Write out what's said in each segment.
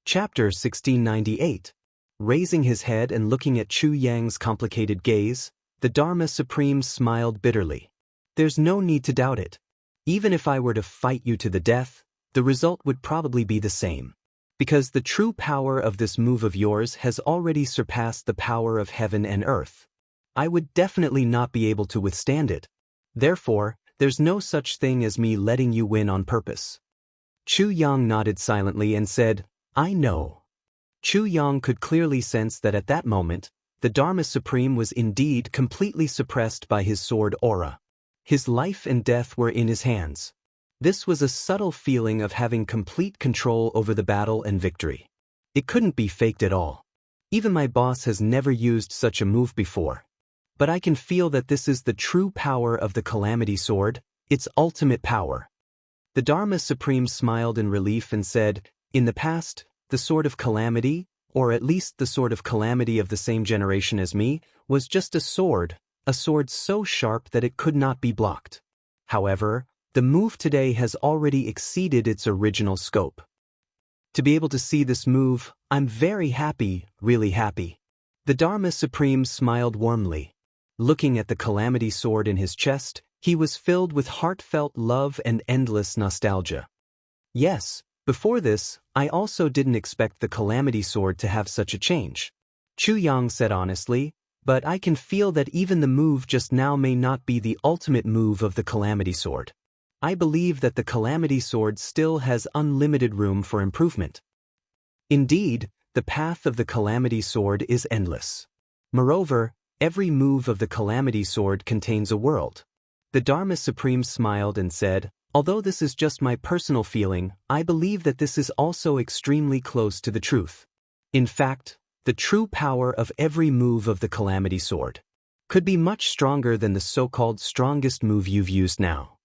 Chapter 1698. Raising his head and looking at Chu Yang's complicated gaze, the Dharma Supreme smiled bitterly. There's no need to doubt it. Even if I were to fight you to the death, the result would probably be the same. Because the true power of this move of yours has already surpassed the power of heaven and earth. I would definitely not be able to withstand it. Therefore, there's no such thing as me letting you win on purpose. Chu Yang nodded silently and said, I know. Chu Yang could clearly sense that at that moment, the Dharma Supreme was indeed completely suppressed by his sword aura. His life and death were in his hands. This was a subtle feeling of having complete control over the battle and victory. It couldn't be faked at all. Even my boss has never used such a move before. But I can feel that this is the true power of the Calamity Sword, its ultimate power. The Dharma Supreme smiled in relief and said, in the past, the Sword of Calamity, or at least the Sword of Calamity of the same generation as me, was just a sword so sharp that it could not be blocked. However, the move today has already exceeded its original scope. To be able to see this move, I'm very happy, really happy. The Dharma Supreme smiled warmly. Looking at the Calamity Sword in his chest, he was filled with heartfelt love and endless nostalgia. Yes, before this, I also didn't expect the Calamity Sword to have such a change. Chu Yang said honestly, but I can feel that even the move just now may not be the ultimate move of the Calamity Sword. I believe that the Calamity Sword still has unlimited room for improvement. Indeed, the path of the Calamity Sword is endless. Moreover, every move of the Calamity Sword contains a world. The Dharma Supreme smiled and said, although this is just my personal feeling, I believe that this is also extremely close to the truth. In fact, the true power of every move of the Calamity Sword could be much stronger than the so-called strongest move you've used now.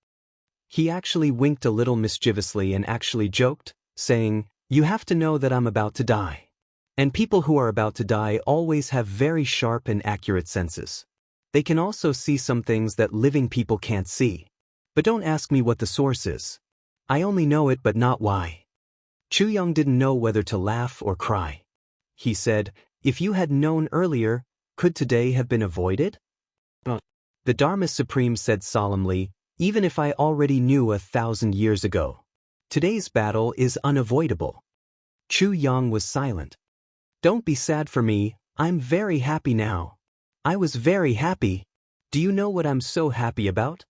He actually winked a little mischievously and actually joked, saying, you have to know that I'm about to die. And people who are about to die always have very sharp and accurate senses. They can also see some things that living people can't see. But don't ask me what the source is. I only know it but not why. Chu Yang didn't know whether to laugh or cry. He said, if you had known earlier, could today have been avoided? The Dharma Supreme said solemnly, even if I already knew 1,000 years ago. Today's battle is unavoidable. Chu Yang was silent. Don't be sad for me, I'm very happy now. I was very happy. Do you know what I'm so happy about?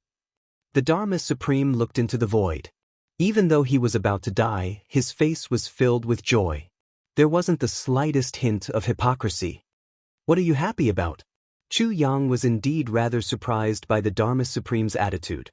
The Dharma Supreme looked into the void. Even though he was about to die, his face was filled with joy. There wasn't the slightest hint of hypocrisy. What are you happy about? Chu Yang was indeed rather surprised by the Dharma Supreme's attitude.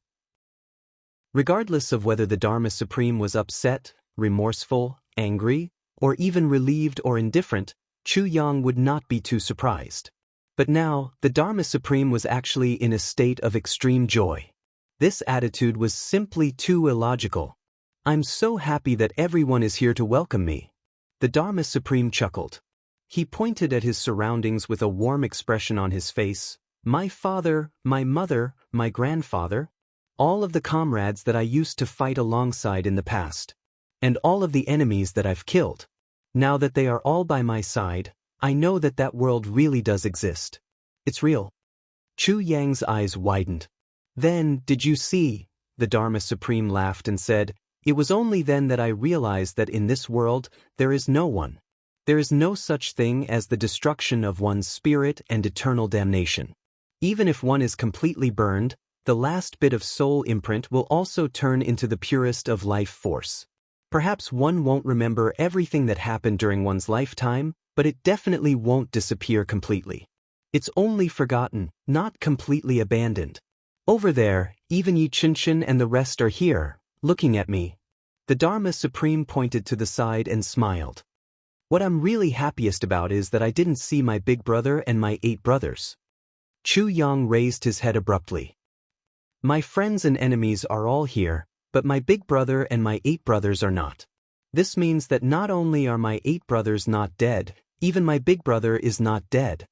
Regardless of whether the Dharma Supreme was upset, remorseful, angry, or even relieved or indifferent, Chu Yang would not be too surprised. But now, the Dharma Supreme was actually in a state of extreme joy. This attitude was simply too illogical. I'm so happy that everyone is here to welcome me. The Dharma Supreme chuckled. He pointed at his surroundings with a warm expression on his face. My father, my mother, my grandfather, all of the comrades that I used to fight alongside in the past, and all of the enemies that I've killed. Now that they are all by my side, I know that that world really does exist. It's real. Chu Yang's eyes widened. Then, did you see? The Dharma Supreme laughed and said, it was only then that I realized that in this world, there is no one. There is no such thing as the destruction of one's spirit and eternal damnation. Even if one is completely burned, the last bit of soul imprint will also turn into the purest of life force. Perhaps one won't remember everything that happened during one's lifetime, but it definitely won't disappear completely. It's only forgotten, not completely abandoned. Over there, even Yi Qinshan and the rest are here, looking at me. The Dharma Supreme pointed to the side and smiled. What I'm really happiest about is that I didn't see my big brother and my 8 brothers. Chu Yang raised his head abruptly. My friends and enemies are all here, but my big brother and my 8 brothers are not. This means that not only are my 8 brothers not dead, even my big brother is not dead.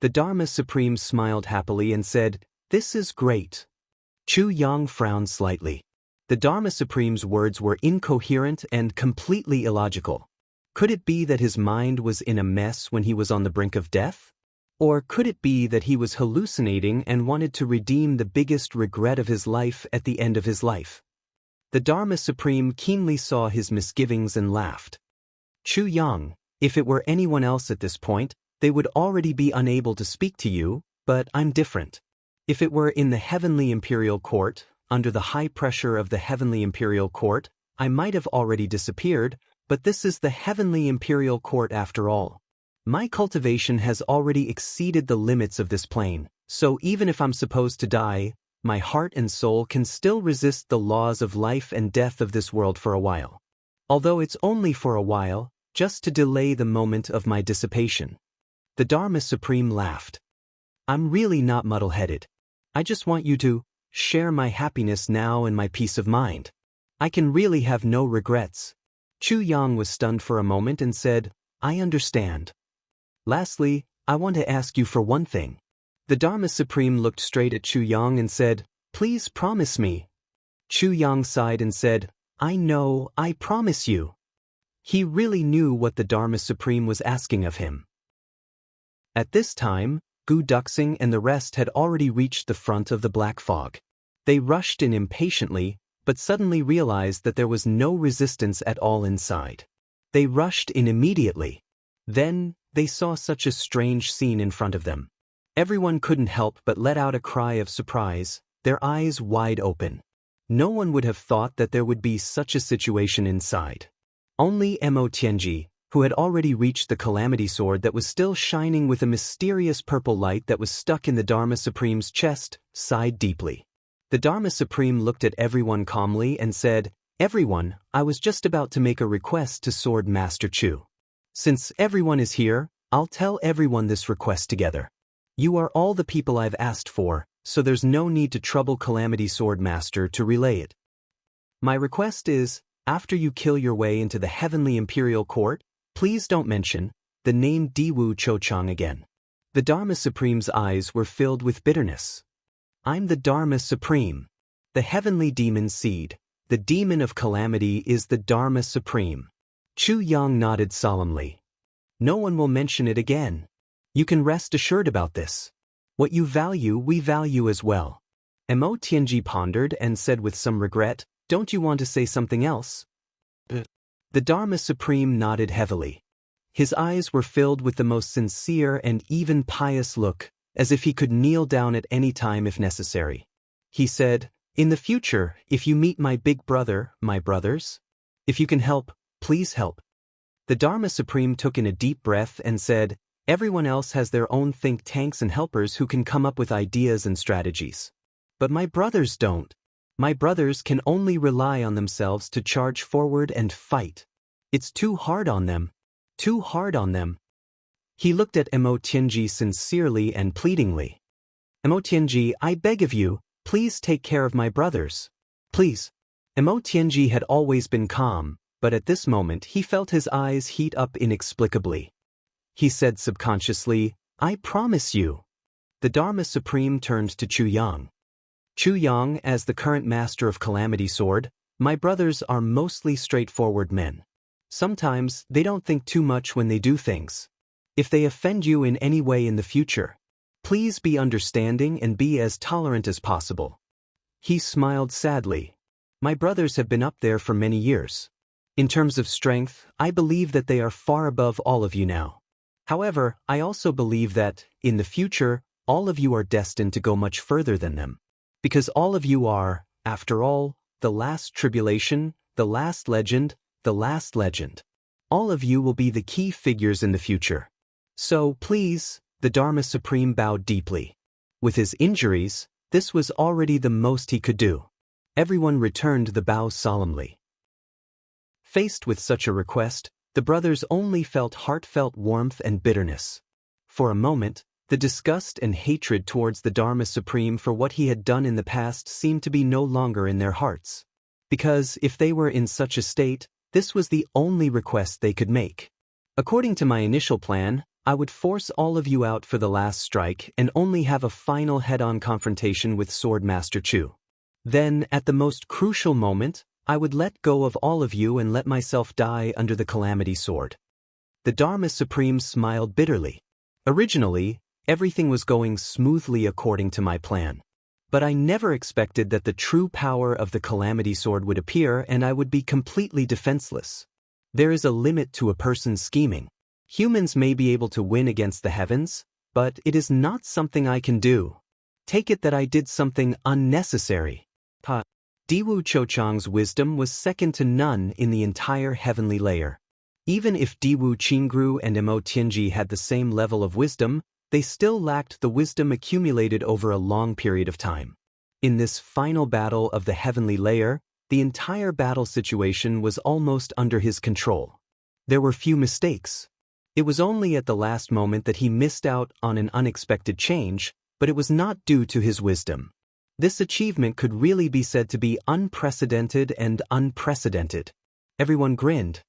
The Dharma Supreme smiled happily and said, this is great. Chu Yang frowned slightly. The Dharma Supreme's words were incoherent and completely illogical. Could it be that his mind was in a mess when he was on the brink of death? Or could it be that he was hallucinating and wanted to redeem the biggest regret of his life at the end of his life? The Dharma Supreme keenly saw his misgivings and laughed. Chu Yang, if it were anyone else at this point, they would already be unable to speak to you, but I'm different. If it were in the Heavenly Imperial Court, under the high pressure of the Heavenly Imperial Court, I might have already disappeared, but this is the Heavenly Imperial Court after all. My cultivation has already exceeded the limits of this plane, so even if I'm supposed to die, my heart and soul can still resist the laws of life and death of this world for a while. Although it's only for a while, just to delay the moment of my dissipation. The Dharma Supreme laughed. I'm really not muddle-headed. I just want you to share my happiness now and my peace of mind. I can really have no regrets. Chu Yang was stunned for a moment and said, I understand. Lastly, I want to ask you for one thing. The Dharma Supreme looked straight at Chu Yang and said, Please promise me. Chu Yang sighed and said, I know, I promise you. He really knew what the Dharma Supreme was asking of him. At this time, Gu Duxing and the rest had already reached the front of the black fog. They rushed in impatiently, but suddenly realized that there was no resistance at all inside. They rushed in immediately. Then, they saw such a strange scene in front of them. Everyone couldn't help but let out a cry of surprise, their eyes wide open. No one would have thought that there would be such a situation inside. Only Mo Tianji, who had already reached the Calamity Sword that was still shining with a mysterious purple light that was stuck in the Dharma Supreme's chest, sighed deeply. The Dharma Supreme looked at everyone calmly and said, Everyone, I was just about to make a request to Sword Master Chu. Since everyone is here, I'll tell everyone this request together. You are all the people I've asked for, so there's no need to trouble Calamity Sword Master to relay it. My request is, after you kill your way into the Heavenly Imperial Court, please don't mention the name Diwu Chochang again. The Dharma Supreme's eyes were filled with bitterness. I'm the Dharma Supreme. The Heavenly Demon Seed, the Demon of Calamity is the Dharma Supreme. Chu Yang nodded solemnly. No one will mention it again. You can rest assured about this. What you value, we value as well. Mo Tianji pondered and said with some regret, Don't you want to say something else? The Dharma Supreme nodded heavily. His eyes were filled with the most sincere and even pious look, as if he could kneel down at any time if necessary. He said, In the future, if you meet my big brother, my brothers, if you can help, please help. The Dharma Supreme took in a deep breath and said, Everyone else has their own think tanks and helpers who can come up with ideas and strategies. But my brothers don't. My brothers can only rely on themselves to charge forward and fight. It's too hard on them. Too hard on them. He looked at Mo Tianji sincerely and pleadingly. Mo Tianji, I beg of you, please take care of my brothers. Please. Mo Tianji had always been calm, but at this moment he felt his eyes heat up inexplicably. He said subconsciously, I promise you. The Dharma Supreme turned to Chu Yang. Chu Yang, as the current master of Calamity Sword, my brothers are mostly straightforward men. Sometimes they don't think too much when they do things. If they offend you in any way in the future, please be understanding and be as tolerant as possible. He smiled sadly. My brothers have been up there for many years. In terms of strength, I believe that they are far above all of you now. However, I also believe that, in the future, all of you are destined to go much further than them. Because all of you are, after all, the last tribulation, the last legend, the last legend. All of you will be the key figures in the future. So, please, the Dharma Supreme bowed deeply. With his injuries, this was already the most he could do. Everyone returned the bow solemnly. Faced with such a request, the brothers only felt heartfelt warmth and bitterness. For a moment, the disgust and hatred towards the Dharma Supreme for what he had done in the past seemed to be no longer in their hearts. Because if they were in such a state, this was the only request they could make. According to my initial plan, I would force all of you out for the last strike and only have a final head-on confrontation with Sword Master Chu. Then, at the most crucial moment, I would let go of all of you and let myself die under the Calamity Sword. The Dharma Supreme smiled bitterly. Originally, everything was going smoothly according to my plan. But I never expected that the true power of the Calamity Sword would appear and I would be completely defenseless. There is a limit to a person's scheming. Humans may be able to win against the heavens, but it is not something I can do. Take it that I did something unnecessary. Diwu Chochang's wisdom was second to none in the entire heavenly layer. Even if Diwu Qingru and Mo Tianji had the same level of wisdom, they still lacked the wisdom accumulated over a long period of time. In this final battle of the heavenly layer, the entire battle situation was almost under his control. There were few mistakes. It was only at the last moment that he missed out on an unexpected change, but it was not due to his wisdom. This achievement could really be said to be unprecedented and unprecedented. Everyone grinned.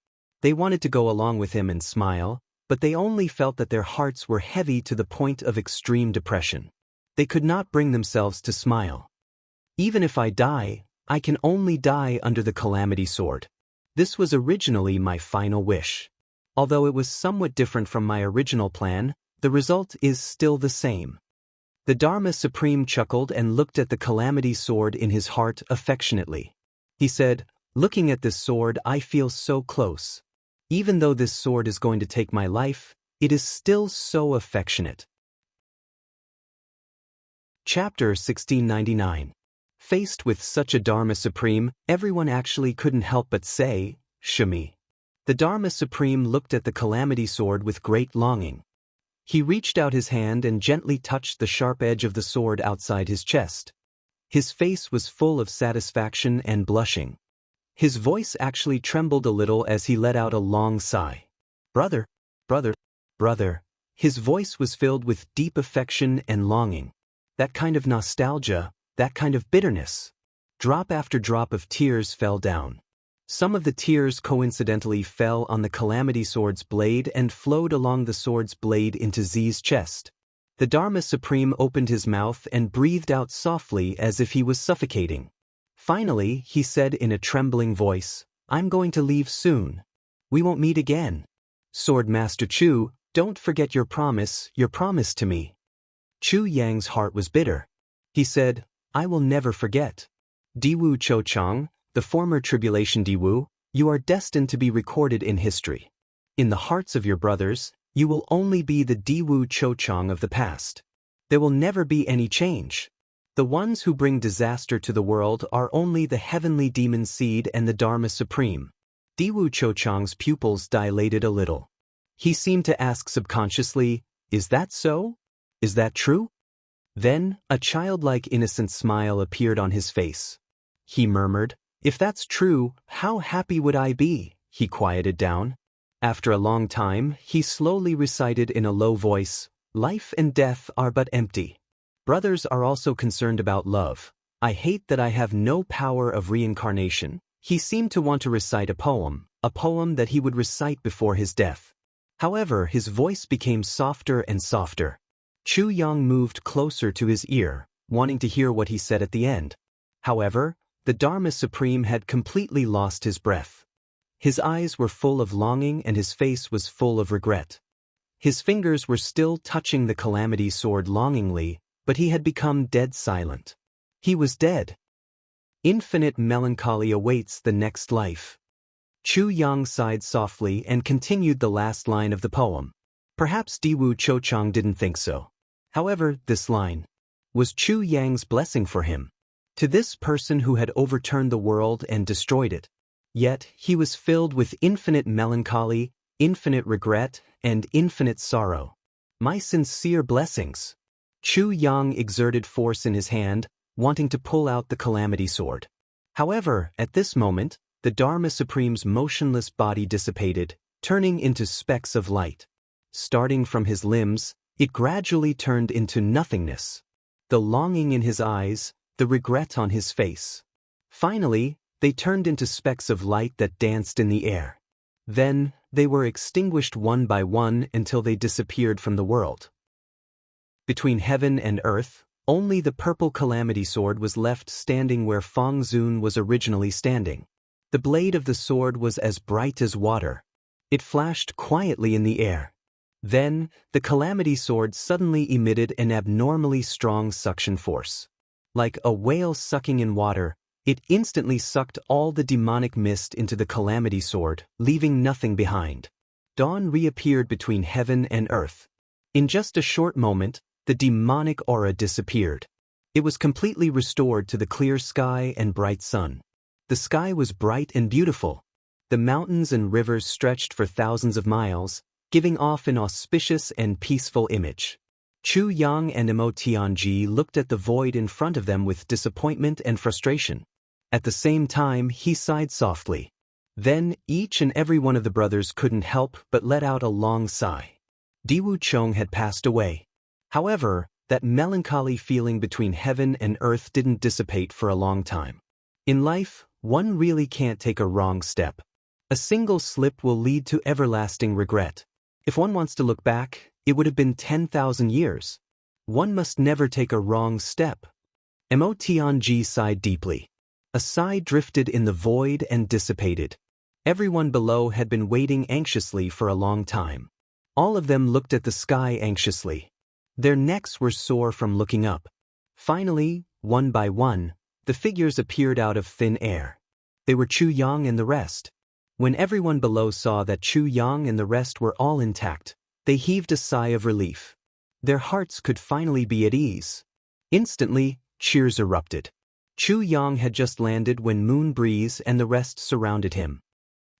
They wanted to go along with him and smile, but they only felt that their hearts were heavy to the point of extreme depression. They could not bring themselves to smile. Even if I die, I can only die under the Calamity Sword. This was originally my final wish. Although it was somewhat different from my original plan, the result is still the same. The Dharma Supreme chuckled and looked at the Calamity Sword in his heart affectionately. He said, "Looking at this sword, I feel so close. Even though this sword is going to take my life, it is still so affectionate." Chapter 1699. Faced with such a Dharma Supreme, everyone actually couldn't help but say, "Shami." The Dharma Supreme looked at the Calamity Sword with great longing. He reached out his hand and gently touched the sharp edge of the sword outside his chest. His face was full of satisfaction and blushing. His voice actually trembled a little as he let out a long sigh. "Brother, brother, brother." His voice was filled with deep affection and longing. That kind of nostalgia, that kind of bitterness. Drop after drop of tears fell down. Some of the tears coincidentally fell on the Calamity Sword's blade and flowed along the sword's blade into Z's chest. The Dharma Supreme opened his mouth and breathed out softly as if he was suffocating. Finally, he said in a trembling voice, "I'm going to leave soon. We won't meet again. Sword Master Chu, don't forget your promise to me." Chu Yang's heart was bitter. He said, "I will never forget. Diwu Chochang, the former tribulation Diwu, you are destined to be recorded in history. In the hearts of your brothers, you will only be the Diwu Chochang of the past. There will never be any change. The ones who bring disaster to the world are only the heavenly demon seed and the Dharma Supreme." Diwu Chochang's pupils dilated a little. He seemed to ask subconsciously, "Is that so? Is that true?" Then, a childlike innocent smile appeared on his face. He murmured, "If that's true, how happy would I be?" He quieted down. After a long time, he slowly recited in a low voice, "Life and death are but empty. Brothers are also concerned about love. I hate that I have no power of reincarnation." He seemed to want to recite a poem that he would recite before his death. However, his voice became softer and softer. Chu Yang moved closer to his ear, wanting to hear what he said at the end. However, the Dharma Supreme had completely lost his breath. His eyes were full of longing and his face was full of regret. His fingers were still touching the Calamity Sword longingly, but he had become dead silent. He was dead. Infinite melancholy awaits the next life. Chu Yang sighed softly and continued the last line of the poem. Perhaps Diwu Chochang didn't think so. However, this line was Chu Yang's blessing for him. To this person who had overturned the world and destroyed it. Yet, he was filled with infinite melancholy, infinite regret, and infinite sorrow. My sincere blessings. Chu Yang exerted force in his hand, wanting to pull out the Calamity Sword. However, at this moment, the Dharma Supreme's motionless body dissipated, turning into specks of light. Starting from his limbs, it gradually turned into nothingness. The longing in his eyes, the regret on his face. Finally, they turned into specks of light that danced in the air. Then, they were extinguished one by one until they disappeared from the world. Between heaven and earth, only the purple Calamity Sword was left standing where Feng Zun was originally standing. The blade of the sword was as bright as water. It flashed quietly in the air. Then, the Calamity Sword suddenly emitted an abnormally strong suction force. Like a whale sucking in water, it instantly sucked all the demonic mist into the Calamity Sword, leaving nothing behind. Dawn reappeared between heaven and earth. In just a short moment, the demonic aura disappeared. It was completely restored to the clear sky and bright sun. The sky was bright and beautiful. The mountains and rivers stretched for thousands of miles, giving off an auspicious and peaceful image. Chu Yang and Mo Tianji looked at the void in front of them with disappointment and frustration. At the same time, he sighed softly. Then, each and every one of the brothers couldn't help but let out a long sigh. Diwu Chong had passed away. However, that melancholy feeling between heaven and earth didn't dissipate for a long time. In life, one really can't take a wrong step. A single slip will lead to everlasting regret. If one wants to look back, it would have been 10,000 years. One must never take a wrong step. Mo Tianji sighed deeply. A sigh drifted in the void and dissipated. Everyone below had been waiting anxiously for a long time. All of them looked at the sky anxiously. Their necks were sore from looking up. Finally, one by one, the figures appeared out of thin air. They were Chu Yang and the rest. When everyone below saw that Chu Yang and the rest were all intact, they heaved a sigh of relief. Their hearts could finally be at ease. Instantly, cheers erupted. Chu Yang had just landed when Moon Breeze and the rest surrounded him.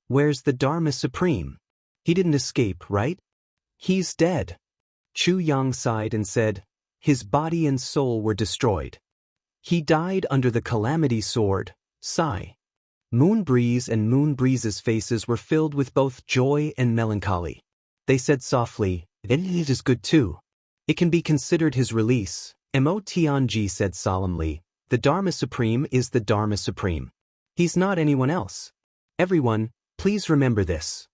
"Where's the Dharma Supreme? He didn't escape, right? He's dead." Chu Yang sighed and said, "His body and soul were destroyed. He died under the Calamity Sword." Sigh. Moon Breeze and Moon Breeze's faces were filled with both joy and melancholy. They said softly, "It is good too. It can be considered his release." Mo Tianji said solemnly, "The Dharma Supreme is the Dharma Supreme. He's not anyone else. Everyone, please remember this."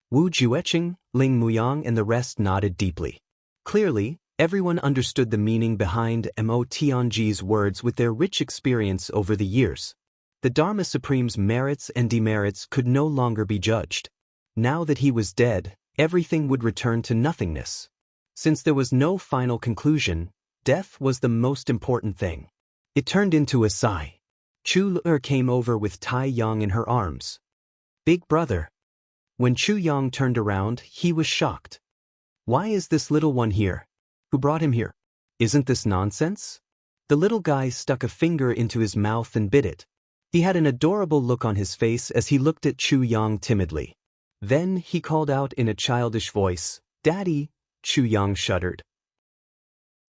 Wu Jueqing, Ling Muyang and the rest nodded deeply. Clearly, everyone understood the meaning behind Mo Tianji's words with their rich experience over the years. The Dharma Supreme's merits and demerits could no longer be judged. Now that he was dead, everything would return to nothingness. Since there was no final conclusion, death was the most important thing. It turned into a sigh. Chu Lu'er came over with Tai Yang in her arms. "Big brother." When Chu Yang turned around, he was shocked. "Why is this little one here? Who brought him here? Isn't this nonsense?" The little guy stuck a finger into his mouth and bit it. He had an adorable look on his face as he looked at Chu Yang timidly. Then he called out in a childish voice, "Daddy!" Chu Yang shuddered.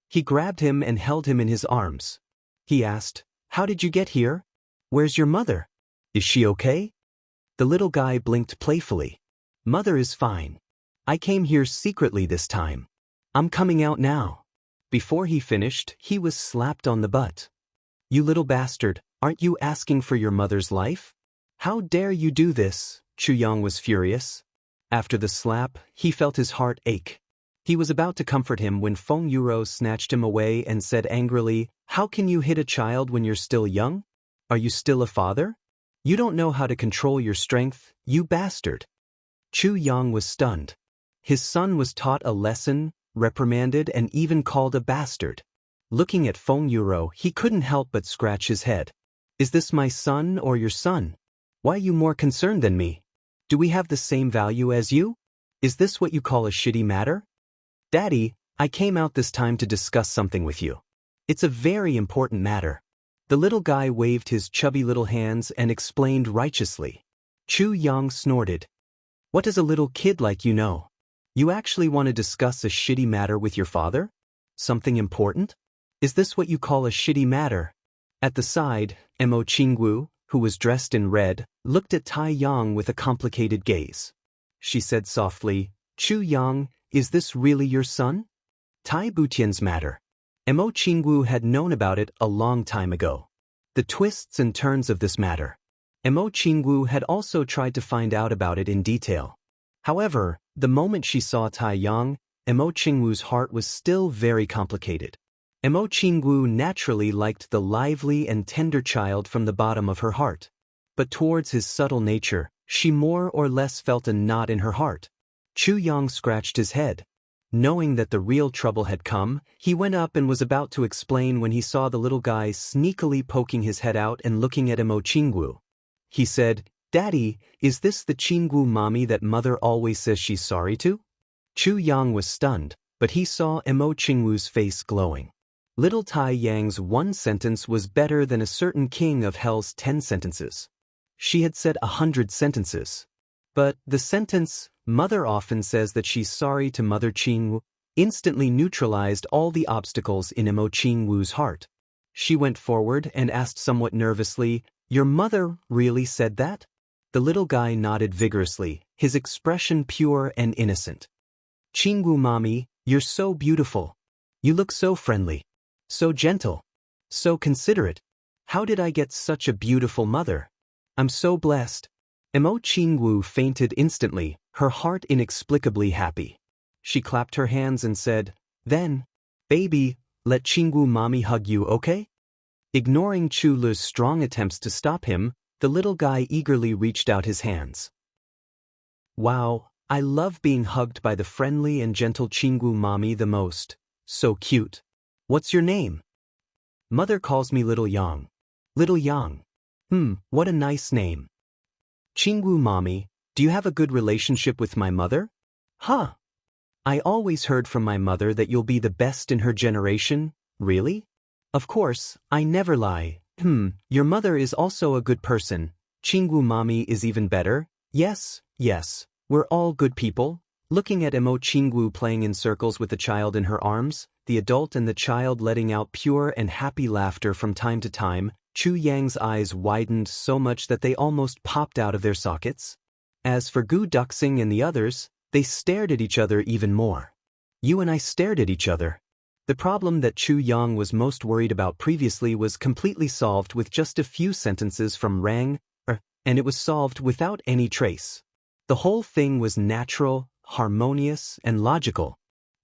He grabbed him and held him in his arms. He asked, "How did you get here? Where's your mother? Is she okay?" The little guy blinked playfully. "Mother is fine. I came here secretly this time. I'm coming out now." Before he finished, he was slapped on the butt. "You little bastard, aren't you asking for your mother's life? How dare you do this?" Chu Yang was furious. After the slap, he felt his heart ache. He was about to comfort him when Feng Yuro snatched him away and said angrily, "How can you hit a child when you're still young? Are you still a father? You don't know how to control your strength, you bastard." Chu Yang was stunned. His son was taught a lesson, reprimanded and even called a bastard. Looking at Feng Yuro, he couldn't help but scratch his head. "Is this my son or your son? Why are you more concerned than me? Do we have the same value as you? Is this what you call a shitty matter?" "Daddy, I came out this time to discuss something with you. It's a very important matter." The little guy waved his chubby little hands and explained righteously. Chu Yang snorted. "What does a little kid like you know? You actually want to discuss a shitty matter with your father? Something important? Is this what you call a shitty matter?" At the side, Mo Qingwu, who was dressed in red, looked at Tai Yang with a complicated gaze. She said softly, "Chu Yang, is this really your son? Tai Butian's matter." Mo Qingwu had known about it a long time ago. The twists and turns of this matter. Mo Qingwu had also tried to find out about it in detail. However, the moment she saw Tai Yang, Mo Qingwu's heart was still very complicated. Mo Qingwu naturally liked the lively and tender child from the bottom of her heart. But towards his subtle nature, She more or less felt a knot in her heart. Chu Yang scratched his head. Knowing that the real trouble had come, he went up and was about to explain when he saw the little guy sneakily poking his head out and looking at Imo Qingwu. He said, "Daddy, is this the Qingwu mommy that mother always says she's sorry to?" Chu Yang was stunned, but he saw Imo Qingwu's face glowing. Little Tai Yang's one sentence was better than a certain king of hell's 10 sentences. She had said 100 sentences. But the sentence, "Mother often says that she's sorry to Mother Qingwu," instantly neutralized all the obstacles in Imo Qingwu's heart. She went forward and asked somewhat nervously, "Your mother really said that?" The little guy nodded vigorously, his expression pure and innocent. "Qingwu mommy, you're so beautiful. You look so friendly. So gentle. So considerate. How did I get such a beautiful mother? I'm so blessed." Imo Qingwu fainted instantly, her heart inexplicably happy. She clapped her hands and said, "Then, baby, let Qingwu mommy hug you, okay?" Ignoring Chu Le's strong attempts to stop him, the little guy eagerly reached out his hands. "Wow, I love being hugged by the friendly and gentle Qingwu mommy the most. So cute. What's your name?" "Mother calls me Little Yang." "Little Yang. What a nice name. Qingwu mommy, do you have a good relationship with my mother?" "Huh. I always heard from my mother that you'll be the best in her generation." "Really?" "Of course, I never lie." Your mother is also a good person. Qingwu mommy is even better." "Yes, yes, we're all good people." Looking at Imo Qingwu playing in circles with the child in her arms, the adult and the child letting out pure and happy laughter from time to time, Chu Yang's eyes widened so much that they almost popped out of their sockets. As for Gu Duxing and the others, they stared at each other even more. You and I stared at each other. The problem that Chu Yang was most worried about previously was completely solved with just a few sentences from Rang, and it was solved without any trace. The whole thing was natural, harmonious, and logical.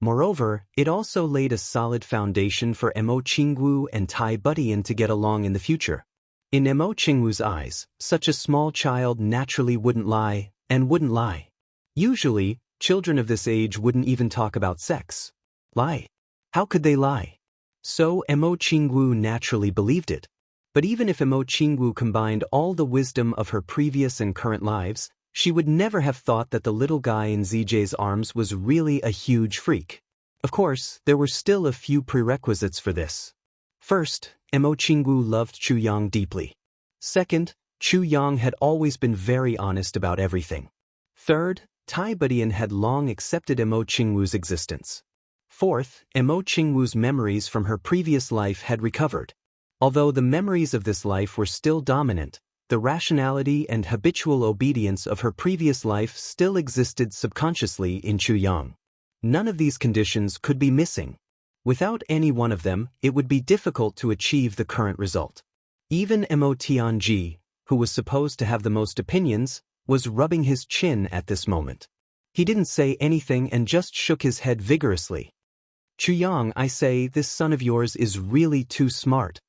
Moreover, it also laid a solid foundation for Imo Qingwu and Tai Budian to get along in the future. In Imo Qingwu's eyes, such a small child naturally wouldn't lie, and wouldn't lie. Usually, children of this age wouldn't even talk about sex. Lie. How could they lie? So Imo Qingwu naturally believed it. But even if Imo Qingwu combined all the wisdom of her previous and current lives, she would never have thought that the little guy in ZJ's arms was really a huge freak. Of course, there were still a few prerequisites for this. First, Imo Qingwu loved Chu Yang deeply. Second, Chu Yang had always been very honest about everything. Third, Tai Budian had long accepted Imo Qingwu's existence. Fourth, Imo Qingwu's memories from her previous life had recovered. Although the memories of this life were still dominant, the rationality and habitual obedience of her previous life still existed subconsciously in Chu Yang. None of these conditions could be missing. Without any one of them, it would be difficult to achieve the current result. Even Imo Tianji, who was supposed to have the most opinions, was rubbing his chin at this moment. He didn't say anything and just shook his head vigorously. "Chu Yang, I say, this son of yours is really too smart."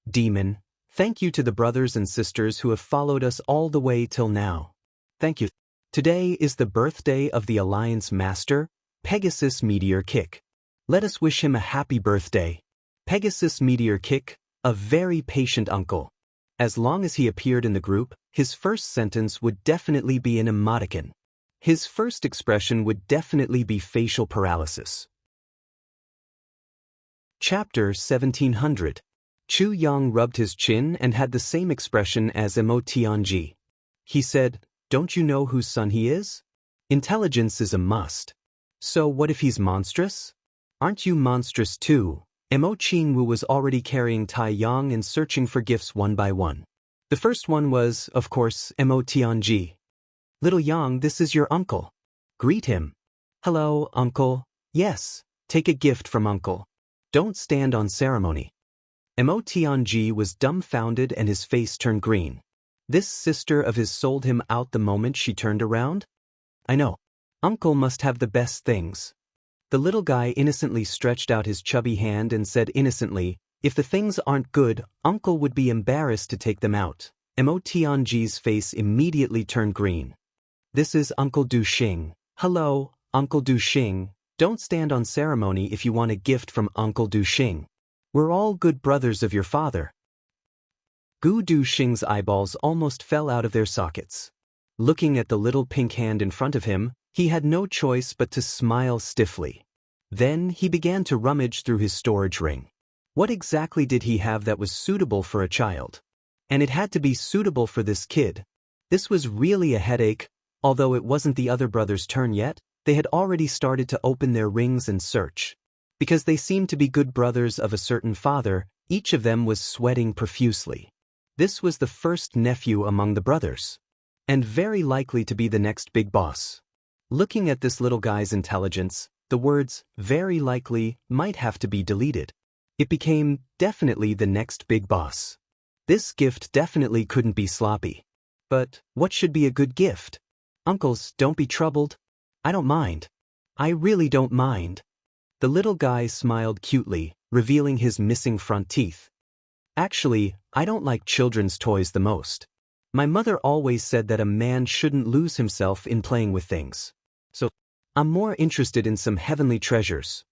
Demon. Thank you to the brothers and sisters who have followed us all the way till now. Thank you. Today is the birthday of the Alliance Master, Pegasus Meteor Kick. Let us wish him a happy birthday. Pegasus Meteor Kick, a very patient uncle. As long as he appeared in the group, his first sentence would definitely be an emoticon. His first expression would definitely be facial paralysis. Chapter 1700. Chu Yang rubbed his chin and had the same expression as Imo Tianji. He said, "Don't you know whose son he is? Intelligence is a must. So what if he's monstrous? Aren't you monstrous too?" Imo Qingwu was already carrying Tai Yang and searching for gifts one by one. The first one was, of course, Imo Tianji. "Little Yang, this is your uncle. Greet him." "Hello, uncle." "Yes, take a gift from uncle. Don't stand on ceremony." Imo Tianji was dumbfounded and his face turned green. This sister of his sold him out the moment she turned around? I know. Uncle must have the best things. The little guy innocently stretched out his chubby hand and said innocently, "If the things aren't good, Uncle would be embarrassed to take them out." Mo Tianji's face immediately turned green. This is Uncle Du Xing. Hello, Uncle Du Xing. Don't stand on ceremony if you want a gift from Uncle Du Xing. We're all good brothers of your father. Gu Du Xing's eyeballs almost fell out of their sockets. Looking at the little pink hand in front of him, he had no choice but to smile stiffly. Then he began to rummage through his storage ring. What exactly did he have that was suitable for a child? And it had to be suitable for this kid. This was really a headache. Although it wasn't the other brothers' turn yet, they had already started to open their rings and search. Because they seemed to be good brothers of a certain father, each of them was sweating profusely. This was the first nephew among the brothers. And very likely to be the next big boss. Looking at this little guy's intelligence, the words, very likely, might have to be deleted. It became, definitely the next big boss. This gift definitely couldn't be sloppy. But what should be a good gift? Uncles, don't be troubled. I don't mind. I really don't mind. The little guy smiled cutely, revealing his missing front teeth. Actually, I don't like children's toys the most. My mother always said that a man shouldn't lose himself in playing with things. So, I'm more interested in some heavenly treasures.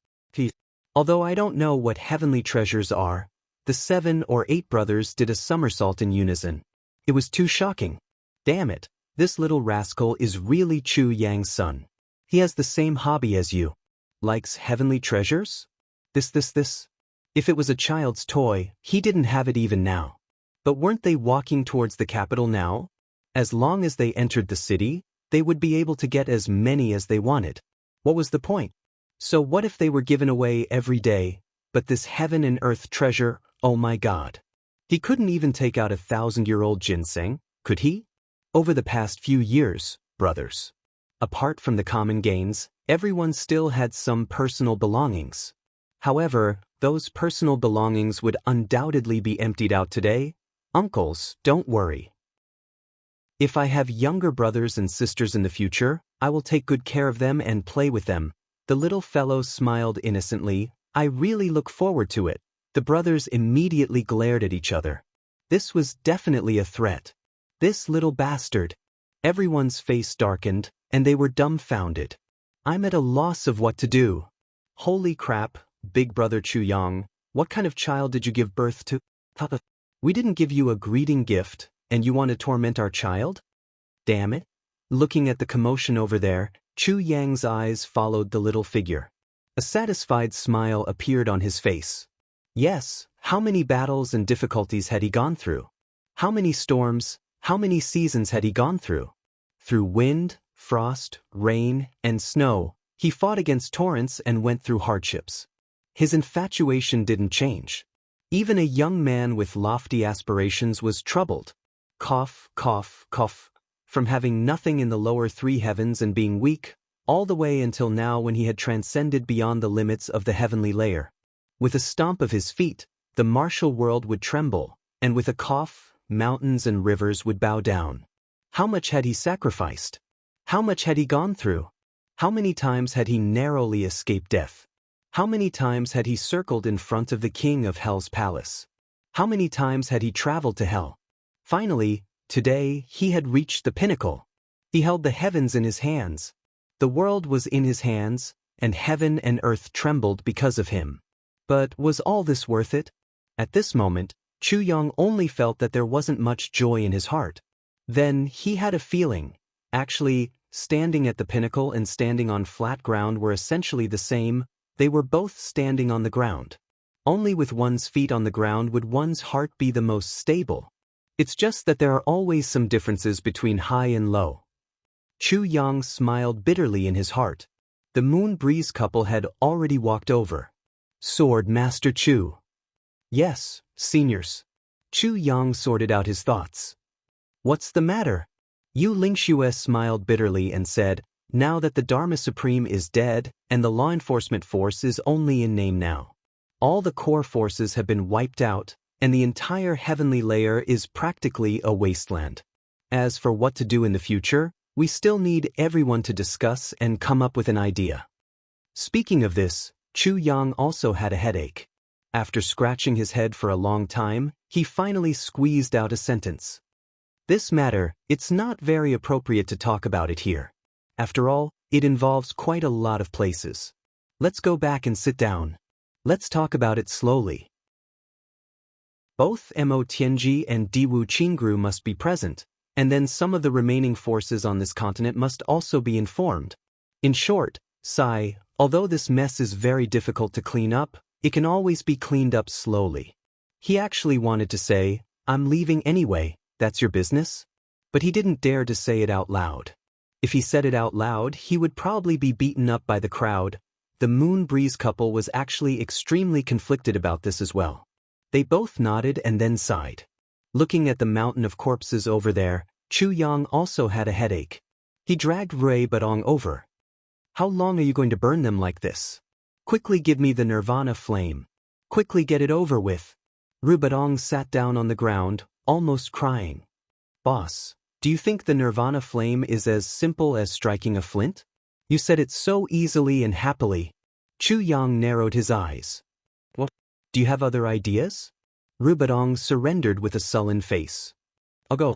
Although I don't know what heavenly treasures are, the 7 or 8 brothers did a somersault in unison. It was too shocking. Damn it. This little rascal is really Chu Yang's son. He has the same hobby as you. Likes heavenly treasures? This. If it was a child's toy, he didn't have it even now. But weren't they walking towards the capital now? As long as they entered the city, they would be able to get as many as they wanted. What was the point? So what if they were given away every day, but this heaven and earth treasure, oh my God. He couldn't even take out 1,000-year-old ginseng, could he? Over the past few years, brothers. Apart from the common gains, everyone still had some personal belongings. However, those personal belongings would undoubtedly be emptied out today. Uncles, don't worry. If I have younger brothers and sisters in the future, I will take good care of them and play with them. The little fellow smiled innocently. I really look forward to it. The brothers immediately glared at each other. This was definitely a threat. This little bastard. Everyone's face darkened, and they were dumbfounded. I'm at a loss of what to do. Holy crap, big brother Chu Yang, what kind of child did you give birth to? Papa, we didn't give you a greeting gift, and you want to torment our child? Damn it. Looking at the commotion over there, Chu Yang's eyes followed the little figure. A satisfied smile appeared on his face. Yes, how many battles and difficulties had he gone through? How many storms, how many seasons had he gone through? Through wind, frost, rain, and snow, he fought against torrents and went through hardships. His infatuation didn't change. Even a young man with lofty aspirations was troubled. Cough, cough, cough. From having nothing in the lower 3 heavens and being weak, all the way until now when he had transcended beyond the limits of the heavenly layer. With a stomp of his feet, the martial world would tremble, and with a cough, mountains and rivers would bow down. How much had he sacrificed? How much had he gone through? How many times had he narrowly escaped death? How many times had he circled in front of the king of hell's palace? How many times had he traveled to hell? Finally, today, he had reached the pinnacle. He held the heavens in his hands. The world was in his hands, and heaven and earth trembled because of him. But was all this worth it? At this moment, Chu Yang only felt that there wasn't much joy in his heart. Then he had a feeling. Actually, standing at the pinnacle and standing on flat ground were essentially the same. They were both standing on the ground. Only with one's feet on the ground would one's heart be the most stable. It's just that there are always some differences between high and low. Chu Yang smiled bitterly in his heart. The Moon Breeze couple had already walked over. Sword Master Chu. Yes, seniors. Chu Yang sorted out his thoughts. What's the matter? Yu Lingxue smiled bitterly and said, now that the Dharma Supreme is dead and the law enforcement force is only in name now. All the core forces have been wiped out, and the entire heavenly layer is practically a wasteland. As for what to do in the future, we still need everyone to discuss and come up with an idea. Speaking of this, Chu Yang also had a headache. After scratching his head for a long time, he finally squeezed out a sentence. This matter, it's not very appropriate to talk about it here. After all, it involves quite a lot of places. Let's go back and sit down. Let's talk about it slowly. Both Mo Tianji and Diwu Qingru must be present, and then some of the remaining forces on this continent must also be informed. In short, Sai, although this mess is very difficult to clean up, it can always be cleaned up slowly. He actually wanted to say, "I'm leaving anyway, that's your business?" But he didn't dare to say it out loud. If he said it out loud, he would probably be beaten up by the crowd. The Moon Breeze couple was actually extremely conflicted about this as well. They both nodded and then sighed. Looking at the mountain of corpses over there, Chu Yang also had a headache. He dragged Rui Badong over. "How long are you going to burn them like this? Quickly give me the Nirvana flame. Quickly get it over with." Rui Badong sat down on the ground, almost crying. "Boss, do you think the Nirvana flame is as simple as striking a flint? You said it so easily and happily." Chu Yang narrowed his eyes. "What? Do you have other ideas?" Rui Badong surrendered with a sullen face. I'll go.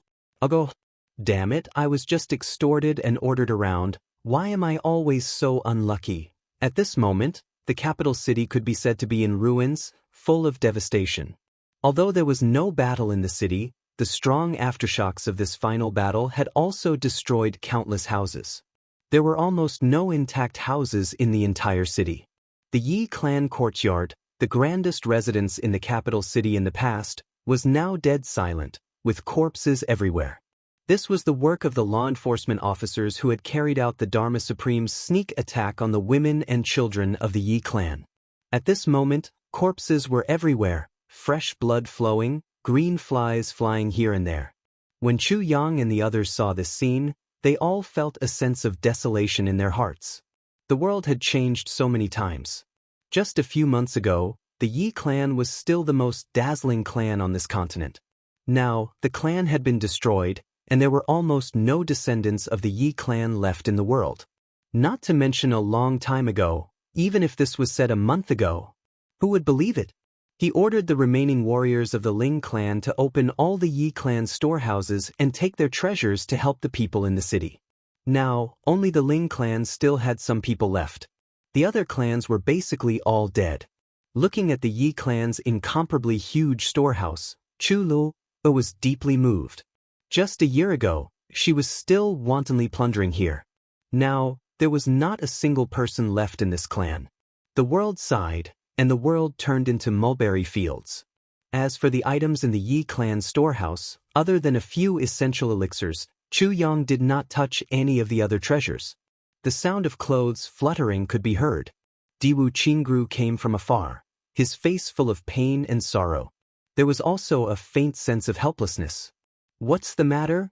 Damn it, I was just extorted and ordered around. Why am I always so unlucky?" At this moment, the capital city could be said to be in ruins, full of devastation. Although there was no battle in the city, the strong aftershocks of this final battle had also destroyed countless houses. There were almost no intact houses in the entire city. The Yi clan courtyard, the grandest residence in the capital city in the past, was now dead silent, with corpses everywhere. This was the work of the law enforcement officers who had carried out the Dharma Supreme's sneak attack on the women and children of the Yi clan. At this moment, corpses were everywhere, fresh blood flowing, green flies flying here and there. When Chu Yang and the others saw this scene, they all felt a sense of desolation in their hearts. The world had changed so many times. Just a few months ago, the Yi clan was still the most dazzling clan on this continent. Now, the clan had been destroyed, and there were almost no descendants of the Yi clan left in the world. Not to mention a long time ago, even if this was said a month ago, who would believe it? He ordered the remaining warriors of the Ling clan to open all the Yi clan storehouses and take their treasures to help the people in the city. Now, only the Ling clan still had some people left. The other clans were basically all dead. Looking at the Yi clan's incomparably huge storehouse, Chu Lu was deeply moved. Just a year ago, she was still wantonly plundering here. Now, there was not a single person left in this clan. The world sighed, and the world turned into mulberry fields. As for the items in the Yi clan storehouse, other than a few essential elixirs, Chu Yang did not touch any of the other treasures. The sound of clothes fluttering could be heard. Diwu Qingru came from afar, his face full of pain and sorrow. There was also a faint sense of helplessness. "What's the matter?"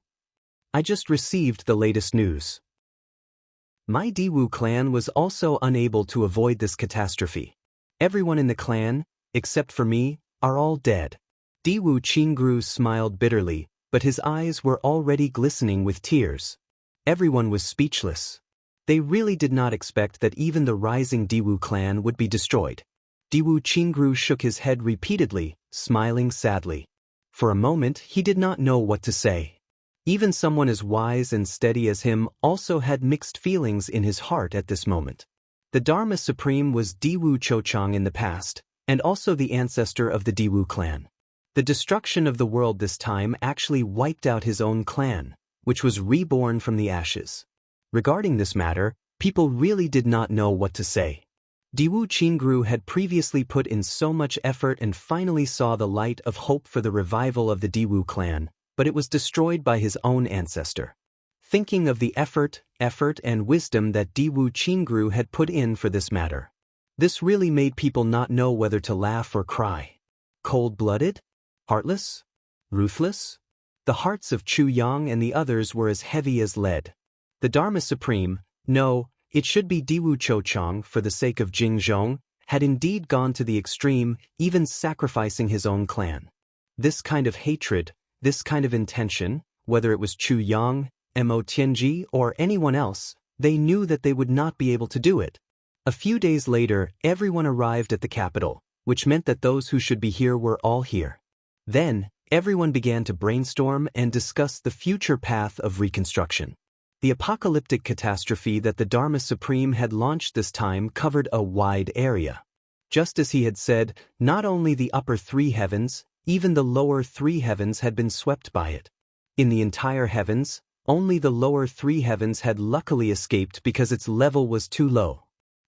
"I just received the latest news. My Diwu clan was also unable to avoid this catastrophe. Everyone in the clan, except for me, are all dead." Diwu Qingru smiled bitterly, but his eyes were already glistening with tears. Everyone was speechless. They really did not expect that even the rising Diwu clan would be destroyed. Diwu Qingru shook his head repeatedly, smiling sadly. For a moment, he did not know what to say. Even someone as wise and steady as him also had mixed feelings in his heart at this moment. The Dharma Supreme was Diwu Chochang in the past, and also the ancestor of the Diwu clan. The destruction of the world this time actually wiped out his own clan, which was reborn from the ashes. Regarding this matter, people really did not know what to say. Diwu Qingru had previously put in so much effort and finally saw the light of hope for the revival of the Diwu clan, but it was destroyed by his own ancestor. Thinking of the effort and wisdom that Diwu Qingru had put in for this matter, this really made people not know whether to laugh or cry. Cold-blooded? Heartless? Ruthless? The hearts of Chu Yang and the others were as heavy as lead. The Dharma Supreme, no, it should be Diwu Chochang for the sake of Jingzhong, had indeed gone to the extreme, even sacrificing his own clan. This kind of hatred, this kind of intention, whether it was Chu Yang, Mo Tianji, or anyone else, they knew that they would not be able to do it. A few days later, everyone arrived at the capital, which meant that those who should be here were all here. Then, everyone began to brainstorm and discuss the future path of reconstruction. The apocalyptic catastrophe that the Dharma Supreme had launched this time covered a wide area. Just as he had said, not only the upper three heavens, even the lower three heavens had been swept by it. In the entire heavens, only the lower three heavens had luckily escaped because its level was too low.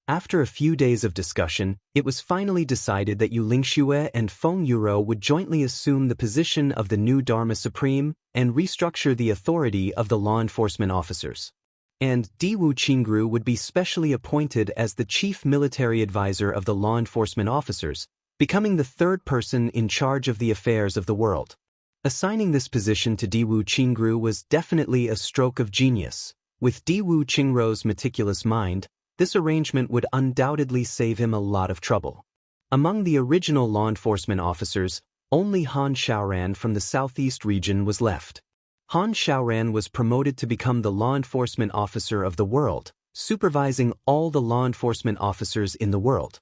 After a few days of discussion, it was finally decided that Yu Lingxue and Feng Yuro would jointly assume the position of the new Dharma Supreme and restructure the authority of the law enforcement officers. And Diwu Qingru would be specially appointed as the chief military advisor of the law enforcement officers, becoming the third person in charge of the affairs of the world. Assigning this position to Diwu Qingru was definitely a stroke of genius. With Diwu Qingru's meticulous mind, this arrangement would undoubtedly save him a lot of trouble. Among the original law enforcement officers, only Han Xiaoran from the southeast region was left. Han Xiaoran was promoted to become the law enforcement officer of the world, supervising all the law enforcement officers in the world.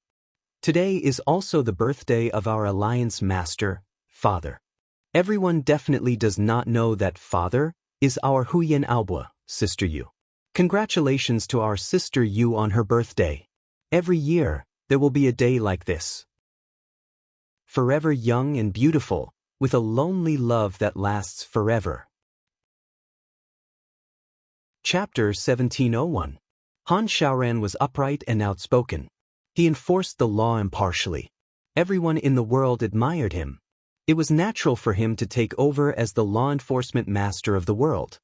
Today is also the birthday of our alliance master, Father. Everyone definitely does not know that Father is our Huyan Aobua, Sister Yu. Congratulations to our Sister Yu on her birthday. Every year, there will be a day like this. Forever young and beautiful, with a lonely love that lasts forever. Chapter 1701. Han Xiaoran was upright and outspoken. He enforced the law impartially. Everyone in the world admired him. It was natural for him to take over as the law enforcement master of the world.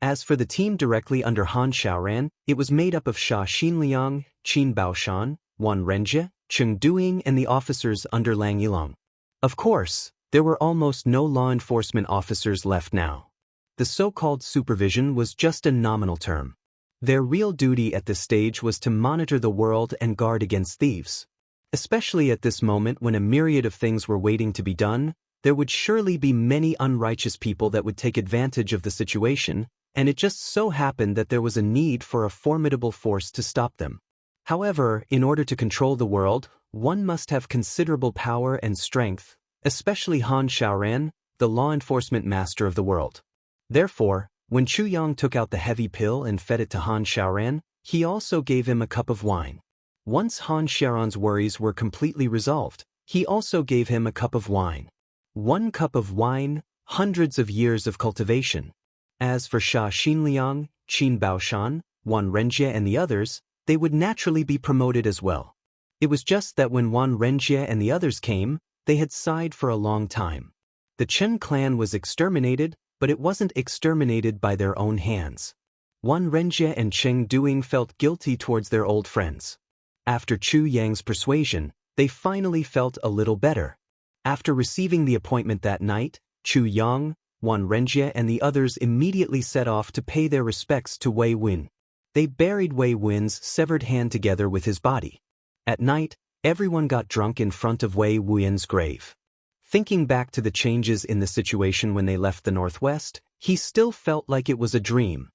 As for the team directly under Han Xiaoran, it was made up of Sha Xinliang, Qin Baoshan, Wan Renjie, Cheng Duing, and the officers under Lang Yilong. Of course, there were almost no law enforcement officers left now. The so-called supervision was just a nominal term. Their real duty at this stage was to monitor the world and guard against thieves. Especially at this moment when a myriad of things were waiting to be done, there would surely be many unrighteous people that would take advantage of the situation, and it just so happened that there was a need for a formidable force to stop them. However, in order to control the world, one must have considerable power and strength, especially Han Xiaoran, the law enforcement master of the world. Therefore, when Chu Yang took out the heavy pill and fed it to Han Xiaoran, he also gave him a cup of wine. Once Han Xiaoran's worries were completely resolved, he also gave him a cup of wine. 1 cup of wine, hundreds of years of cultivation. As for Sha Xinliang, Qin Baoshan, Wan Renjie and the others, they would naturally be promoted as well. It was just that when Wan Renjie and the others came, they had sighed for a long time. The Chen clan was exterminated, but it wasn't exterminated by their own hands. Wan Renjie and Cheng Duing felt guilty towards their old friends. After Chu Yang's persuasion, they finally felt a little better. After receiving the appointment that night, Chu Yang, Wan Renjie and the others immediately set off to pay their respects to Wei Wen. They buried Wei Wen's severed hand together with his body. At night, everyone got drunk in front of Wei Wen's grave. Thinking back to the changes in the situation when they left the Northwest, he still felt like it was a dream.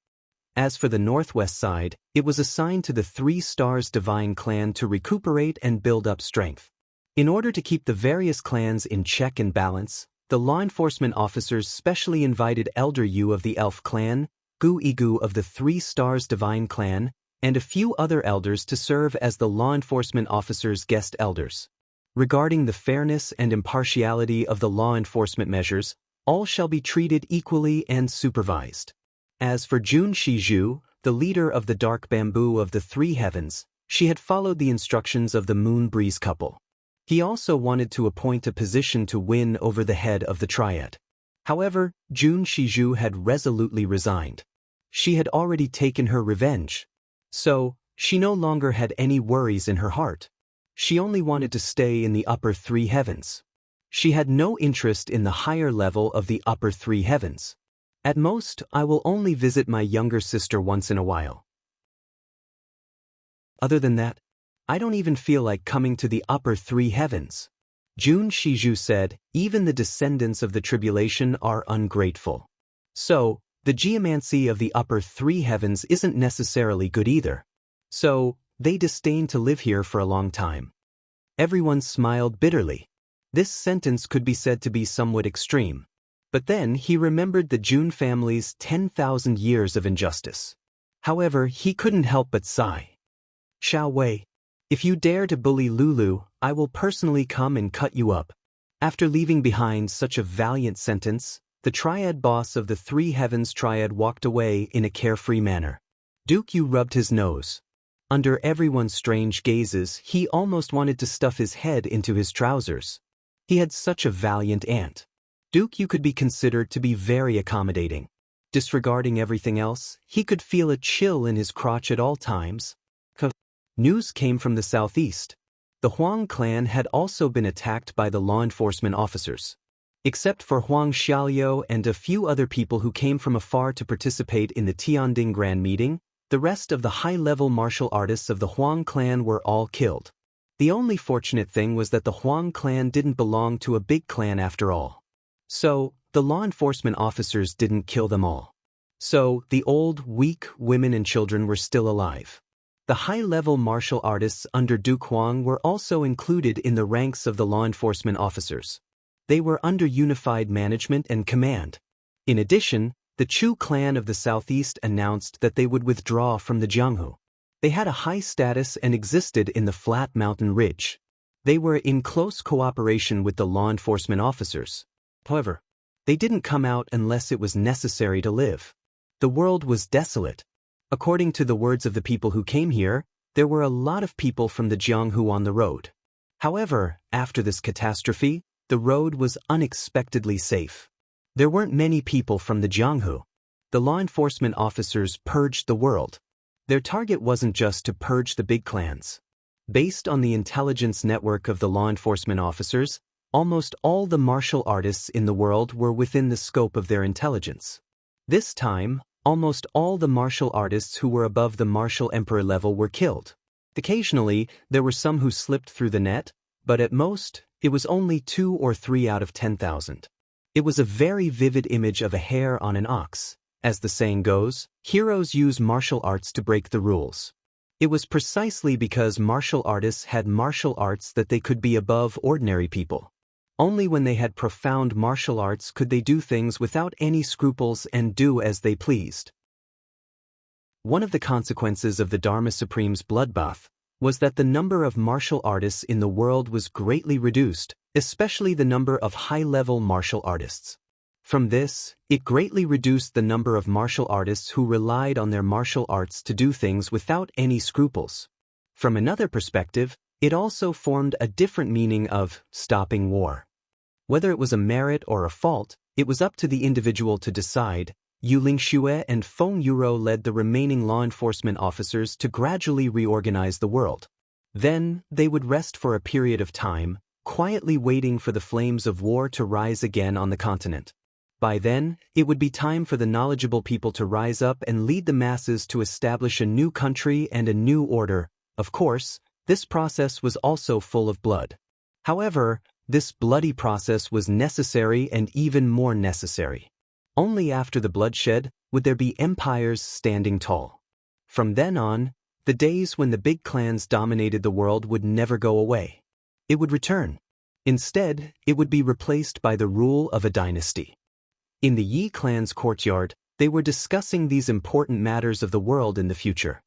As for the Northwest side, it was assigned to the 3 Stars Divine clan to recuperate and build up strength. In order to keep the various clans in check and balance, the law enforcement officers specially invited Elder Yu of the Elf clan, Gu Igu of the 3 Stars Divine clan, and a few other elders to serve as the law enforcement officers' guest elders. Regarding the fairness and impartiality of the law enforcement measures, all shall be treated equally and supervised. As for Jun Shizhu, the leader of the Dark Bamboo of the 3 Heavens, she had followed the instructions of the Moon Breeze couple. He also wanted to appoint a position to win over the head of the triad. However, Jun Shizhu had resolutely resigned. She had already taken her revenge. So, she no longer had any worries in her heart. She only wanted to stay in the upper 3 heavens. She had no interest in the higher level of the upper 3 heavens. At most, I will only visit my younger sister once in a while. Other than that, I don't even feel like coming to the upper 3 heavens. Jun Shizhu said, even the descendants of the tribulation are ungrateful. So, the geomancy of the upper 3 heavens isn't necessarily good either. So, they disdain to live here for a long time. Everyone smiled bitterly. This sentence could be said to be somewhat extreme. But then he remembered the Jun family's 10,000 years of injustice. However, he couldn't help but sigh. Xiao Wei, if you dare to bully Lulu, I will personally come and cut you up. After leaving behind such a valiant sentence, the triad boss of the Three Heavens triad walked away in a carefree manner. Duke Yu rubbed his nose. Under everyone's strange gazes, he almost wanted to stuff his head into his trousers. He had such a valiant aunt. Duke Yu could be considered to be very accommodating. Disregarding everything else, he could feel a chill in his crotch at all times. News came from the southeast. The Huang clan had also been attacked by the law enforcement officers. Except for Huang Xiaoliu and a few other people who came from afar to participate in the Tianding Grand Meeting, the rest of the high-level martial artists of the Huang clan were all killed. The only fortunate thing was that the Huang clan didn't belong to a big clan after all. So, the law enforcement officers didn't kill them all. So, the old, weak women and children were still alive. The high-level martial artists under Duke Huang were also included in the ranks of the law enforcement officers. They were under unified management and command. In addition, the Chu clan of the southeast announced that they would withdraw from the Jianghu. They had a high status and existed in the flat mountain ridge. They were in close cooperation with the law enforcement officers. However, they didn't come out unless it was necessary to live. The world was desolate. According to the words of the people who came here, there were a lot of people from the Jianghu on the road. However, after this catastrophe, the road was unexpectedly safe. There weren't many people from the Jianghu. The law enforcement officers purged the world. Their target wasn't just to purge the big clans. Based on the intelligence network of the law enforcement officers, almost all the martial artists in the world were within the scope of their intelligence. This time, almost all the martial artists who were above the martial emperor level were killed. Occasionally, there were some who slipped through the net, but at most, it was only 2 or 3 out of 10,000. It was a very vivid image of a hare on an ox. As the saying goes, heroes use martial arts to break the rules. It was precisely because martial artists had martial arts that they could be above ordinary people. Only when they had profound martial arts could they do things without any scruples and do as they pleased. One of the consequences of the Dharma Supreme's bloodbath was that the number of martial artists in the world was greatly reduced, especially the number of high-level martial artists. From this, it greatly reduced the number of martial artists who relied on their martial arts to do things without any scruples. From another perspective, it also formed a different meaning of stopping war. Whether it was a merit or a fault, it was up to the individual to decide. Yu Lingxue and Feng Yuro led the remaining law enforcement officers to gradually reorganize the world. Then, they would rest for a period of time, quietly waiting for the flames of war to rise again on the continent. By then, it would be time for the knowledgeable people to rise up and lead the masses to establish a new country and a new order. Of course, this process was also full of blood. However, this bloody process was necessary and even more necessary. Only after the bloodshed would there be empires standing tall. From then on, the days when the big clans dominated the world would never go away. It would return. Instead, it would be replaced by the rule of a dynasty. In the Yi clan's courtyard, they were discussing these important matters of the world in the future.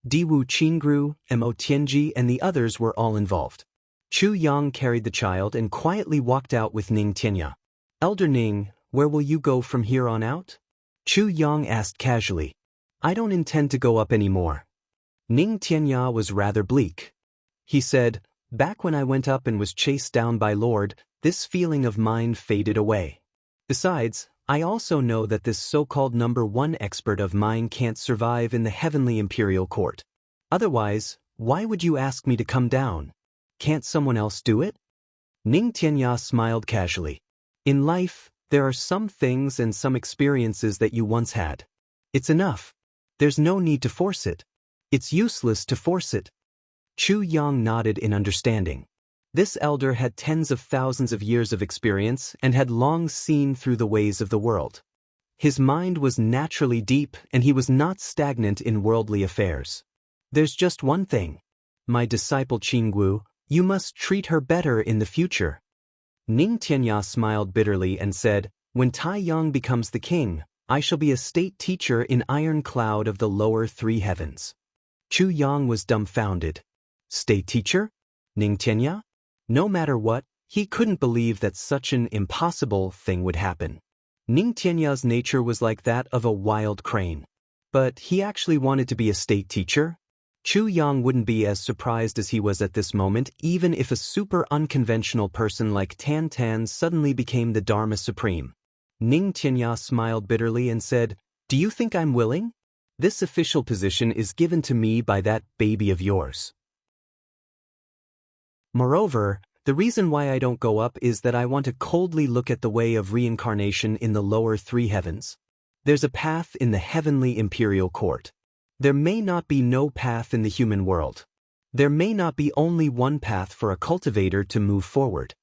Diwu Qingru, Mo Tianji, and the others were all involved. Chu Yang carried the child and quietly walked out with Ning Tianya. Elder Ning, where will you go from here on out? Chu Yang asked casually. I don't intend to go up anymore. Ning Tianya was rather bleak. He said, back when I went up and was chased down by Lord, this feeling of mine faded away. Besides, I also know that this so-called number 1 expert of mine can't survive in the heavenly imperial court. Otherwise, why would you ask me to come down? Can't someone else do it? Ning Tianya smiled casually. In life, there are some things and some experiences that you once had. It's enough. There's no need to force it. It's useless to force it. Chu Yang nodded in understanding. This elder had tens of thousands of years of experience and had long seen through the ways of the world. His mind was naturally deep and he was not stagnant in worldly affairs. There's just one thing. My disciple Qinggu, you must treat her better in the future. Ning Tianya smiled bitterly and said, When Tai Yang becomes the king, I shall be a state teacher in Iron Cloud of the lower three heavens. Chu Yang was dumbfounded. State teacher? Ning Tianya? No matter what, he couldn't believe that such an impossible thing would happen. Ning Tianya's nature was like that of a wild crane. But he actually wanted to be a state teacher? Chu Yang wouldn't be as surprised as he was at this moment even if a super unconventional person like Tan Tan suddenly became the Dharma Supreme. Ning Tianya smiled bitterly and said, "Do you think I'm willing? This official position is given to me by that baby of yours. Moreover, the reason why I don't go up is that I want to coldly look at the way of reincarnation in the lower three heavens. There's a path in the heavenly imperial court. There may not be no path in the human world. There may not be only one path for a cultivator to move forward."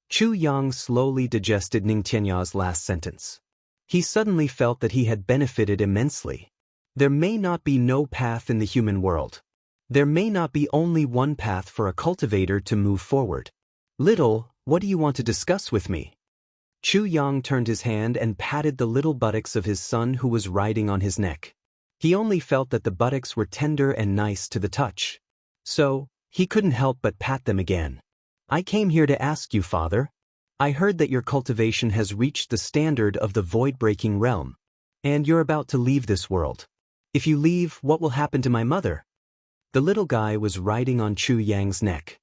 Chu Yang slowly digested Ning Tianya's last sentence. He suddenly felt that he had benefited immensely. There may not be no path in the human world. There may not be only one path for a cultivator to move forward. Little, what do you want to discuss with me? Chu Yang turned his hand and patted the little buttocks of his son who was riding on his neck. He only felt that the buttocks were tender and nice to the touch. So, he couldn't help but pat them again. "I came here to ask you, Father. I heard that your cultivation has reached the standard of the void-breaking realm. And you're about to leave this world. If you leave, what will happen to my mother?" The little guy was riding on Chu Yang's neck.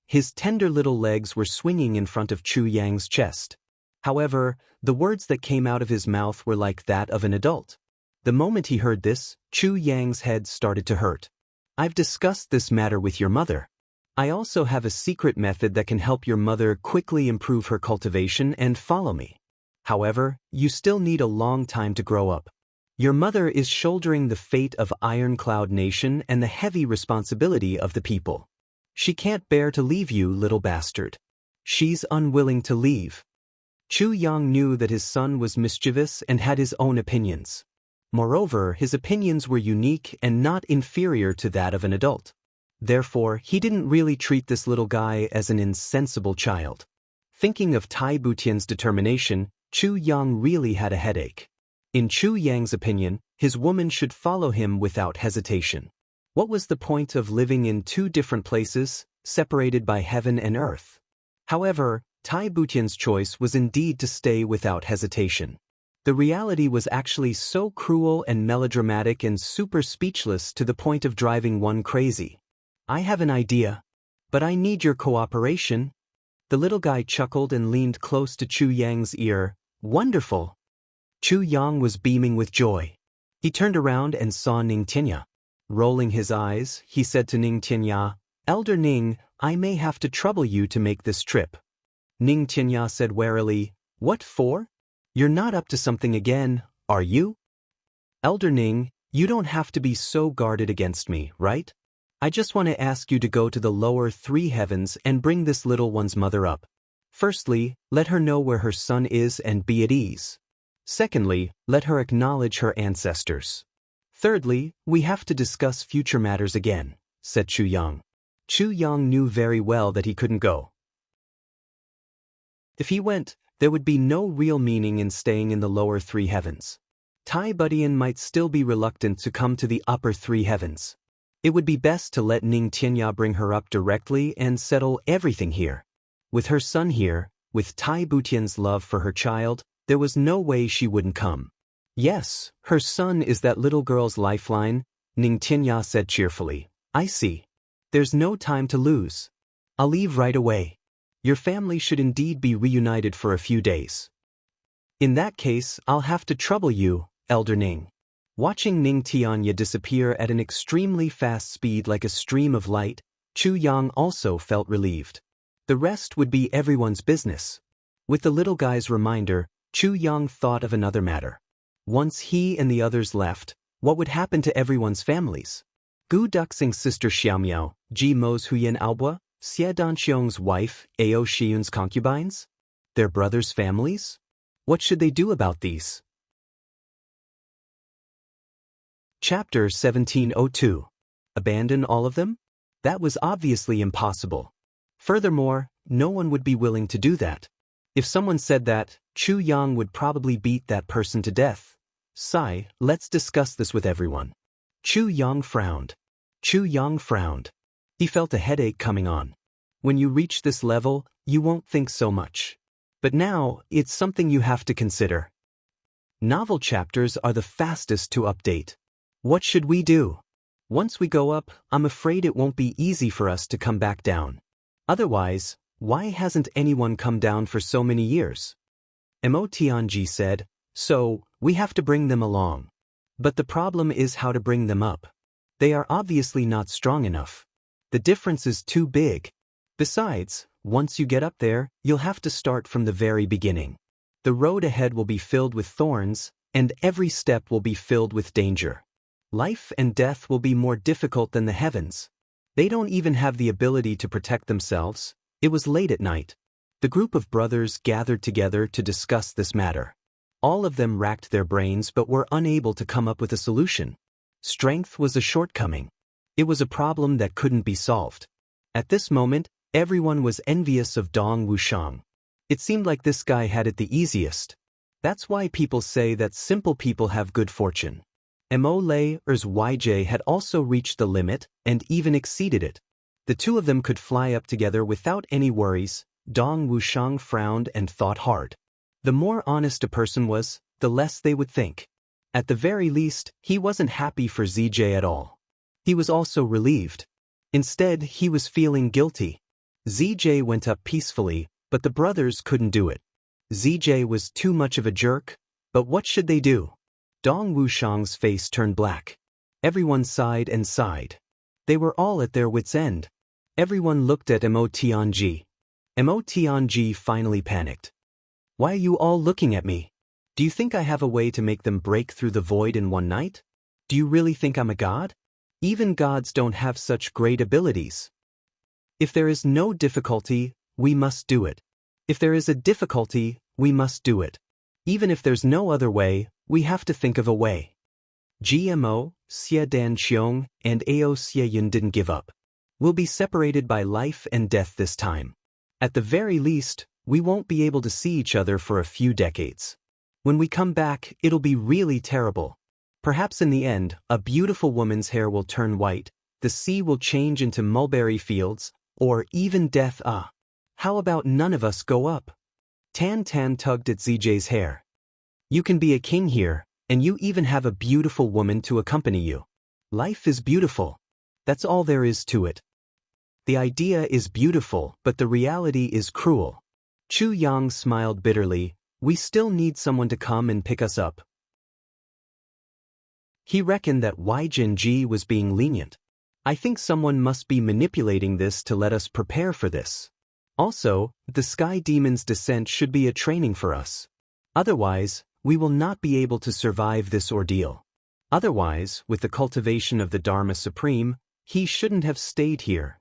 His tender little legs were swinging in front of Chu Yang's chest. However, the words that came out of his mouth were like that of an adult. The moment he heard this, Chu Yang's head started to hurt. "I've discussed this matter with your mother. I also have a secret method that can help your mother quickly improve her cultivation and follow me. However, you still need a long time to grow up. Your mother is shouldering the fate of Iron Cloud Nation and the heavy responsibility of the people. She can't bear to leave you, little bastard. She's unwilling to leave." Chu Yang knew that his son was mischievous and had his own opinions. Moreover, his opinions were unique and not inferior to that of an adult. Therefore, he didn't really treat this little guy as an insensible child. Thinking of Tai Butian's determination, Chu Yang really had a headache. In Chu Yang's opinion, his woman should follow him without hesitation. What was the point of living in two different places, separated by heaven and earth? However, Tai Butian's choice was indeed to stay without hesitation. The reality was actually so cruel and melodramatic and super speechless to the point of driving one crazy. "I have an idea. But I need your cooperation." The little guy chuckled and leaned close to Chu Yang's ear. "Wonderful." Chu Yang was beaming with joy. He turned around and saw Ning Tianya. Rolling his eyes, he said to Ning Tianya, "Elder Ning, I may have to trouble you to make this trip." Ning Tianya said warily, "What for? You're not up to something again, are you?" "Elder Ning, you don't have to be so guarded against me, right? I just want to ask you to go to the lower three heavens and bring this little one's mother up. Firstly, let her know where her son is and be at ease. Secondly, let her acknowledge her ancestors. Thirdly, we have to discuss future matters again," said Chu Yang. Chu Yang knew very well that he couldn't go. If he went, there would be no real meaning in staying in the lower three heavens. Tai Butian might still be reluctant to come to the upper three heavens. It would be best to let Ning Tianya bring her up directly and settle everything here. With her son here, with Tai Butian's love for her child, there was no way she wouldn't come. "Yes, her son is that little girl's lifeline," Ning Tianya said cheerfully. "I see. There's no time to lose. I'll leave right away. Your family should indeed be reunited for a few days. In that case, I'll have to trouble you, Elder Ning." Watching Ning Tianya disappear at an extremely fast speed like a stream of light, Chu Yang also felt relieved. The rest would be everyone's business. With the little guy's reminder, Chu Yang thought of another matter. Once he and the others left, what would happen to everyone's families? Gu Duxing's sister Xiaomiao, Ji Mo's Huyan Aobua, Xie Danxiong's wife, Ao Xiyun's concubines? Their brothers' families? What should they do about these? Chapter 1702. Abandon all of them? That was obviously impossible. Furthermore, no one would be willing to do that. If someone said that, Chu Yang would probably beat that person to death. Sigh, let's discuss this with everyone. Chu Yang frowned. Chu Yang frowned. He felt a headache coming on. When you reach this level, you won't think so much. But now, it's something you have to consider. Novel chapters are the fastest to update. What should we do? Once we go up, I'm afraid it won't be easy for us to come back down. Otherwise, why hasn't anyone come down for so many years? Emotianji said, so, we have to bring them along. But the problem is how to bring them up. They are obviously not strong enough. The difference is too big. Besides, once you get up there, you'll have to start from the very beginning. The road ahead will be filled with thorns, and every step will be filled with danger. Life and death will be more difficult than the heavens. They don't even have the ability to protect themselves. It was late at night. The group of brothers gathered together to discuss this matter. All of them racked their brains but were unable to come up with a solution. Strength was a shortcoming. It was a problem that couldn't be solved. At this moment, everyone was envious of Dong Wuxiang. It seemed like this guy had it the easiest. That's why people say that simple people have good fortune. Mo Layer's YJ had also reached the limit and even exceeded it. The two of them could fly up together without any worries. Dong Wuxiang frowned and thought hard. The more honest a person was, the less they would think. At the very least, he wasn't happy for ZJ at all. He was also relieved. Instead, he was feeling guilty. ZJ went up peacefully, but the brothers couldn't do it. ZJ was too much of a jerk, but what should they do? Dong Wuxiang's face turned black. Everyone sighed and sighed. They were all at their wits' end. Everyone looked at Mo Tianji. Mo Tianji finally panicked. Why are you all looking at me? Do you think I have a way to make them break through the void in one night? Do you really think I'm a god? Even gods don't have such great abilities. If there is no difficulty, we must do it. If there is a difficulty, we must do it. Even if there's no other way, we have to think of a way. GMO, Xie Dan Qiong, and Ao Xie Yun didn't give up. We'll be separated by life and death this time. At the very least, we won't be able to see each other for a few decades. When we come back, it'll be really terrible. Perhaps in the end, a beautiful woman's hair will turn white, the sea will change into mulberry fields, or even death. How about none of us go up? Tan Tan tugged at ZJ's hair. You can be a king here, and you even have a beautiful woman to accompany you. Life is beautiful. That's all there is to it. The idea is beautiful, but the reality is cruel. Chu Yang smiled bitterly. We still need someone to come and pick us up. He reckoned that Jinji was being lenient. I think someone must be manipulating this to let us prepare for this. Also, the Sky Demon's descent should be a training for us. Otherwise, we will not be able to survive this ordeal. Otherwise, with the cultivation of the Dharma Supreme, he shouldn't have stayed here.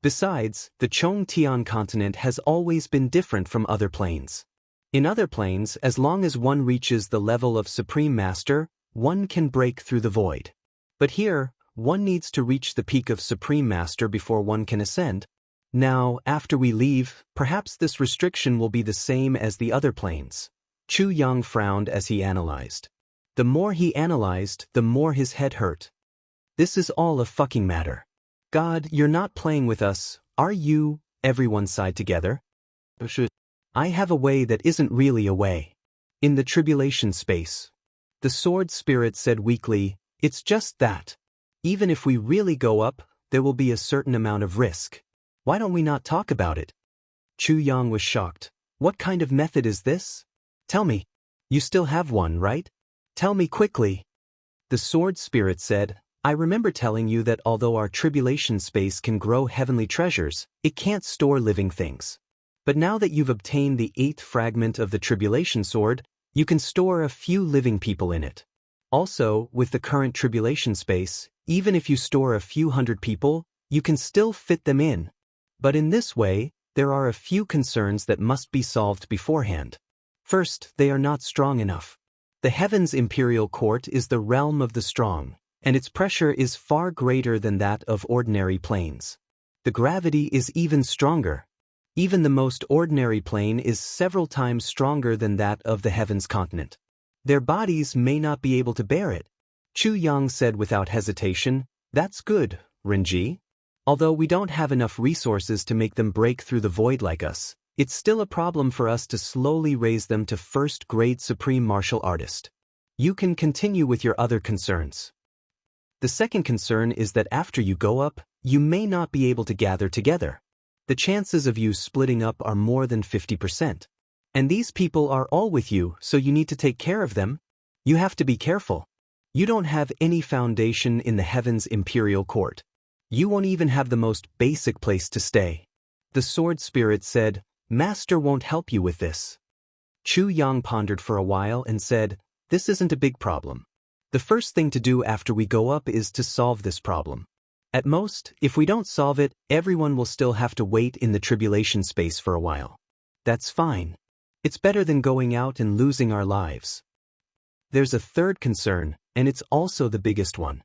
Besides, the Chongtian continent has always been different from other planes. In other planes, as long as one reaches the level of Supreme Master, one can break through the void. But here, one needs to reach the peak of Supreme Master before one can ascend. Now, after we leave, perhaps this restriction will be the same as the other planes. Chu Yang frowned as he analyzed. The more he analyzed, the more his head hurt. This is all a fucking matter. God, you're not playing with us, are you? Everyone sighed together. I have a way that isn't really a way. In the tribulation space. The sword spirit said weakly, it's just that. Even if we really go up, there will be a certain amount of risk. Why don't we not talk about it? Chu Yang was shocked. What kind of method is this? Tell me. You still have one, right? Tell me quickly. The sword spirit said, I remember telling you that although our tribulation space can grow heavenly treasures, it can't store living things. But now that you've obtained the 8th fragment of the tribulation sword, you can store a few living people in it. Also, with the current tribulation space, even if you store a few hundred people, you can still fit them in. But in this way, there are a few concerns that must be solved beforehand. First, they are not strong enough. The Heaven's Imperial Court is the realm of the strong, and its pressure is far greater than that of ordinary planes. The gravity is even stronger. Even the most ordinary plane is several times stronger than that of the heavens continent. Their bodies may not be able to bear it. Chu Yang said without hesitation, "That's good, Renji. Although we don't have enough resources to make them break through the void like us, it's still a problem for us to slowly raise them to first-grade supreme martial artist. You can continue with your other concerns." The second concern is that after you go up, you may not be able to gather together. The chances of you splitting up are more than 50%. And these people are all with you, so you need to take care of them. You have to be careful. You don't have any foundation in the heavens imperial court. You won't even have the most basic place to stay. The sword spirit said, "Master won't help you with this." Chu Yang pondered for a while and said, "This isn't a big problem. The first thing to do after we go up is to solve this problem. At most, if we don't solve it, everyone will still have to wait in the tribulation space for a while. That's fine. It's better than going out and losing our lives." There's a third concern, and it's also the biggest one.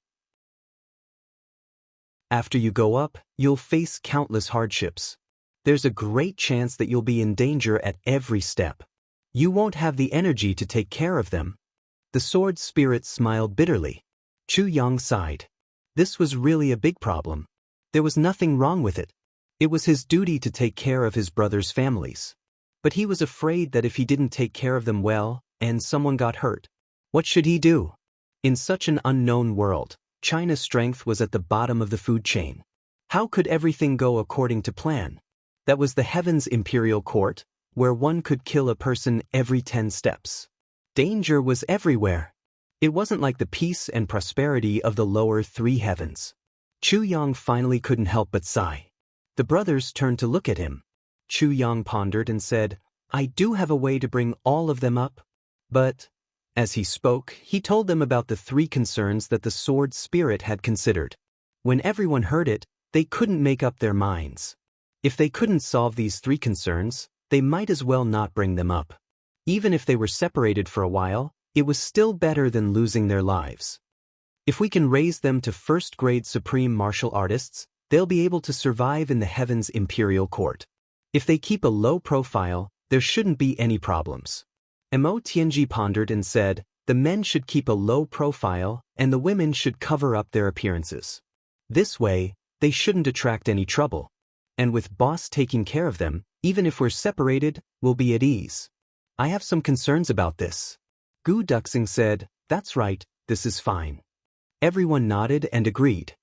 After you go up, you'll face countless hardships. There's a great chance that you'll be in danger at every step. You won't have the energy to take care of them. The sword spirit smiled bitterly. Chu Yang sighed. This was really a big problem. There was nothing wrong with it. It was his duty to take care of his brothers' families. But he was afraid that if he didn't take care of them well, and someone got hurt, what should he do? In such an unknown world, China's strength was at the bottom of the food chain. How could everything go according to plan? That was the heavens imperial court, where one could kill a person every 10 steps. Danger was everywhere. It wasn't like the peace and prosperity of the lower 3 heavens. Chu Yang finally couldn't help but sigh. The brothers turned to look at him. Chu Yang pondered and said, "I do have a way to bring all of them up." But, as he spoke, he told them about the 3 concerns that the sword spirit had considered. When everyone heard it, they couldn't make up their minds. If they couldn't solve these 3 concerns, they might as well not bring them up. Even if they were separated for a while, it was still better than losing their lives. If we can raise them to first-grade supreme martial artists, they'll be able to survive in the heavens imperial court. If they keep a low profile, there shouldn't be any problems. Mo Tianji pondered and said, "The men should keep a low profile, and the women should cover up their appearances. This way, they shouldn't attract any trouble. And with boss taking care of them, even if we're separated, we'll be at ease." "I have some concerns about this." Gu Duxing said, "That's right, this is fine." Everyone nodded and agreed.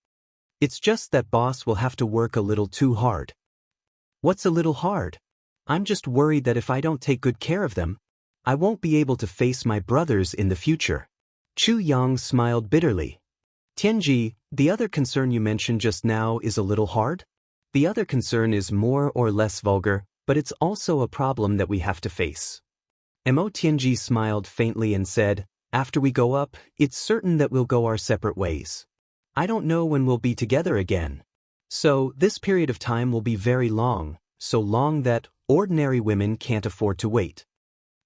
"It's just that boss will have to work a little too hard." "What's a little hard?" "I'm just worried that if I don't take good care of them, I won't be able to face my brothers in the future." Chu Yang smiled bitterly. "Tianji, the other concern you mentioned just now is a little hard?" "The other concern is more or less vulgar, but it's also a problem that we have to face." Mo Tianji smiled faintly and said, "After we go up, it's certain that we'll go our separate ways. I don't know when we'll be together again. So this period of time will be very long, so long that ordinary women can't afford to wait."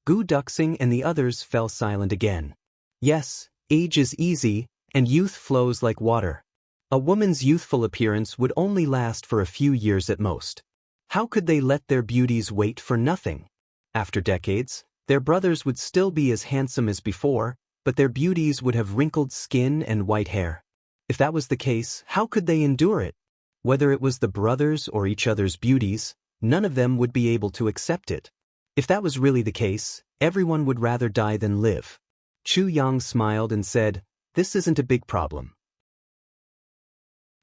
Gu Duxing and the others fell silent again. Yes, age is easy, and youth flows like water. A woman's youthful appearance would only last for a few years at most. How could they let their beauties wait for nothing? After decades, their brothers would still be as handsome as before, but their beauties would have wrinkled skin and white hair. If that was the case, how could they endure it? Whether it was the brothers or each other's beauties, none of them would be able to accept it. If that was really the case, everyone would rather die than live. Chu Yang smiled and said, "This isn't a big problem.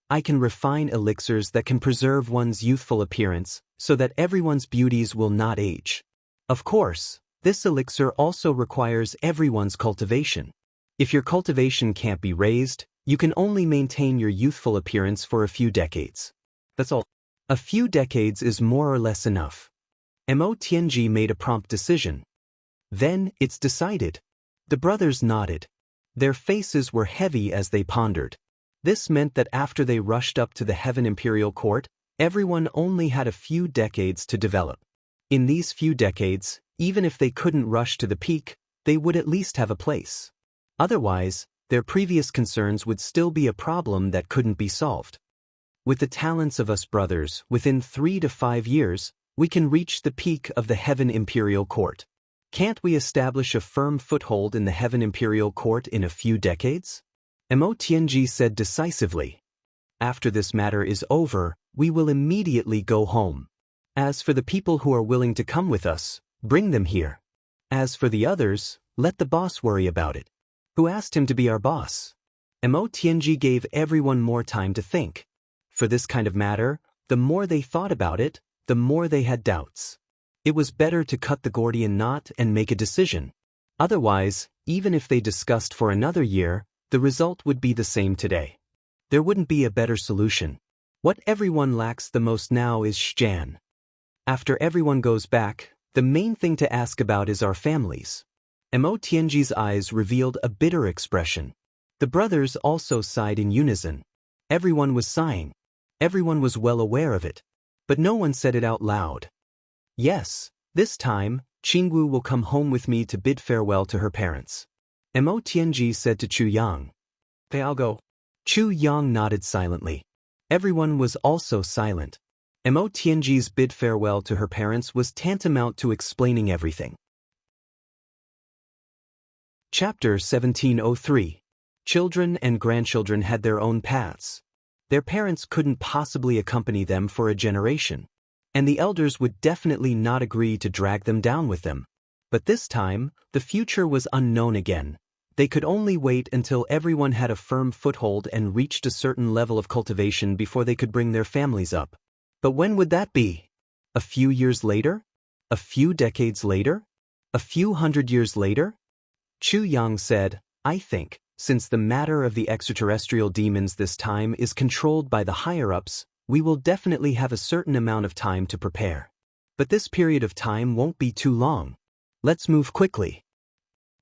I can refine elixirs that can preserve one's youthful appearance, so that everyone's beauties will not age. Of course, this elixir also requires everyone's cultivation. If your cultivation can't be raised, you can only maintain your youthful appearance for a few decades. That's all. A few decades is more or less enough." Mo Tianji made a prompt decision. "Then, it's decided." The brothers nodded. Their faces were heavy as they pondered. This meant that after they rushed up to the Heaven Imperial Court, everyone only had a few decades to develop. In these few decades, even if they couldn't rush to the peak, they would at least have a place. Otherwise, their previous concerns would still be a problem that couldn't be solved. With the talents of us brothers, within 3 to 5 years, We can reach the peak of the Heaven Imperial Court. Can't we establish a firm foothold in the Heaven Imperial Court in a few decades? Mo Tianji said decisively. After this matter is over, we will immediately go home. As for the people who are willing to come with us, bring them here. As for the others, let the boss worry about it. Who asked him to be our boss? Mo Tianji gave everyone more time to think. For this kind of matter, the more they thought about it, the more they had doubts. It was better to cut the Gordian knot and make a decision. Otherwise, even if they discussed for another year, the result would be the same today. There wouldn't be a better solution. What everyone lacks the most now is Shjan. After everyone goes back, the main thing to ask about is our families. Mo Tianji's eyes revealed a bitter expression. The brothers also sighed in unison. Everyone was sighing. Everyone was well aware of it. But no one said it out loud. Yes, this time, Jianghu will come home with me to bid farewell to her parents. Mo Tianji said to Chu Yang. Okay, I'll go. Chu Yang nodded silently. Everyone was also silent. Mo Tianji's bid farewell to her parents was tantamount to explaining everything. Chapter 1703. Children and grandchildren had their own paths. Their parents couldn't possibly accompany them for a generation, and the elders would definitely not agree to drag them down with them. But this time, the future was unknown again. They could only wait until everyone had a firm foothold and reached a certain level of cultivation before they could bring their families up. But when would that be? A few years later? A few decades later? A few hundred years later? Chu Yang said, I think, since the matter of the extraterrestrial demons this time is controlled by the higher-ups, we will definitely have a certain amount of time to prepare. But this period of time won't be too long. Let's move quickly.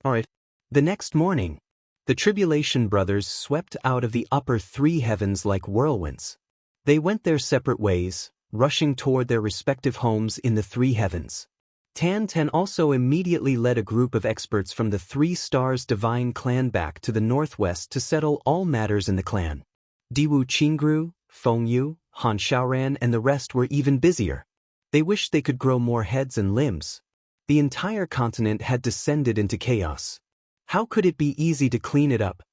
Alright. The next morning, the Tribulation Brothers swept out of the upper three heavens like whirlwinds. They went their separate ways, rushing toward their respective homes in the three heavens. Tan Ten also immediately led a group of experts from the Three Stars Divine Clan back to the northwest to settle all matters in the clan. Diwu Qingru, Fengyu, Han Xiaoran and the rest were even busier. They wished they could grow more heads and limbs. The entire continent had descended into chaos. How could it be easy to clean it up?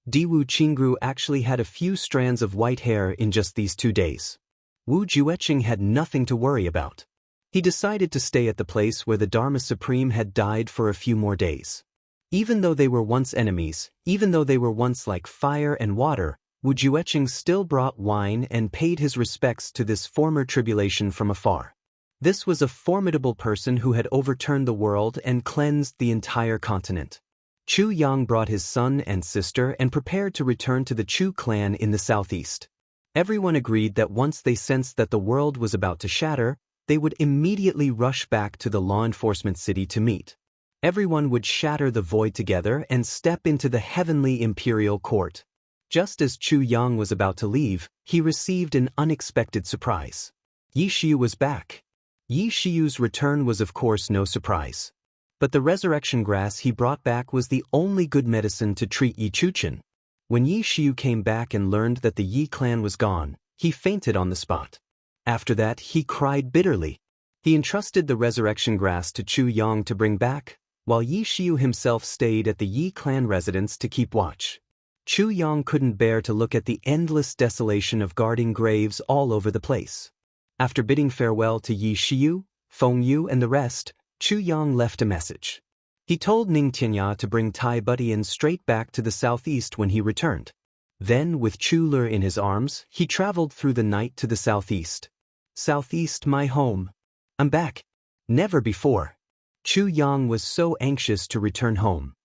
Diwu Qingru actually had a few strands of white hair in just these 2 days. Wu Jueqing had nothing to worry about. He decided to stay at the place where the Dharma Supreme had died for a few more days. Even though they were once enemies, even though they were once like fire and water, Wu Jueqing still brought wine and paid his respects to this former tribulation from afar. This was a formidable person who had overturned the world and cleansed the entire continent. Chu Yang brought his son and sister and prepared to return to the Chu clan in the southeast. Everyone agreed that once they sensed that the world was about to shatter, they would immediately rush back to the law enforcement city to meet. Everyone would shatter the void together and step into the heavenly imperial court. Just as Chu Yang was about to leave, he received an unexpected surprise. Yi Shiyu was back. Yi Shiyu's return was of course no surprise. But the resurrection grass he brought back was the only good medicine to treat Yi Chuchen. When Yi Shiyu came back and learned that the Yi clan was gone, he fainted on the spot. After that, he cried bitterly. He entrusted the resurrection grass to Chu Yang to bring back, while Yi Shiyu himself stayed at the Yi clan residence to keep watch. Chu Yang couldn't bear to look at the endless desolation of guarding graves all over the place. After bidding farewell to Yi Shiyu, Fengyu and the rest, Chu Yang left a message. He told Ning Tianya to bring Tai Butian straight back to the southeast when he returned. Then, with Chu Le in his arms, he traveled through the night to the southeast. Southeast, my home. I'm back. Never before. Chu Yang was so anxious to return home.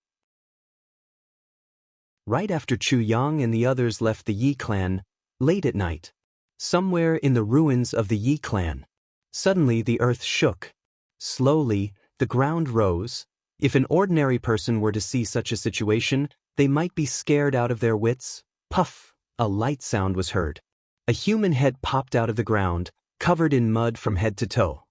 Right after Chu Yang and the others left the Yi clan, late at night, somewhere in the ruins of the Yi clan, suddenly the earth shook. Slowly, the ground rose. If an ordinary person were to see such a situation, they might be scared out of their wits. Puff! A light sound was heard. A human head popped out of the ground, covered in mud from head to toe.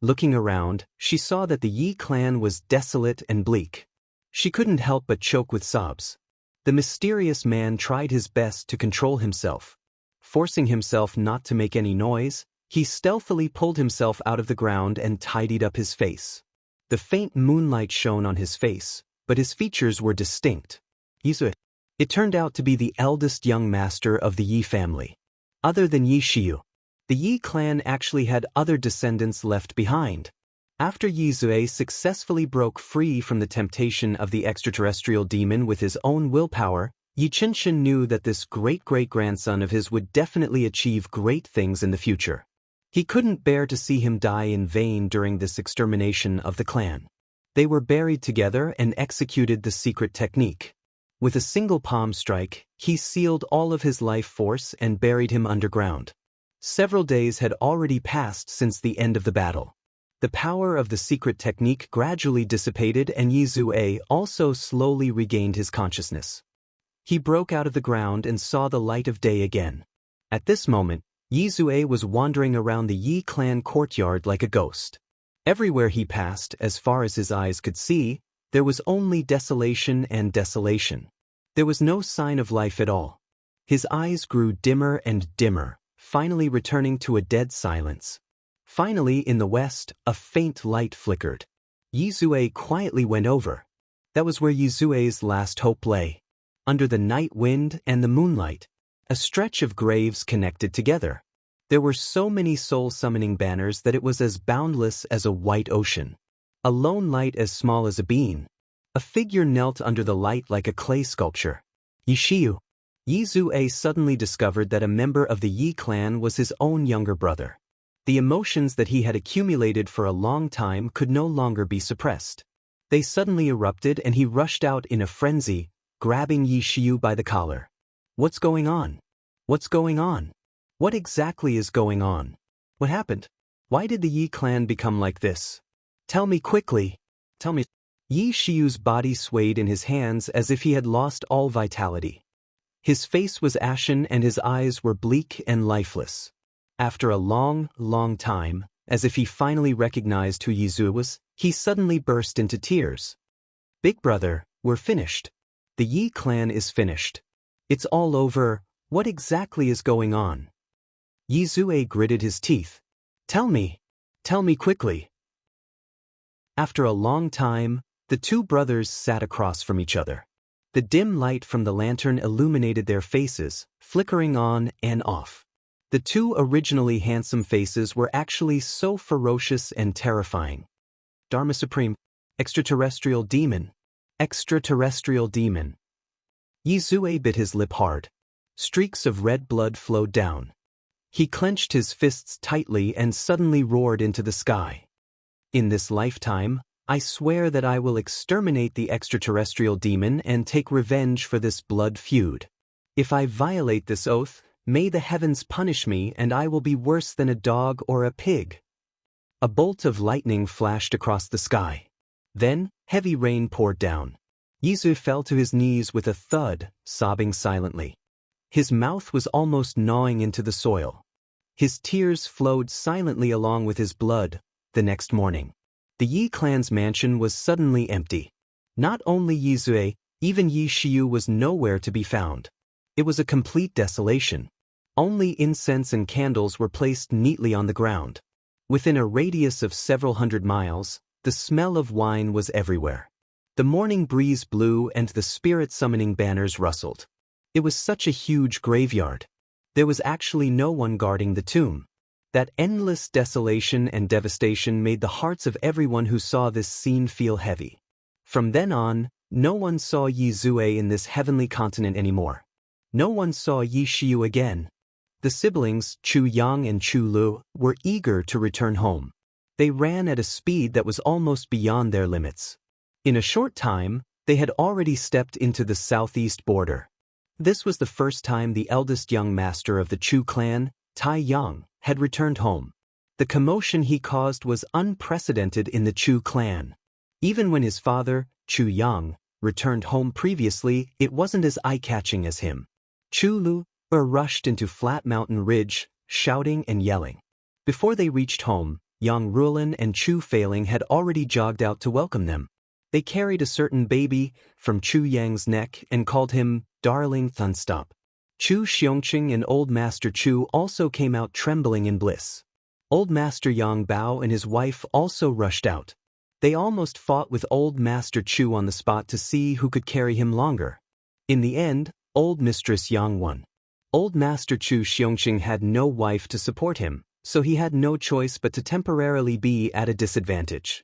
Looking around, she saw that the Yi clan was desolate and bleak. She couldn't help but choke with sobs. The mysterious man tried his best to control himself. Forcing himself not to make any noise, He stealthily pulled himself out of the ground and tidied up his face. The faint moonlight shone on his face, but his features were distinct. Yizue. It turned out to be the eldest young master of the Yi family. Other than Yi Xiu, the Yi clan actually had other descendants left behind. After Yizue successfully broke free from the temptation of the extraterrestrial demon with his own willpower, Yi Qinshan knew that this great-great-grandson of his would definitely achieve great things in the future. He couldn't bear to see him die in vain during this extermination of the clan. They were buried together and executed the secret technique. With a single palm strike, he sealed all of his life force and buried him underground. Several days had already passed since the end of the battle. The power of the secret technique gradually dissipated and Yizue also slowly regained his consciousness. He broke out of the ground and saw the light of day again. At this moment, Yizue was wandering around the Yi clan courtyard like a ghost. Everywhere he passed, as far as his eyes could see, there was only desolation and desolation. There was no sign of life at all. His eyes grew dimmer and dimmer, finally returning to a dead silence. Finally, in the west, a faint light flickered. Yizue quietly went over. That was where Yizue's last hope lay. Under the night wind and the moonlight, a stretch of graves connected together. There were so many soul-summoning banners that it was as boundless as a white ocean. A lone light as small as a bean. A figure knelt under the light like a clay sculpture. Yishiu. Yizue suddenly discovered that a member of the Yi clan was his own younger brother. The emotions that he had accumulated for a long time could no longer be suppressed. They suddenly erupted and he rushed out in a frenzy, grabbing Yishiu by the collar. What's going on? What's going on? What exactly is going on? What happened? Why did the Yi clan become like this? Tell me quickly. Tell me. Yishiu's body swayed in his hands as if he had lost all vitality. His face was ashen and his eyes were bleak and lifeless. After a long, long time, as if he finally recognized who Yizue was, he suddenly burst into tears. Big brother, we're finished. The Yi clan is finished. It's all over. What exactly is going on? Yizue gritted his teeth. Tell me quickly. After a long time, the two brothers sat across from each other. The dim light from the lantern illuminated their faces, flickering on and off. The two originally handsome faces were actually so ferocious and terrifying. Dharma Supreme, extraterrestrial demon. Extraterrestrial demon. Yizue bit his lip hard. Streaks of red blood flowed down. He clenched his fists tightly and suddenly roared into the sky. In this lifetime, I swear that I will exterminate the extraterrestrial demon and take revenge for this blood feud. If I violate this oath, may the heavens punish me and I will be worse than a dog or a pig. A bolt of lightning flashed across the sky. Then, heavy rain poured down. Yizue fell to his knees with a thud, sobbing silently. His mouth was almost gnawing into the soil. His tears flowed silently along with his blood. The next morning, the Yi clan's mansion was suddenly empty. Not only Yizue, even Yishiu was nowhere to be found. It was a complete desolation. Only incense and candles were placed neatly on the ground. Within a radius of several hundred miles, the smell of wine was everywhere. The morning breeze blew and the spirit-summoning banners rustled. It was such a huge graveyard. There was actually no one guarding the tomb. That endless desolation and devastation made the hearts of everyone who saw this scene feel heavy. From then on, no one saw Yizue in this heavenly continent anymore. No one saw Yishiu again. The siblings, Chu Yang and Chu Lu, were eager to return home. They ran at a speed that was almost beyond their limits. In a short time, they had already stepped into the southeast border. This was the first time the eldest young master of the Chu clan, Tai Yang, had returned home. The commotion he caused was unprecedented in the Chu clan. Even when his father, Chu Yang, returned home previously, it wasn't as eye-catching as him. Chu Lu rushed into Flat Mountain Ridge, shouting and yelling. Before they reached home, Yang Ruolin and Chu Failing had already jogged out to welcome them. They carried a certain baby from Chu Yang's neck and called him Darling Thunstop. Chu Xiongqing and Old Master Chu also came out trembling in bliss. Old Master Yang Bao and his wife also rushed out. They almost fought with Old Master Chu on the spot to see who could carry him longer. In the end, Old Mistress Yang won. Old Master Chu Xiongxing had no wife to support him, so he had no choice but to temporarily be at a disadvantage.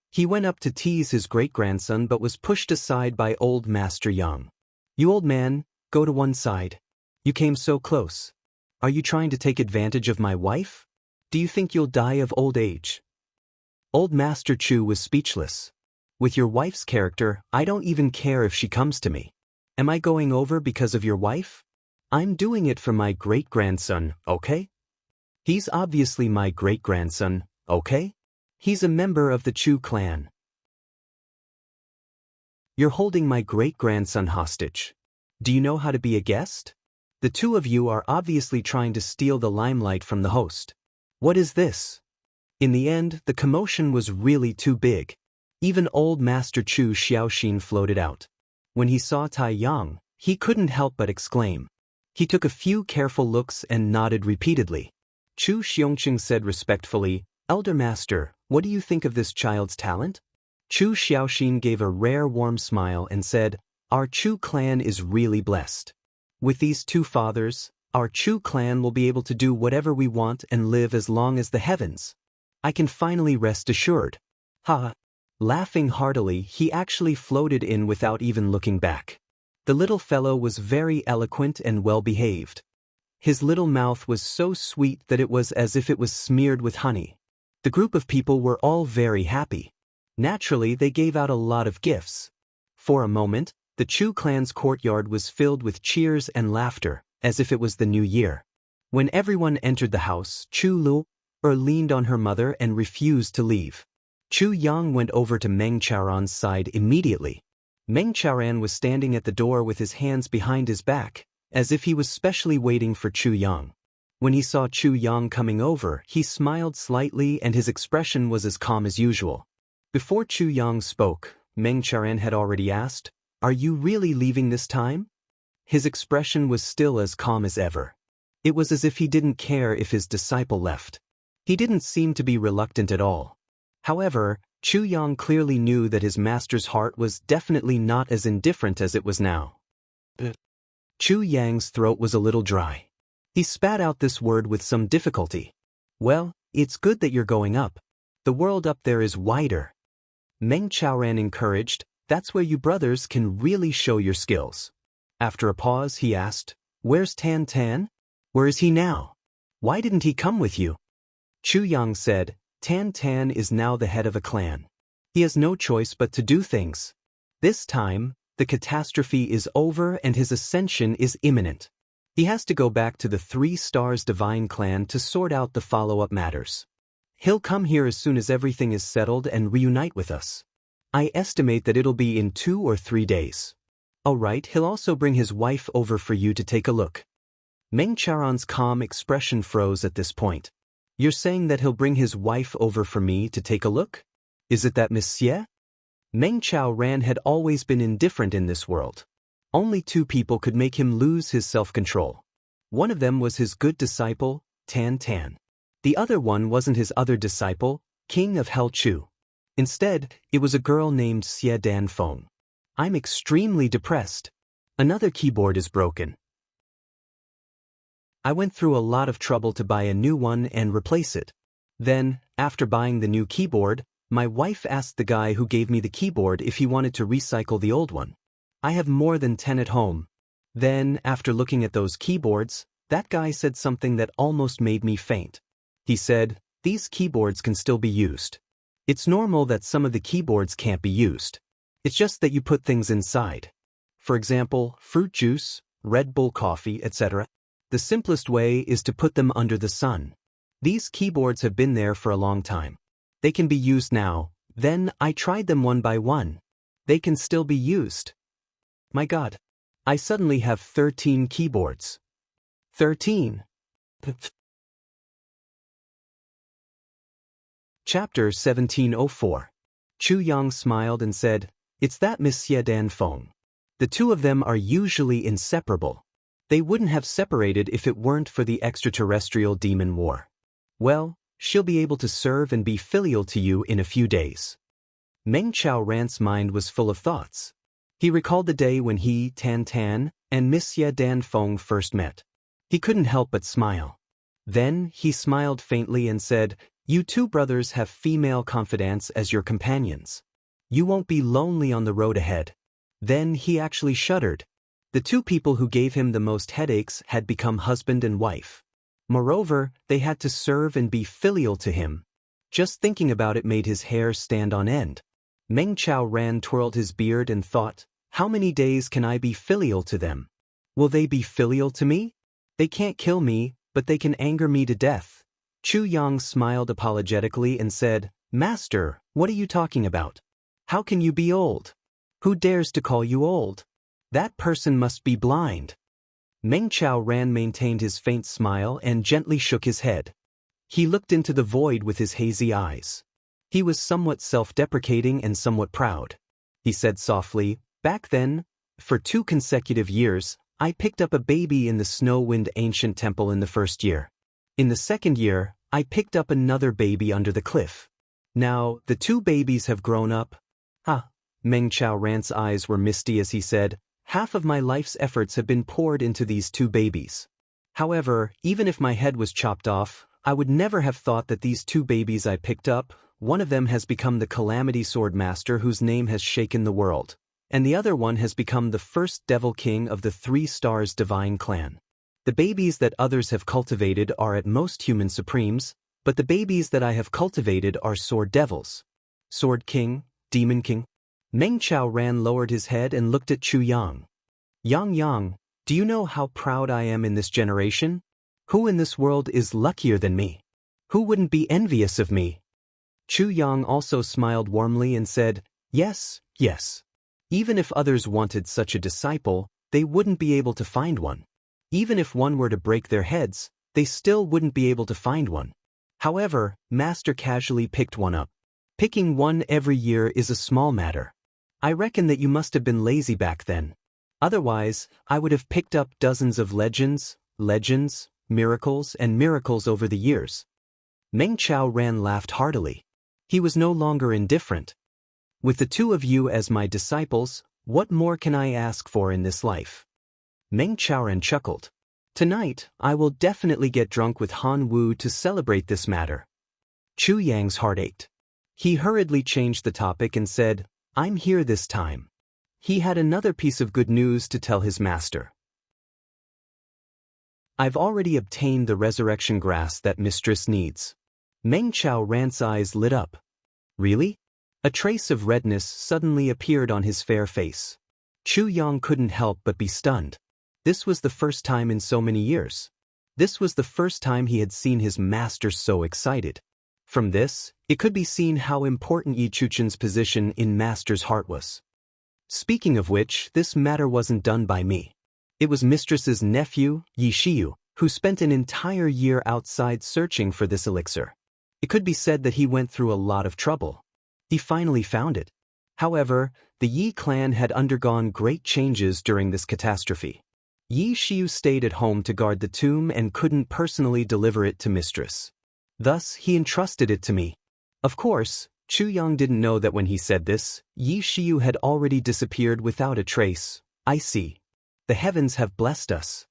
He went up to tease his great-grandson but was pushed aside by Old Master Yang. "You old man, go to one side. You came so close. Are you trying to take advantage of my wife? Do you think you'll die of old age?" Old Master Chu was speechless. "With your wife's character, I don't even care if she comes to me. Am I going over because of your wife? I'm doing it for my great-grandson, okay? He's obviously my great-grandson, okay? He's a member of the Chu clan. You're holding my great-grandson hostage. Do you know how to be a guest? The two of you are obviously trying to steal the limelight from the host. What is this?" In the end, the commotion was really too big. Even Old Master Chu Xiaoxin floated out. When he saw Tai Yang, he couldn't help but exclaim. He took a few careful looks and nodded repeatedly. Chu Xiongqing said respectfully, "Elder Master, what do you think of this child's talent?" Chu Xiaoxin gave a rare warm smile and said, "Our Chu clan is really blessed. With these two fathers, our Chu clan will be able to do whatever we want and live as long as the heavens. I can finally rest assured." Ha! Laughing heartily, he actually floated in without even looking back. The little fellow was very eloquent and well-behaved. His little mouth was so sweet that it was as if it was smeared with honey. The group of people were all very happy. Naturally, they gave out a lot of gifts. For a moment, the Chu clan's courtyard was filled with cheers and laughter, as if it was the new year. When everyone entered the house, Chu Lu leaned on her mother and refused to leave. Chu Yang went over to Meng Chaoran's side immediately. Meng Chaoran was standing at the door with his hands behind his back, as if he was specially waiting for Chu Yang. When he saw Chu Yang coming over, he smiled slightly and his expression was as calm as usual. Before Chu Yang spoke, Meng Chaoran had already asked, "Are you really leaving this time?" His expression was still as calm as ever. It was as if he didn't care if his disciple left. He didn't seem to be reluctant at all. However, Chu Yang clearly knew that his master's heart was definitely not as indifferent as it was now. Chu Yang's throat was a little dry. He spat out this word with some difficulty. "Well, it's good that you're going up. The world up there is wider." Meng Chaoran encouraged, "That's where you brothers can really show your skills." After a pause, he asked, "Where's Tan Tan? Where is he now? Why didn't he come with you?" Chu Yang said, "Tan Tan is now the head of a clan. He has no choice but to do things. This time, the catastrophe is over and his ascension is imminent. He has to go back to the 3 Stars Divine clan to sort out the follow-up matters. He'll come here as soon as everything is settled and reunite with us. I estimate that it'll be in 2 or 3 days. All right, he'll also bring his wife over for you to take a look." Meng Chaoran's calm expression froze at this point. "You're saying that he'll bring his wife over for me to take a look? Is it that Monsieur?" Meng Chaoran had always been indifferent in this world. Only 2 people could make him lose his self-control. One of them was his good disciple, Tan Tan. The other one wasn't his other disciple, King of Hell Chu. Instead, it was a girl named Xie Dan Feng. "I'm extremely depressed. Another keyboard is broken. I went through a lot of trouble to buy a new one and replace it. Then, after buying the new keyboard, my wife asked the guy who gave me the keyboard if he wanted to recycle the old one. I have more than 10 at home. Then, after looking at those keyboards, that guy said something that almost made me faint. He said, 'These keyboards can still be used. It's normal that some of the keyboards can't be used. It's just that you put things inside. For example, fruit juice, Red Bull coffee, etc. The simplest way is to put them under the sun. These keyboards have been there for a long time. They can be used now. Then I tried them one by one. They can still be used. My God. I suddenly have 13 keyboards. 13. Chapter 1704. Chu Yang smiled and said, "It's that Monsieur Dan Feng. The 2 of them are usually inseparable. They wouldn't have separated if it weren't for the extraterrestrial demon war. Well, she'll be able to serve and be filial to you in a few days. Meng Chaoran's mind was full of thoughts. He recalled the day when he, Tan Tan, and Miss Ye Danfeng first met. He couldn't help but smile. Then, he smiled faintly and said, "You two brothers have female confidants as your companions. You won't be lonely on the road ahead." Then he actually shuddered. The two people who gave him the most headaches had become husband and wife. Moreover, they had to serve and be filial to him. Just thinking about it made his hair stand on end. Meng Chaoran twirled his beard and thought, how many days can I be filial to them? Will they be filial to me? They can't kill me, but they can anger me to death. Chu Yang smiled apologetically and said, "Master, what are you talking about? How can you be old? Who dares to call you old? That person must be blind." Meng Chaoran maintained his faint smile and gently shook his head. He looked into the void with his hazy eyes. He was somewhat self-deprecating and somewhat proud. He said softly, "Back then, for 2 consecutive years, I picked up a baby in the Snow-Wind Ancient Temple in the first year. In the second year, I picked up another baby under the cliff. Now, the 2 babies have grown up." Meng Chaoran's eyes were misty as he said, "Half of my life's efforts have been poured into these 2 babies. However, even if my head was chopped off, I would never have thought that these 2 babies I picked up, one of them has become the Calamity Sword Master whose name has shaken the world, and the other one has become the first Devil King of the 3 Stars Divine Clan. The babies that others have cultivated are at most human supremes, but the babies that I have cultivated are Sword Devils. Sword King, Demon King." Meng Chaoran lowered his head and looked at Chu Yang. "Yang, do you know how proud I am in this generation? Who in this world is luckier than me? Who wouldn't be envious of me?" Chu Yang also smiled warmly and said, Yes. Even if others wanted such a disciple, they wouldn't be able to find one. Even if one were to break their heads, they still wouldn't be able to find one. However, Master casually picked one up. Picking one every year is a small matter. I reckon that you must have been lazy back then. Otherwise, I would have picked up dozens of legends, miracles, and miracles over the years." Meng Chaoran laughed heartily. He was no longer indifferent. "With the 2 of you as my disciples, what more can I ask for in this life?" Meng Chaoran chuckled. "Tonight, I will definitely get drunk with Han Wu to celebrate this matter." Chu Yang's heart ached. He hurriedly changed the topic and said, "I'm here this time." He had another piece of good news to tell his master. "I've already obtained the resurrection grass that mistress needs." Meng Chaoran's eyes lit up. "Really?" A trace of redness suddenly appeared on his fair face. Chu Yang couldn't help but be stunned. This was the first time in so many years. This was the first time he had seen his master so excited. From this, it could be seen how important Yi Chuchen's position in Master's heart was. "Speaking of which, this matter wasn't done by me. It was Mistress's nephew, Yi Shiyu, who spent an entire year outside searching for this elixir. It could be said that he went through a lot of trouble. He finally found it. However, the Yi clan had undergone great changes during this catastrophe. Yi Shiyu stayed at home to guard the tomb and couldn't personally deliver it to Mistress. Thus, he entrusted it to me. Of course, Chu Yang didn't know that when he said this, Yi Shiyu had already disappeared without a trace. I see. The heavens have blessed us."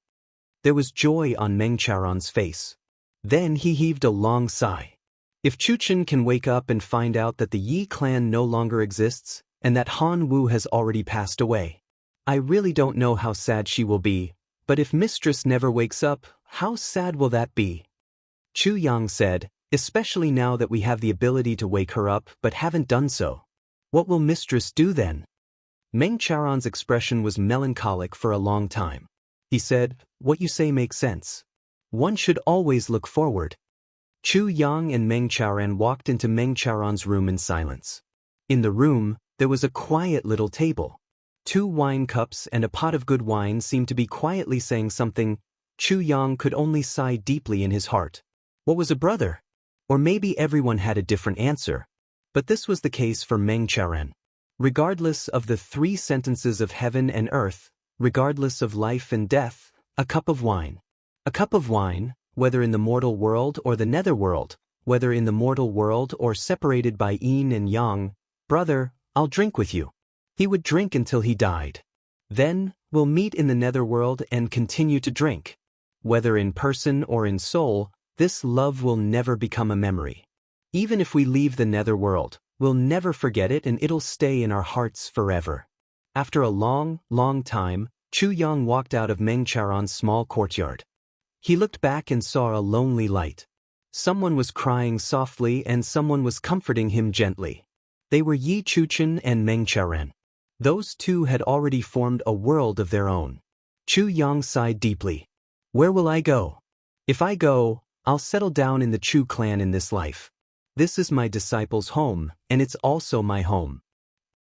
There was joy on Meng Chaoran's face. Then he heaved a long sigh. If Chuchen can wake up and find out that the Yi clan no longer exists, and that Han Wu has already passed away, I really don't know how sad she will be, but if Mistress never wakes up, how sad will that be? Chu Yang said, "Especially now that we have the ability to wake her up but haven't done so. What will Mistress do then?" Meng Chaoran's expression was melancholic for a long time. He said, "What you say makes sense. One should always look forward." Chu Yang and Meng Chaoran walked into Meng Chaoran's room in silence. In the room, there was a quiet little table. 2 wine cups and a pot of good wine seemed to be quietly saying something. Chu Yang could only sigh deeply in his heart. What was a brother? Or maybe everyone had a different answer. But this was the case for Meng Chaoran. Regardless of the 3 sentences of heaven and earth, regardless of life and death, a cup of wine. A cup of wine, whether in the mortal world or the nether world, whether in the mortal world or separated by yin and yang. Brother, I'll drink with you. He would drink until he died. Then, we'll meet in the netherworld and continue to drink. Whether in person or in soul, this love will never become a memory. Even if we leave the netherworld, we'll never forget it and it'll stay in our hearts forever. After a long, long time, Chu Yang walked out of Meng Charon's small courtyard. He looked back and saw a lonely light. Someone was crying softly and someone was comforting him gently. They were Yi Chuchen and Meng Charan. Those two had already formed a world of their own. Chu Yang sighed deeply. Where will I go? If I go, I'll settle down in the Chu clan in this life. This is my disciples' home, and it's also my home.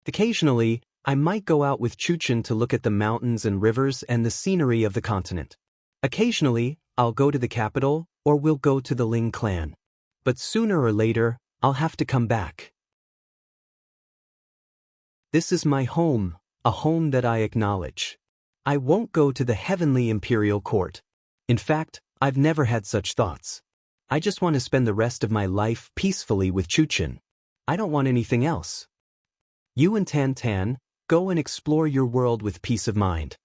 Occasionally, I might go out with Chuchen to look at the mountains and rivers and the scenery of the continent. Occasionally, I'll go to the capital, or we'll go to the Ling clan. But sooner or later, I'll have to come back. This is my home, a home that I acknowledge. I won't go to the heavenly imperial court. In fact, I've never had such thoughts. I just want to spend the rest of my life peacefully with Chuchen. I don't want anything else. You and Tan Tan, go and explore your world with peace of mind.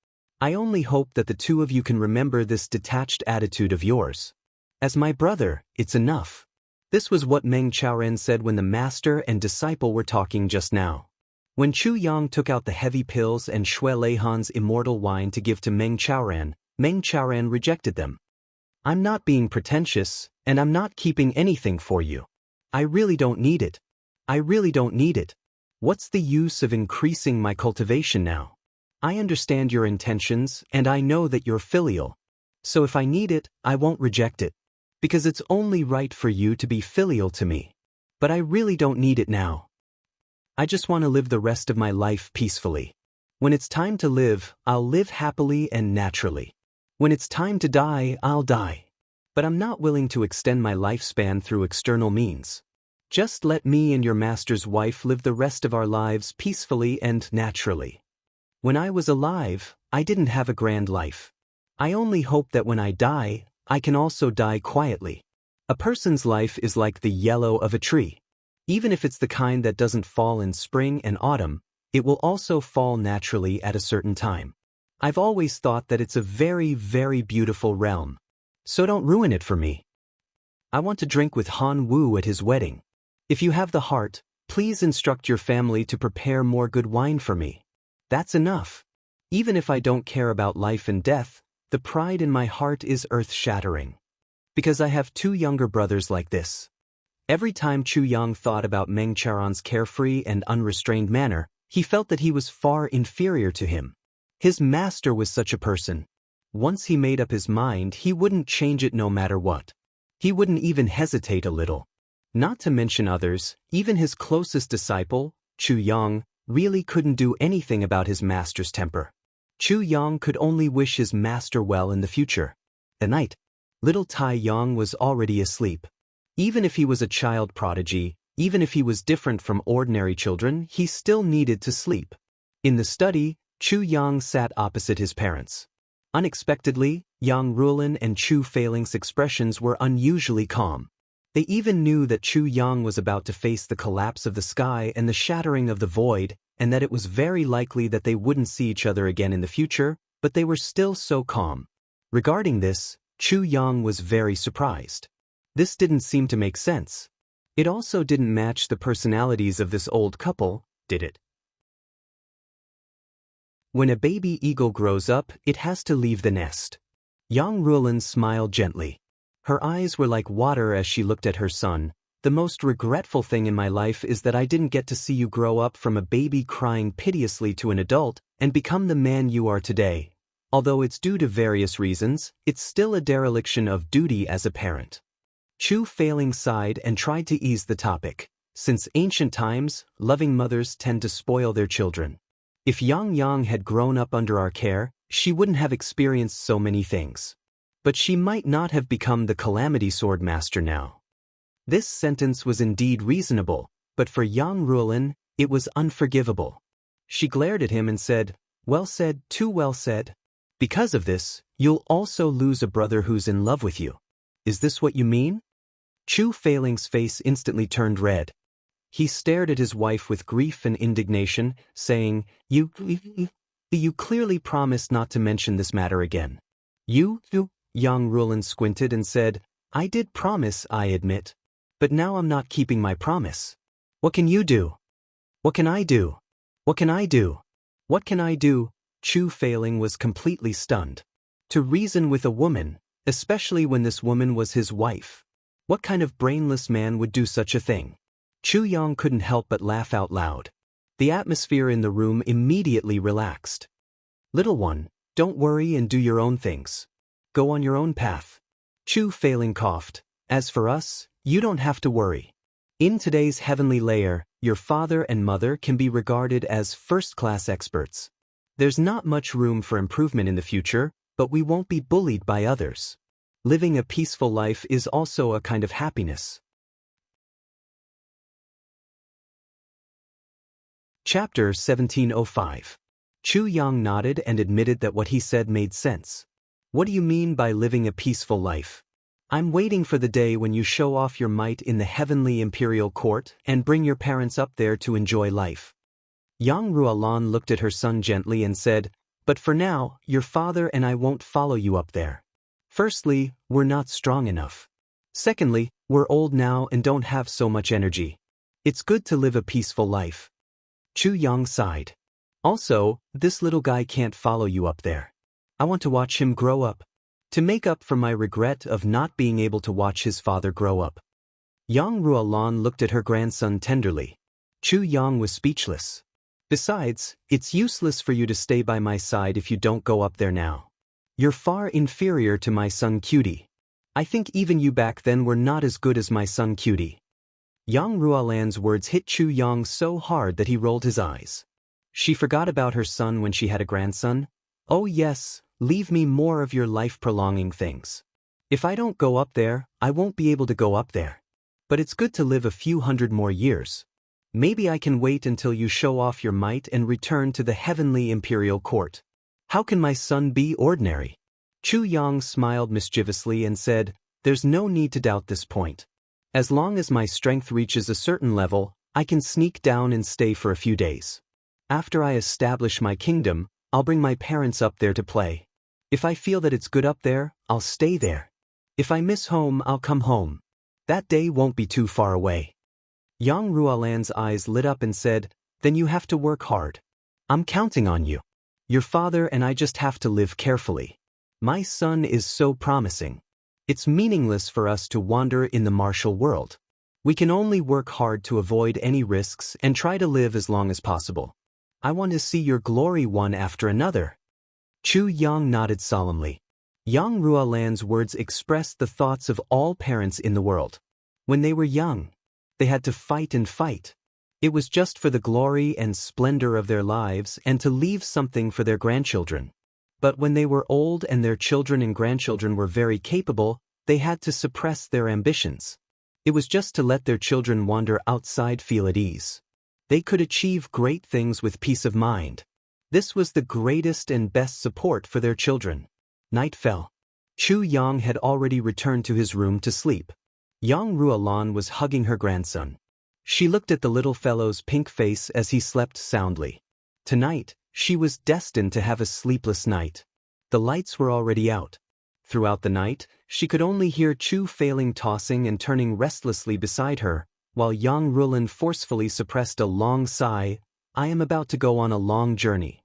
I only hope that the two of you can remember this detached attitude of yours. As my brother, it's enough. This was what Meng Chaoren said when the master and disciple were talking just now. When Chu Yang took out the heavy pills and Shui Leihan's immortal wine to give to Meng Chaoren rejected them. I'm not being pretentious, and I'm not keeping anything for you. I really don't need it. I really don't need it. What's the use of increasing my cultivation now? I understand your intentions, and I know that you're filial. So if I need it, I won't reject it. Because it's only right for you to be filial to me. But I really don't need it now. I just want to live the rest of my life peacefully. When it's time to live, I'll live happily and naturally. When it's time to die, I'll die. But I'm not willing to extend my lifespan through external means. Just let me and your master's wife live the rest of our lives peacefully and naturally. When I was alive, I didn't have a grand life. I only hope that when I die, I can also die quietly. A person's life is like the yellow of a tree. Even if it's the kind that doesn't fall in spring and autumn, it will also fall naturally at a certain time. I've always thought that it's a very, very beautiful realm. So don't ruin it for me. I want to drink with Han Wu at his wedding. If you have the heart, please instruct your family to prepare more good wine for me. That's enough. Even if I don't care about life and death, the pride in my heart is earth-shattering. Because I have two younger brothers like this. Every time Chu Yang thought about Meng Charon's carefree and unrestrained manner, he felt that he was far inferior to him. His master was such a person. Once he made up his mind, he wouldn't change it no matter what. He wouldn't even hesitate a little. Not to mention others, even his closest disciple, Chu Yang, really couldn't do anything about his master's temper. Chu Yang could only wish his master well in the future. At night, little Tai Yang was already asleep. Even if he was a child prodigy, even if he was different from ordinary children, he still needed to sleep. In the study, Chu Yang sat opposite his parents. Unexpectedly, Yang Ruolin and Chu Feiling's expressions were unusually calm. They even knew that Chu Yang was about to face the collapse of the sky and the shattering of the void, and that it was very likely that they wouldn't see each other again in the future, but they were still so calm. Regarding this, Chu Yang was very surprised. This didn't seem to make sense. It also didn't match the personalities of this old couple, did it? When a baby eagle grows up, it has to leave the nest. Yang Ruolin smiled gently. Her eyes were like water as she looked at her son. The most regretful thing in my life is that I didn't get to see you grow up from a baby crying piteously to an adult and become the man you are today. Although it's due to various reasons, it's still a dereliction of duty as a parent. Chu Feiling sighed and tried to ease the topic. Since ancient times, loving mothers tend to spoil their children. If Yang Yang had grown up under our care, she wouldn't have experienced so many things. But she might not have become the Calamity Sword Master now. This sentence was indeed reasonable, but for Yang Ruolin, it was unforgivable. She glared at him and said, "Well said, too well said. Because of this, you'll also lose a brother who's in love with you. Is this what you mean?" Chu Feiling's face instantly turned red. He stared at his wife with grief and indignation, saying, You clearly promised not to mention this matter again. Yang Rulan squinted and said, I did promise, I admit. But now I'm not keeping my promise. What can you do? What can I do? What can I do? What can I do? Chu Feiling was completely stunned. To reason with a woman, especially when this woman was his wife. What kind of brainless man would do such a thing? Chu Yang couldn't help but laugh out loud. The atmosphere in the room immediately relaxed. Little one, don't worry and do your own things. Go on your own path. Chu Feiling coughed. As for us, you don't have to worry. In today's heavenly layer, your father and mother can be regarded as first-class experts. There's not much room for improvement in the future, but we won't be bullied by others. Living a peaceful life is also a kind of happiness. Chapter 1705. Chu Yang nodded and admitted that what he said made sense. What do you mean by living a peaceful life? I'm waiting for the day when you show off your might in the heavenly imperial court and bring your parents up there to enjoy life. Yang Ruolan looked at her son gently and said, But for now, your father and I won't follow you up there. Firstly, we're not strong enough. Secondly, we're old now and don't have so much energy. It's good to live a peaceful life. Chu Yang sighed. Also, this little guy can't follow you up there. I want to watch him grow up. To make up for my regret of not being able to watch his father grow up. Yang Ruolan looked at her grandson tenderly. Chu Yang was speechless. Besides, it's useless for you to stay by my side if you don't go up there now. You're far inferior to my son Cutie. I think even you back then were not as good as my son Cutie. Yang Ruolan's words hit Chu Yang so hard that he rolled his eyes. She forgot about her son when she had a grandson. Oh yes, leave me more of your life-prolonging things. If I don't go up there, I won't be able to go up there. But it's good to live a few hundred more years. Maybe I can wait until you show off your might and return to the heavenly imperial court. How can my son be ordinary? Chu Yang smiled mischievously and said, There's no need to doubt this point. As long as my strength reaches a certain level, I can sneak down and stay for a few days. After I establish my kingdom, I'll bring my parents up there to play. If I feel that it's good up there, I'll stay there. If I miss home, I'll come home. That day won't be too far away. Yang Ruolan's eyes lit up and said, Then you have to work hard. I'm counting on you. Your father and I just have to live carefully. My son is so promising. It's meaningless for us to wander in the martial world. We can only work hard to avoid any risks and try to live as long as possible. I want to see your glory one after another. Chu Yang nodded solemnly. Yang Ruolan's words expressed the thoughts of all parents in the world. When they were young, they had to fight and fight. It was just for the glory and splendor of their lives and to leave something for their grandchildren. But when they were old and their children and grandchildren were very capable, they had to suppress their ambitions. It was just to let their children wander outside, feel at ease. They could achieve great things with peace of mind. This was the greatest and best support for their children. Night fell. Chu Yang had already returned to his room to sleep. Yang Ruolan was hugging her grandson. She looked at the little fellow's pink face as he slept soundly. Tonight, she was destined to have a sleepless night. The lights were already out. Throughout the night, she could only hear Chu Feiling tossing and turning restlessly beside her, while Yang Ruolan forcefully suppressed a long sigh. I am about to go on a long journey.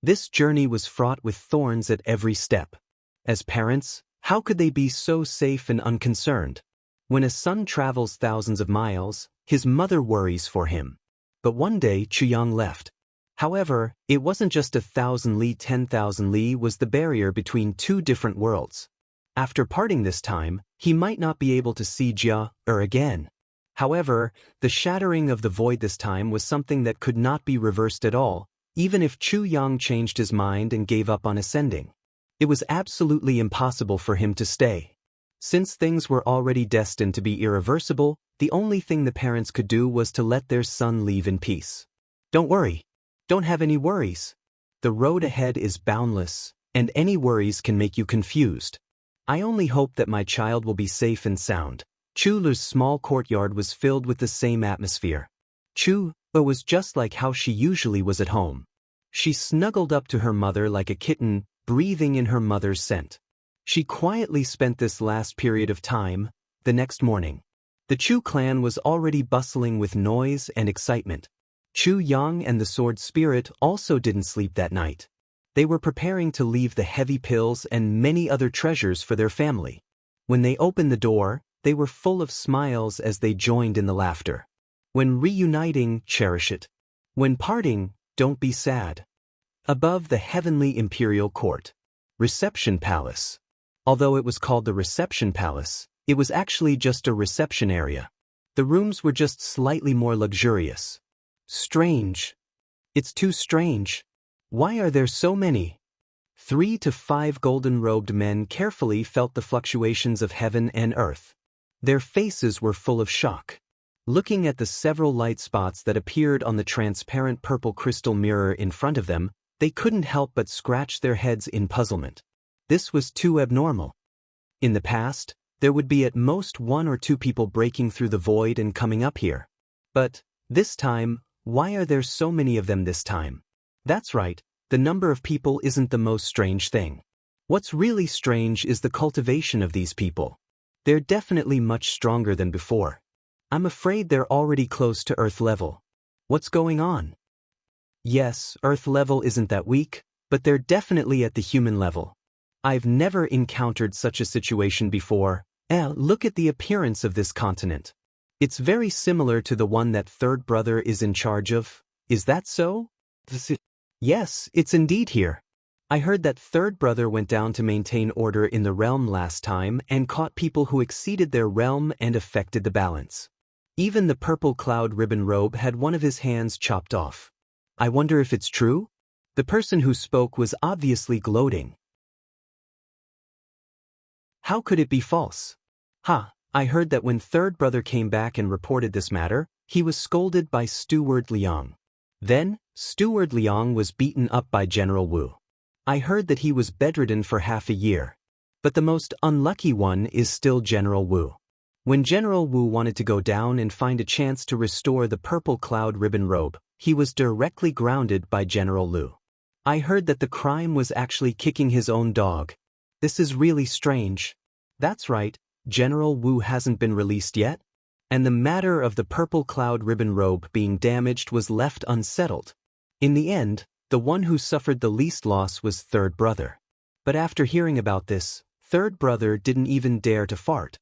This journey was fraught with thorns at every step. As parents, how could they be so safe and unconcerned? When a son travels thousands of miles, his mother worries for him. But one day Chu Yang left. However, it wasn't just 1,000 li, 10,000 li was the barrier between two different worlds. After parting this time, he might not be able to see Jianghu again. However, the shattering of the void this time was something that could not be reversed at all, even if Chu Yang changed his mind and gave up on ascending. It was absolutely impossible for him to stay. Since things were already destined to be irreversible, the only thing the parents could do was to let their son leave in peace. Don't worry. Don't have any worries. The road ahead is boundless, and any worries can make you confused. I only hope that my child will be safe and sound. Chulu's small courtyard was filled with the same atmosphere. Chulu was just like how she usually was at home. She snuggled up to her mother like a kitten, breathing in her mother's scent. She quietly spent this last period of time. The next morning, the Chu clan was already bustling with noise and excitement. Chu Yang and the sword spirit also didn't sleep that night. They were preparing to leave the heavy pills and many other treasures for their family. When they opened the door, they were full of smiles as they joined in the laughter. When reuniting, cherish it. When parting, don't be sad. Above the heavenly imperial court. Reception palace. Although it was called the reception palace, it was actually just a reception area. The rooms were just slightly more luxurious. Strange. It's too strange. Why are there so many? 3 to 5 golden-robed men carefully felt the fluctuations of heaven and earth. Their faces were full of shock. Looking at the several light spots that appeared on the transparent purple crystal mirror in front of them, they couldn't help but scratch their heads in puzzlement. This was too abnormal. In the past, there would be at most 1 or 2 people breaking through the void and coming up here. But this time, why are there so many of them this time? That's right, the number of people isn't the most strange thing. What's really strange is the cultivation of these people. They're definitely much stronger than before. I'm afraid they're already close to Earth level. What's going on? Yes, Earth level isn't that weak, but they're definitely at the human level. I've never encountered such a situation before. Look at the appearance of this continent. It's very similar to the one that third brother is in charge of. Is that so? Yes, it's indeed here. I heard that third brother went down to maintain order in the realm last time and caught people who exceeded their realm and affected the balance. Even the purple cloud ribbon robe had one of his hands chopped off. I wonder if it's true? The person who spoke was obviously gloating. How could it be false? I heard that when third brother came back and reported this matter, he was scolded by Steward Liang. Then, Steward Liang was beaten up by General Wu. I heard that he was bedridden for half a year. But the most unlucky one is still General Wu. When General Wu wanted to go down and find a chance to restore the purple cloud ribbon robe, he was directly grounded by General Lu. I heard that the crime was actually kicking his own dog. This is really strange. That's right, General Wu hasn't been released yet, and the matter of the purple cloud ribbon robe being damaged was left unsettled. In the end, the one who suffered the least loss was third brother. But after hearing about this, third brother didn't even dare to fart.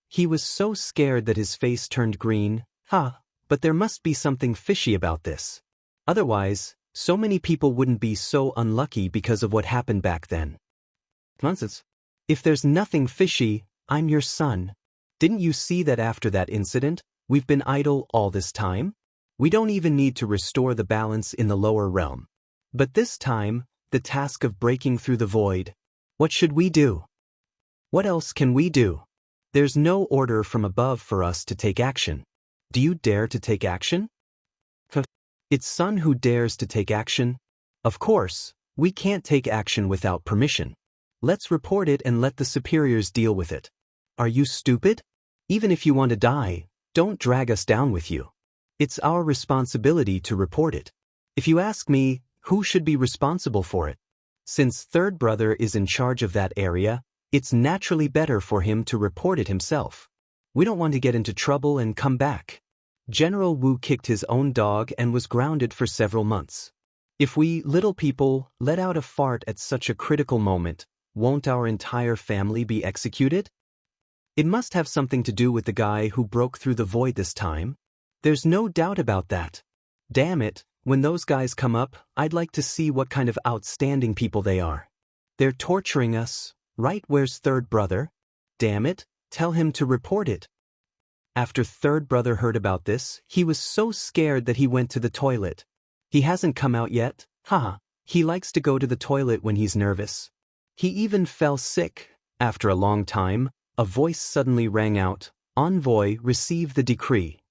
He was so scared that his face turned green. But there must be something fishy about this. Otherwise, so many people wouldn't be so unlucky because of what happened back then. Nonsense. If there's nothing fishy, I'm your son. Didn't you see that after that incident, we've been idle all this time? We don't even need to restore the balance in the lower realm. But this time, the task of breaking through the void. What should we do? What else can we do? There's no order from above for us to take action. Do you dare to take action? It's son who dares to take action. Of course, we can't take action without permission. Let's report it and let the superiors deal with it. Are you stupid? Even if you want to die, don't drag us down with you. It's our responsibility to report it. If you ask me, who should be responsible for it? Since third brother is in charge of that area, it's naturally better for him to report it himself. We don't want to get into trouble and come back. General Wu kicked his own dog and was grounded for several months. If we little people let out a fart at such a critical moment, won't our entire family be executed? It must have something to do with the guy who broke through the void this time. There's no doubt about that. Damn it, when those guys come up, I'd like to see what kind of outstanding people they are. They're torturing us, right? Where's third brother? Damn it, tell him to report it. After third brother heard about this, he was so scared that he went to the toilet. He hasn't come out yet? He likes to go to the toilet when he's nervous. He even fell sick. After a long time, a voice suddenly rang out, "Envoy, receive the decree."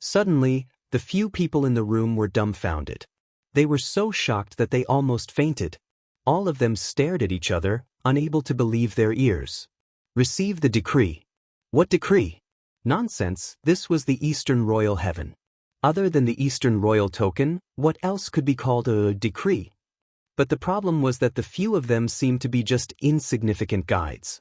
Suddenly, the few people in the room were dumbfounded. They were so shocked that they almost fainted. All of them stared at each other, unable to believe their ears. Receive the decree. What decree? Nonsense, this was the Eastern Royal Heaven. Other than the Eastern Royal Token, what else could be called a decree? But the problem was that the few of them seemed to be just insignificant guides.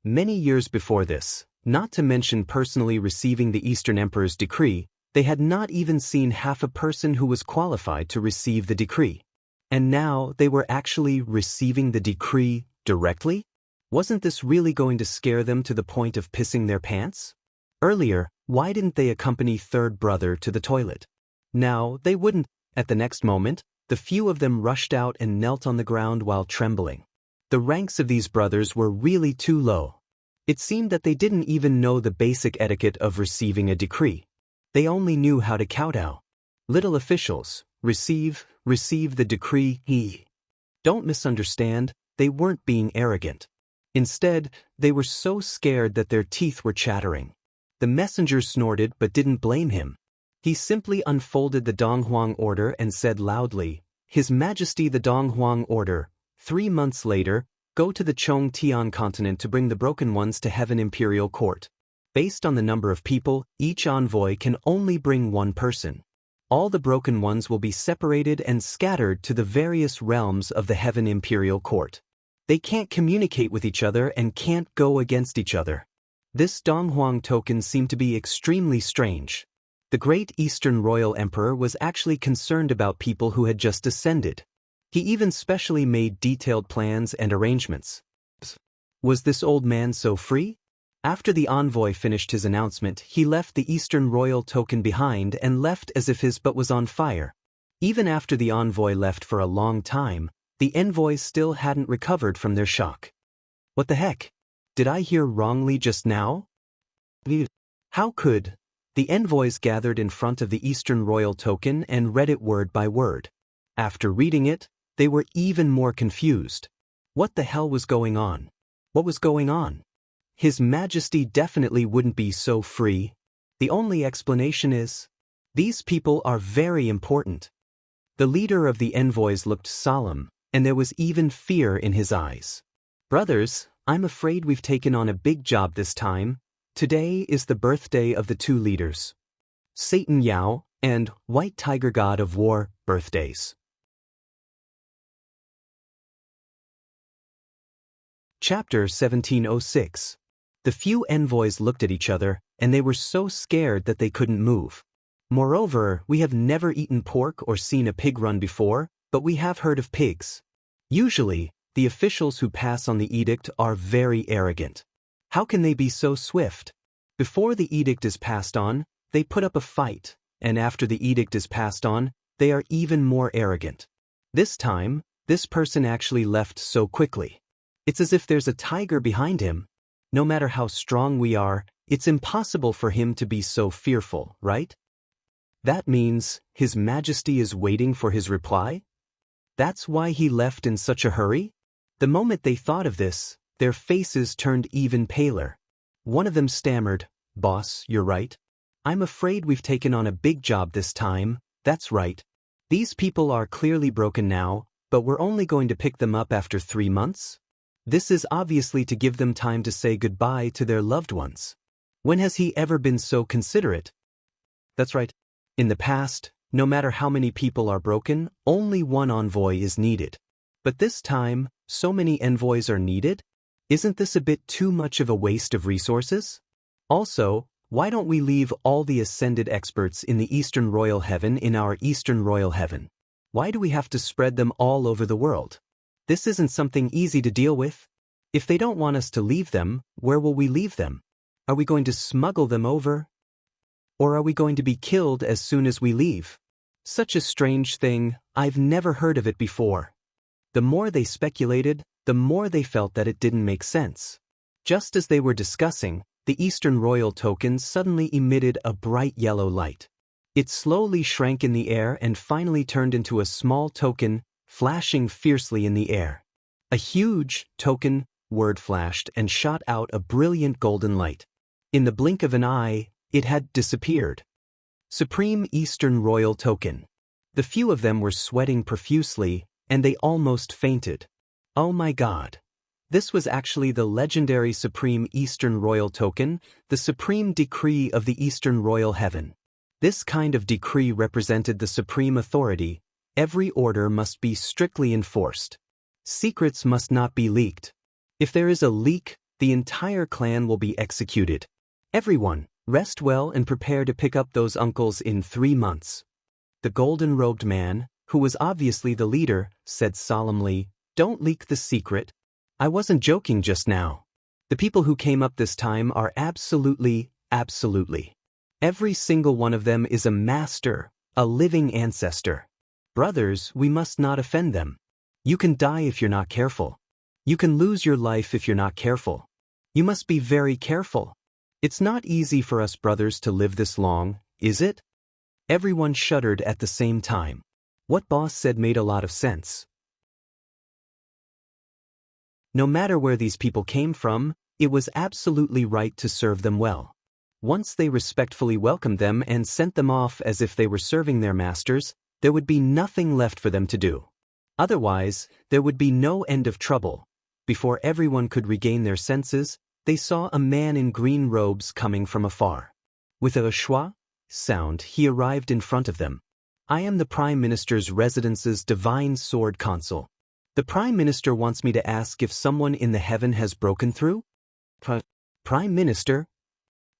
Many years before this, not to mention personally receiving the Eastern Emperor's decree, they had not even seen half a person who was qualified to receive the decree. And now they were actually receiving the decree directly? Wasn't this really going to scare them to the point of pissing their pants? Earlier, why didn't they accompany third brother to the toilet? Now, they wouldn't. At the next moment, the few of them rushed out and knelt on the ground while trembling. The ranks of these brothers were really too low. It seemed that they didn't even know the basic etiquette of receiving a decree. They only knew how to kowtow. Little officials, receive the decree. Don't misunderstand, they weren't being arrogant. Instead, they were so scared that their teeth were chattering. The messenger snorted but didn't blame him. He simply unfolded the Donghuang order and said loudly, "His Majesty the Donghuang order, 3 months later, go to the Chongtian continent to bring the broken ones to Heaven Imperial Court. Based on the number of people, each envoy can only bring one person. All the broken ones will be separated and scattered to the various realms of the Heaven Imperial Court. They can't communicate with each other and can't go against each other." This Donghuang token seemed to be extremely strange. The great Eastern Royal Emperor was actually concerned about people who had just ascended. He even specially made detailed plans and arrangements. Was this old man so free? After the envoy finished his announcement, he left the Eastern Royal token behind and left as if his butt was on fire. Even after the envoy left for a long time, the envoys still hadn't recovered from their shock. What the heck? Did I hear wrongly just now? How could? The envoys gathered in front of the Eastern Royal token and read it word by word. After reading it, they were even more confused. What the hell was going on? What was going on? His Majesty definitely wouldn't be so free. The only explanation is, these people are very important. The leader of the envoys looked solemn, and there was even fear in his eyes. "Brothers, I'm afraid we've taken on a big job this time. Today is the birthday of the 2 leaders. Satan Yao and White Tiger God of War birthdays." Chapter 1706. The few envoys looked at each other, and they were so scared that they couldn't move. Moreover, we have never eaten pork or seen a pig run before, but we have heard of pigs. Usually, the officials who pass on the edict are very arrogant. How can they be so swift? Before the edict is passed on, they put up a fight, and after the edict is passed on, they are even more arrogant. This time, this person actually left so quickly. It's as if there's a tiger behind him. No matter how strong we are, it's impossible for him to be so fearful, right? That means His Majesty is waiting for his reply? That's why he left in such a hurry? The moment they thought of this, their faces turned even paler. One of them stammered, "Boss, you're right. I'm afraid we've taken on a big job this time. That's right. These people are clearly broken now, but we're only going to pick them up after 3 months? This is obviously to give them time to say goodbye to their loved ones. When has he ever been so considerate?" That's right. In the past, no matter how many people are broken, only one envoy is needed. But this time, so many envoys are needed? Isn't this a bit too much of a waste of resources? Also, why don't we leave all the ascended experts in the Eastern Royal Heaven in our Eastern Royal Heaven? Why do we have to spread them all over the world? This isn't something easy to deal with. If they don't want us to leave them, where will we leave them? Are we going to smuggle them over? Or are we going to be killed as soon as we leave? Such a strange thing, I've never heard of it before. The more they speculated, the more they felt that it didn't make sense. Just as they were discussing, the Eastern Royal token suddenly emitted a bright yellow light. It slowly shrank in the air and finally turned into a small token, flashing fiercely in the air. A huge token word flashed and shot out a brilliant golden light. In the blink of an eye, it had disappeared. Supreme Eastern Royal Token. The few of them were sweating profusely, and they almost fainted. Oh my God. This was actually the legendary Supreme Eastern Royal Token, the Supreme Decree of the Eastern Royal Heaven. This kind of decree represented the supreme authority. Every order must be strictly enforced. Secrets must not be leaked. If there is a leak, the entire clan will be executed. Everyone, rest well and prepare to pick up those uncles in 3 months. The golden-robed man, who was obviously the leader, said solemnly, "Don't leak the secret." I wasn't joking just now. The people who came up this time are absolutely. Every single one of them is a master, a living ancestor. Brothers, we must not offend them. You can die if you're not careful. You can lose your life if you're not careful. You must be very careful. It's not easy for us brothers to live this long, is it? Everyone shuddered at the same time. What boss said made a lot of sense. No matter where these people came from, it was absolutely right to serve them well. Once they respectfully welcomed them and sent them off as if they were serving their masters, there would be nothing left for them to do. Otherwise, there would be no end of trouble. Before everyone could regain their senses, they saw a man in green robes coming from afar. With a schwa sound, he arrived in front of them. I am the Prime Minister's Residence's Divine Sword Consul. The Prime Minister wants me to ask if someone in the heaven has broken through? Prime Minister?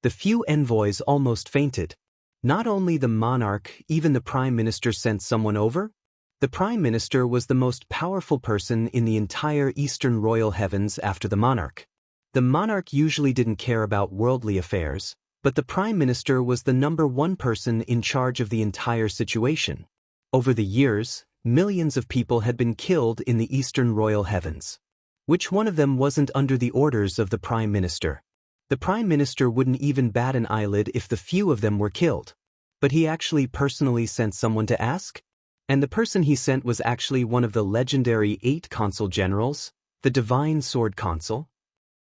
The few envoys almost fainted. Not only the monarch, even the Prime Minister sent someone over? The Prime Minister was the most powerful person in the entire Eastern Royal Heavens after the monarch. The monarch usually didn't care about worldly affairs, but the Prime Minister was the #1 person in charge of the entire situation. Over the years, millions of people had been killed in the Eastern Royal Heavens. Which one of them wasn't under the orders of the Prime Minister? The Prime Minister wouldn't even bat an eyelid if the few of them were killed. But he actually personally sent someone to ask? And the person he sent was actually one of the legendary 8 consul generals, the Divine Sword Consul.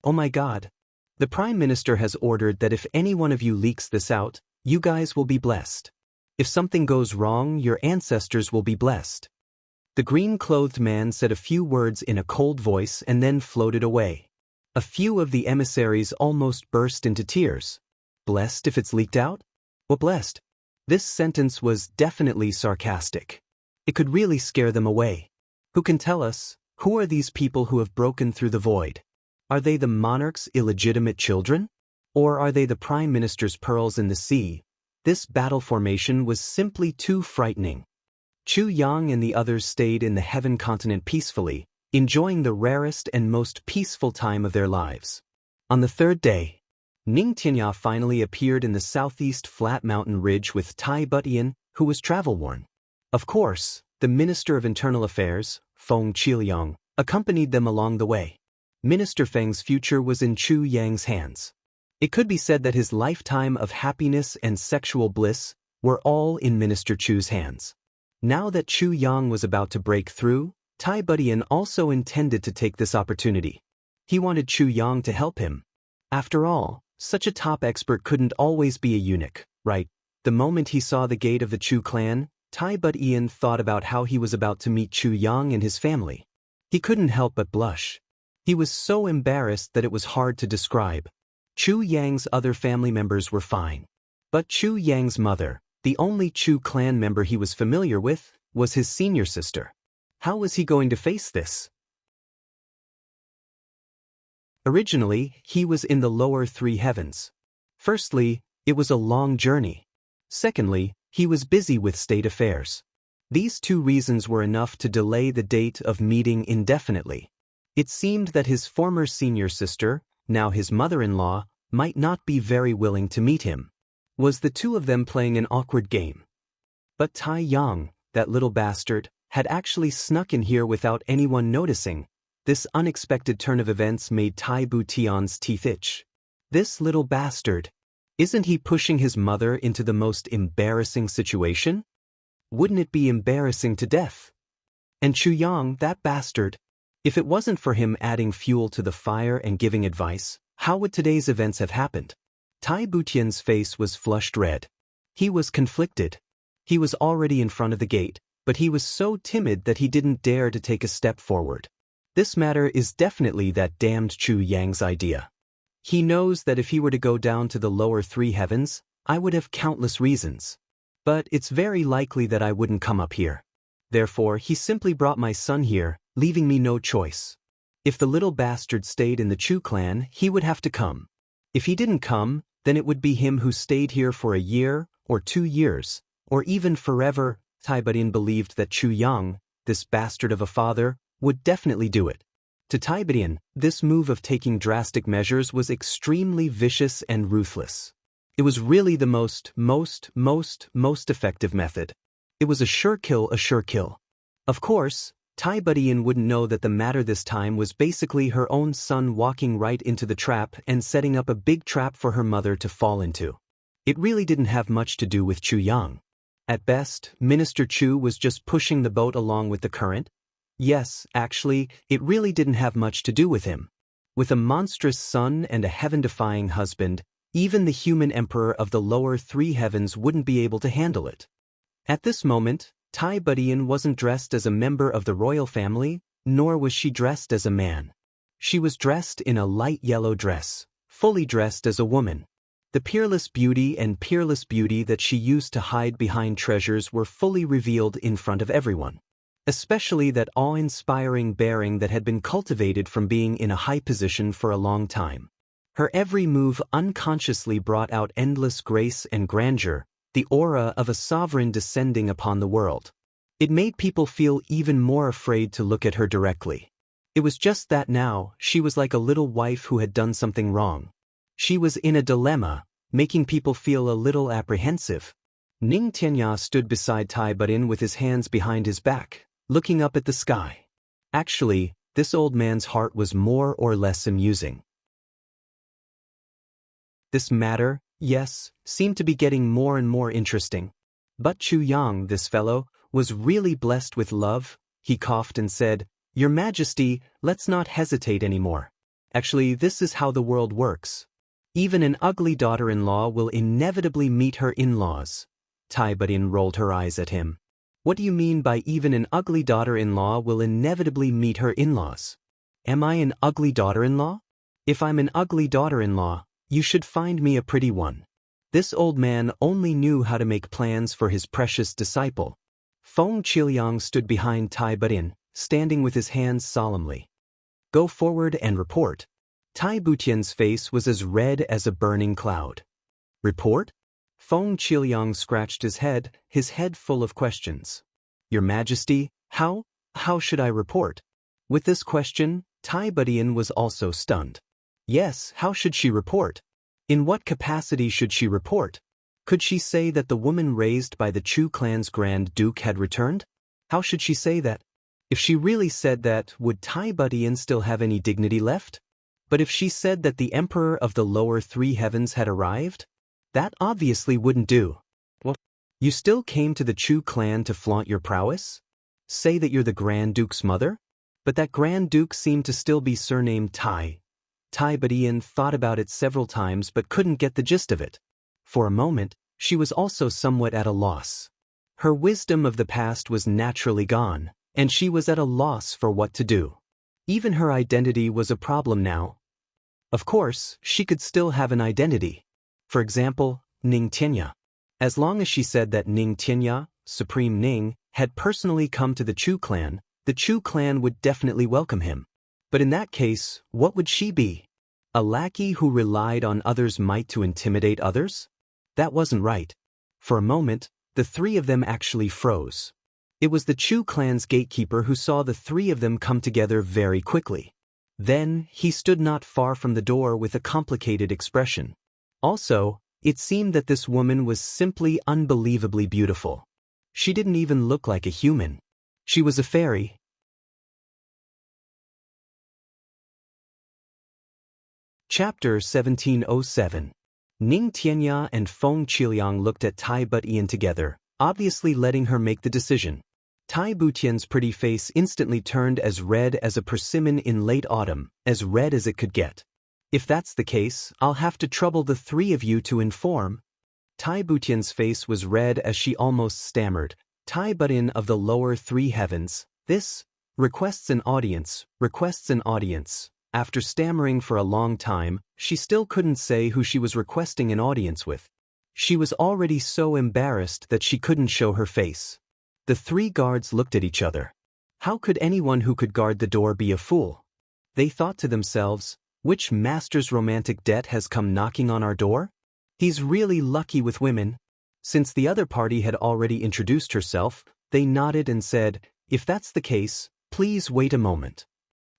Oh my God. The Prime Minister has ordered that if any one of you leaks this out, you guys will be blessed. If something goes wrong, your ancestors will be blessed. The green-clothed man said a few words in a cold voice and then floated away. A few of the emissaries almost burst into tears. Blessed if it's leaked out? What blessed? This sentence was definitely sarcastic. It could really scare them away. Who can tell us, who are these people who have broken through the void? Are they the monarch's illegitimate children? Or are they the Prime Minister's pearls in the sea? This battle formation was simply too frightening. Chu Yang and the others stayed in the Heaven continent peacefully, enjoying the rarest and most peaceful time of their lives. On the 3rd day, Ning Tianya finally appeared in the southeast flat mountain ridge with Tai Butian, who was travel-worn. Of course, the Minister of Internal Affairs, Feng Qiliang, accompanied them along the way. Minister Feng's future was in Chu Yang's hands. It could be said that his lifetime of happiness and sexual bliss were all in Minister Chu's hands. Now that Chu Yang was about to break through, Tai Butian also intended to take this opportunity. He wanted Chu Yang to help him. After all, such a top expert couldn't always be a eunuch, right? The moment he saw the gate of the Chu clan, Tai Butian thought about how he was about to meet Chu Yang and his family. He couldn't help but blush. He was so embarrassed that it was hard to describe. Chu Yang's other family members were fine. But Chu Yang's mother, the only Chu clan member he was familiar with, was his senior sister. How was he going to face this? Originally, he was in the lower 3 heavens. Firstly, it was a long journey. Secondly, he was busy with state affairs. These 2 reasons were enough to delay the date of meeting indefinitely. It seemed that his former senior sister, now his mother-in-law, might not be very willing to meet him. Was the 2 of them playing an awkward game? But Tai Yang, that little bastard, had actually snuck in here without anyone noticing. This unexpected turn of events made Tai Butian's teeth itch. This little bastard. Isn't he pushing his mother into the most embarrassing situation? Wouldn't it be embarrassing to death? And Chu Yang, that bastard. If it wasn't for him adding fuel to the fire and giving advice, how would today's events have happened? Tai Butian's face was flushed red. He was conflicted. He was already in front of the gate, but he was so timid that he didn't dare to take a step forward. This matter is definitely that damned Chu Yang's idea. He knows that if he were to go down to the lower three heavens, I would have countless reasons. But it's very likely that I wouldn't come up here. Therefore, he simply brought my son here, leaving me no choice. If the little bastard stayed in the Chu clan, he would have to come. If he didn't come, then it would be him who stayed here for a year, or 2 years, or even forever. Tai Budin believed that Chu Yang, this bastard of a father, would definitely do it. To Tai Budin, this move of taking drastic measures was extremely vicious and ruthless. It was really the most effective method. It was a sure kill, a sure kill. Of course, Tai Budin wouldn't know that the matter this time was basically her own son walking right into the trap and setting up a big trap for her mother to fall into. It really didn't have much to do with Chu Yang. At best, Minister Chu was just pushing the boat along with the current. Yes, actually, it really didn't have much to do with him. With a monstrous son and a heaven-defying husband, even the human emperor of the lower three heavens wouldn't be able to handle it. At this moment, Tai Budin wasn't dressed as a member of the royal family, nor was she dressed as a man. She was dressed in a light yellow dress, fully dressed as a woman. The peerless beauty that she used to hide behind treasures were fully revealed in front of everyone. Especially that awe-inspiring bearing that had been cultivated from being in a high position for a long time. Her every move unconsciously brought out endless grace and grandeur, the aura of a sovereign descending upon the world. It made people feel even more afraid to look at her directly. It was just that now, she was like a little wife who had done something wrong. She was in a dilemma, making people feel a little apprehensive. Ning Tianya stood beside Tai Budin with his hands behind his back, looking up at the sky. Actually, this old man's heart was more or less amusing. This matter, yes, seemed to be getting more and more interesting. But Chu Yang, this fellow, was really blessed with love. He coughed and said, "Your Majesty, let's not hesitate anymore. Actually, this is how the world works. Even an ugly daughter-in-law will inevitably meet her in-laws." Tai Budin rolled her eyes at him. "What do you mean by even an ugly daughter-in-law will inevitably meet her in-laws? Am I an ugly daughter-in-law? If I'm an ugly daughter-in-law, you should find me a pretty one." This old man only knew how to make plans for his precious disciple. Feng Qiliang stood behind Tai Budin, standing with his hands solemnly. "Go forward and report." Tai Butian's face was as red as a burning cloud. "Report?" Feng Qiliang scratched his head full of questions. "Your Majesty, how should I report?" With this question, Tai Budin was also stunned. Yes, how should she report? In what capacity should she report? Could she say that the woman raised by the Chu clan's Grand Duke had returned? How should she say that? If she really said that, would Tai Budin still have any dignity left? But if she said that the Emperor of the lower three heavens had arrived? That obviously wouldn't do. Well, you still came to the Chu clan to flaunt your prowess? Say that you're the Grand Duke's mother? But that Grand Duke seemed to still be surnamed Tai. Tai Budin thought about it several times but couldn't get the gist of it. For a moment, she was also somewhat at a loss. Her wisdom of the past was naturally gone, and she was at a loss for what to do. Even her identity was a problem now. Of course, she could still have an identity. For example, Ning Tianya. As long as she said that Ning Tianya, Supreme Ning, had personally come to the Chu clan would definitely welcome him. But in that case, what would she be? A lackey who relied on others' might to intimidate others? That wasn't right. For a moment, the three of them actually froze. It was the Chu clan's gatekeeper who saw the three of them come together very quickly. Then, he stood not far from the door with a complicated expression. Also, it seemed that this woman was simply unbelievably beautiful. She didn't even look like a human. She was a fairy. Chapter 1707. Ning Tianya and Feng Qiliang looked at Tai Budin together, obviously letting her make the decision. Tai Butian's pretty face instantly turned as red as a persimmon in late autumn, as red as it could get. "If that's the case, I'll have to trouble the three of you to inform." Tai Butian's face was red as she almost stammered. Tai Budin of the lower three heavens, this Requests an audience, requests an audience. After stammering for a long time, she still couldn't say who she was requesting an audience with. She was already so embarrassed that she couldn't show her face. The three guards looked at each other. How could anyone who could guard the door be a fool? They thought to themselves, which master's romantic debt has come knocking on our door? He's really lucky with women. Since the other party had already introduced herself, they nodded and said, if that's the case, please wait a moment.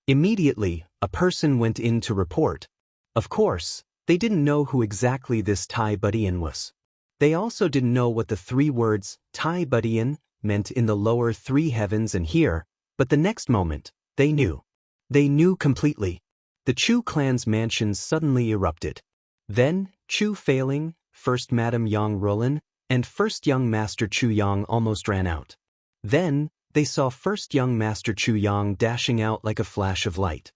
Immediately, a person went in to report. Of course, they didn't know who exactly this Tai Budian was. They also didn't know what the three words, Tai Budian, meant in the lower three heavens and here, but the next moment, they knew. They knew completely. The Chu clan's mansion suddenly erupted. Then, Chu Failing, First Madam Yang Rulan, and First Young Master Chu Yang almost ran out. Then, they saw First Young Master Chu Yang dashing out like a flash of light.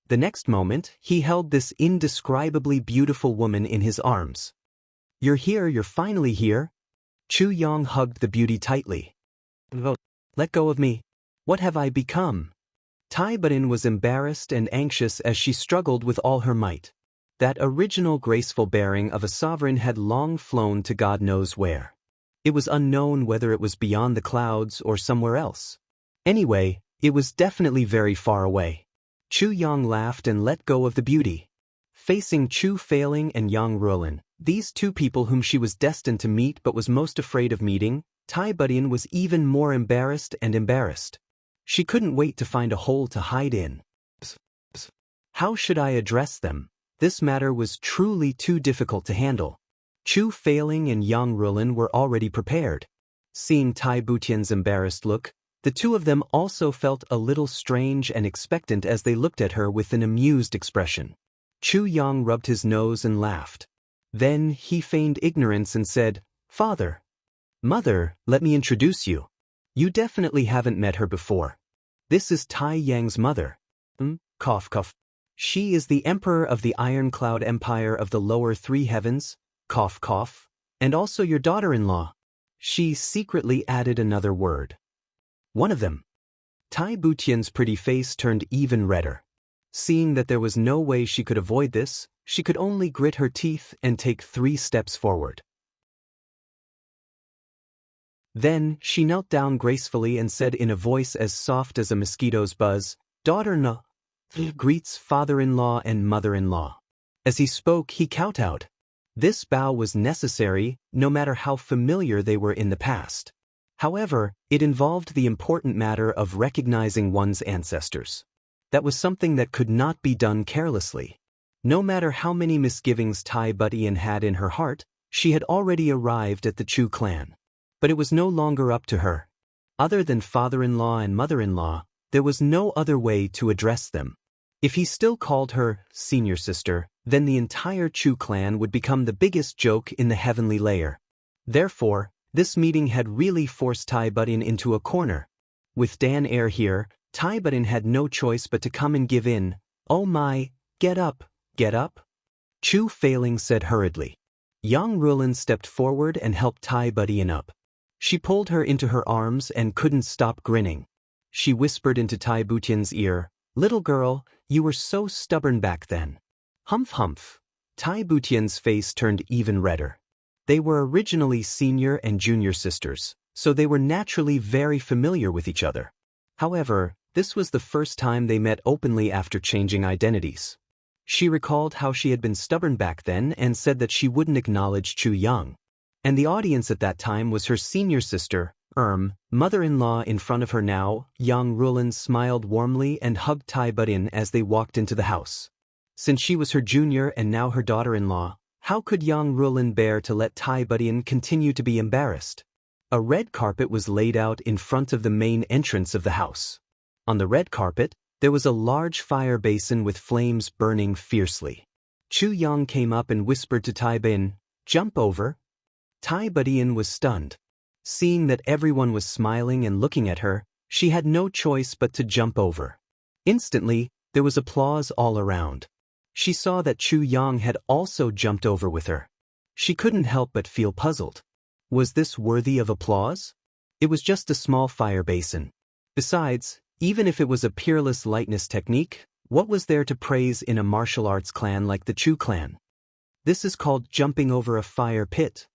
The next moment, he held this indescribably beautiful woman in his arms. You're here, you're finally here. Chu Yang hugged the beauty tightly. Let go of me. What have I become? Tai Budian was embarrassed and anxious as she struggled with all her might. That original graceful bearing of a sovereign had long flown to God knows where. It was unknown whether it was beyond the clouds or somewhere else. Anyway, it was definitely very far away. Chu Yang laughed and let go of the beauty. Facing Chu Failing and Yang Rulan, these two people whom she was destined to meet but was most afraid of meeting, Tai Budian was even more embarrassed and embarrassed. She couldn't wait to find a hole to hide in. How should I address them? This matter was truly too difficult to handle. Chu Failing and Yang Rulan were already prepared. Seeing Tai Budian's embarrassed look, the two of them also felt a little strange and expectant as they looked at her with an amused expression. Chu Yang rubbed his nose and laughed. Then he feigned ignorance and said, Father, Mother, let me introduce you. You definitely haven't met her before. This is Tai Yang's mother. Cough cough. She is the emperor of the Iron Cloud Empire of the lower three heavens, cough cough, and also your daughter-in-law. She secretly added another word. One of them. Tai Budian's pretty face turned even redder. Seeing that there was no way she could avoid this, she could only grit her teeth and take 3 steps forward. Then, she knelt down gracefully and said in a voice as soft as a mosquito's buzz, Daughter-in-law, greets father-in-law and mother-in-law. As he spoke, he kowtowed. This bow was necessary, no matter how familiar they were in the past. However, it involved the important matter of recognizing one's ancestors. That was something that could not be done carelessly. No matter how many misgivings Tai Budian had in her heart, she had already arrived at the Chu clan. But it was no longer up to her. Other than father-in-law and mother-in-law, there was no other way to address them. If he still called her senior sister, then the entire Chu clan would become the biggest joke in the heavenly layer. Therefore, this meeting had really forced Tai Budian into a corner. With Dan Air here, Tai Budian had no choice but to come and give in. Oh my, get up, get up. Chu Failing said hurriedly. Yang Rulan stepped forward and helped Tai Budian up. She pulled her into her arms and couldn't stop grinning. She whispered into Tai Budian's ear, Little girl, you were so stubborn back then. Humph humph. Tai Budian's face turned even redder. They were originally senior and junior sisters, so they were naturally very familiar with each other. However, this was the first time they met openly after changing identities. She recalled how she had been stubborn back then and said that she wouldn't acknowledge Chu Yang. And the audience at that time was her senior sister, mother-in-law in front of her now. Yang Rulan smiled warmly and hugged Tai Budian as they walked into the house. Since she was her junior and now her daughter-in-law, how could Yang Rulan bear to let Tai Budian continue to be embarrassed? A red carpet was laid out in front of the main entrance of the house. On the red carpet, there was a large fire basin with flames burning fiercely. Chu Yang came up and whispered to Tai Budian, Jump over. Tai Budian was stunned. Seeing that everyone was smiling and looking at her, she had no choice but to jump over. Instantly, there was applause all around. She saw that Chu Yang had also jumped over with her. She couldn't help but feel puzzled. Was this worthy of applause? It was just a small fire basin. Besides, Even if it was a peerless lightness technique, what was there to praise in a martial arts clan like the Chu clan? This is called jumping over a fire pit.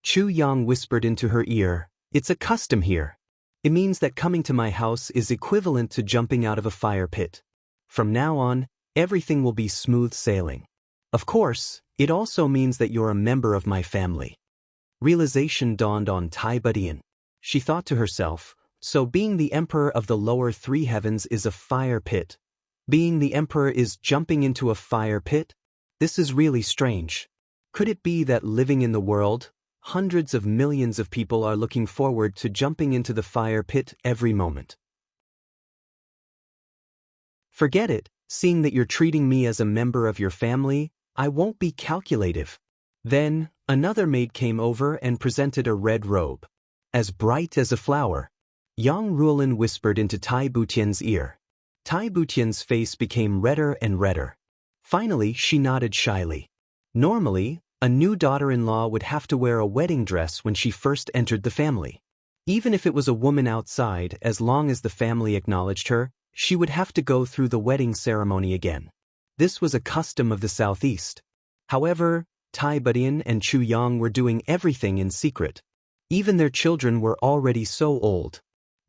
Chu Yang whispered into her ear, "It's a custom here. It means that coming to my house is equivalent to jumping out of a fire pit. From now on, everything will be smooth sailing. Of course, it also means that you're a member of my family." Realization dawned on Tai Budian. She thought to herself, so being the emperor of the lower three heavens is a fire pit. Being the emperor is jumping into a fire pit? This is really strange. Could it be that living in the world, hundreds of millions of people are looking forward to jumping into the fire pit every moment? Forget it, seeing that you're treating me as a member of your family, I won't be calculative. Then, another maid came over and presented a red robe. As bright as a flower. Yang Ruolin whispered into Tai Butian's ear. Tai Butian's face became redder and redder. Finally, she nodded shyly. Normally, a new daughter-in-law would have to wear a wedding dress when she first entered the family. Even if it was a woman outside, as long as the family acknowledged her, she would have to go through the wedding ceremony again. This was a custom of the southeast. However, Tai Budian and Chu Yang were doing everything in secret. Even their children were already so old.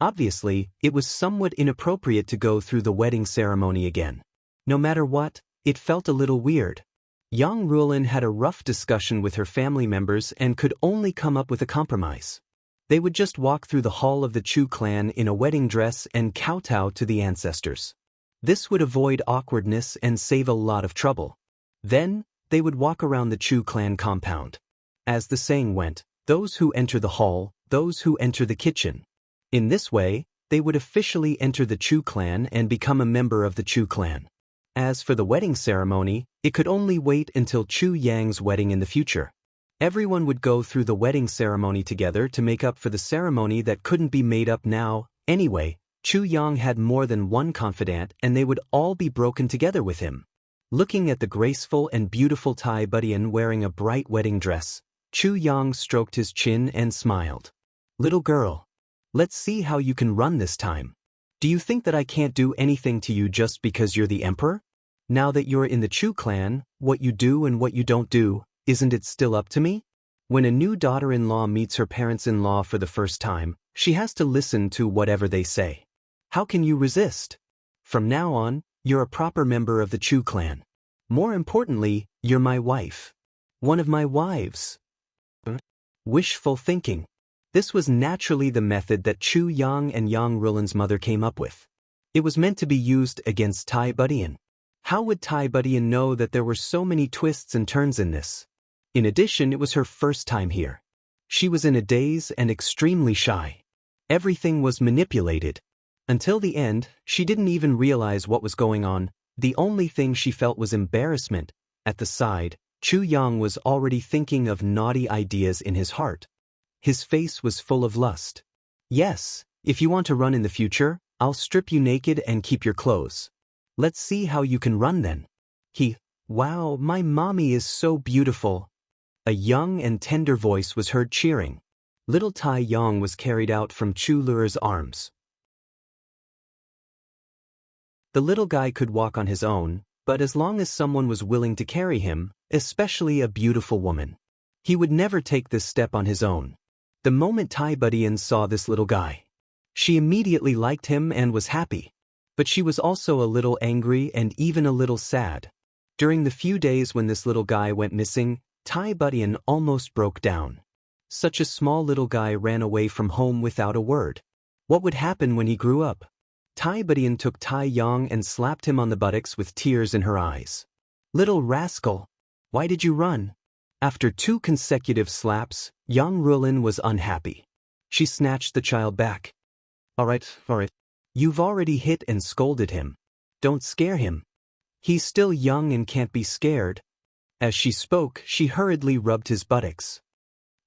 Obviously, it was somewhat inappropriate to go through the wedding ceremony again. No matter what, it felt a little weird. Yang Ruolin had a rough discussion with her family members and could only come up with a compromise. They would just walk through the hall of the Chu clan in a wedding dress and kowtow to the ancestors. This would avoid awkwardness and save a lot of trouble. Then, they would walk around the Chu clan compound. As the saying went, those who enter the hall, those who enter the kitchen. In this way, they would officially enter the Chu clan and become a member of the Chu clan. As for the wedding ceremony, it could only wait until Chu Yang's wedding in the future. Everyone would go through the wedding ceremony together to make up for the ceremony that couldn't be made up now. Anyway, Chu Yang had more than one confidant and they would all be broken together with him. Looking at the graceful and beautiful Tai Budian wearing a bright wedding dress, Chu Yang stroked his chin and smiled. "Little girl, let's see how you can run this time. Do you think that I can't do anything to you just because you're the emperor? Now that you're in the Chu clan, what you do and what you don't do, isn't it still up to me?" When a new daughter-in-law meets her parents-in-law for the first time, she has to listen to whatever they say. How can you resist? From now on, you're a proper member of the Chu clan. More importantly, you're my wife. One of my wives. Wishful thinking. This was naturally the method that Chu Yang and Yang Ruolin's mother came up with. It was meant to be used against Tai Budian. How would Tai Budian know that there were so many twists and turns in this? In addition, it was her first time here. She was in a daze and extremely shy. Everything was manipulated. Until the end, she didn't even realize what was going on. The only thing she felt was embarrassment. At the side, Chu Yang was already thinking of naughty ideas in his heart. His face was full of lust. "Yes, if you want to run in the future, I'll strip you naked and keep your clothes. Let's see how you can run then." Wow, my mommy is so beautiful. A young and tender voice was heard cheering. Little Tai Yang was carried out from Chu Lure's arms. The little guy could walk on his own, but as long as someone was willing to carry him, especially a beautiful woman, he would never take this step on his own. The moment Tai Budian saw this little guy, she immediately liked him and was happy. But she was also a little angry and even a little sad. During the few days when this little guy went missing, Tai Budian almost broke down. Such a small little guy ran away from home without a word. What would happen when he grew up? Tai Budian took Tai Yang and slapped him on the buttocks with tears in her eyes. "Little rascal, why did you run?" After 2 consecutive slaps, Yang Ruolin was unhappy. She snatched the child back. All right. You've already hit and scolded him. Don't scare him. He's still young and can't be scared." As she spoke, she hurriedly rubbed his buttocks.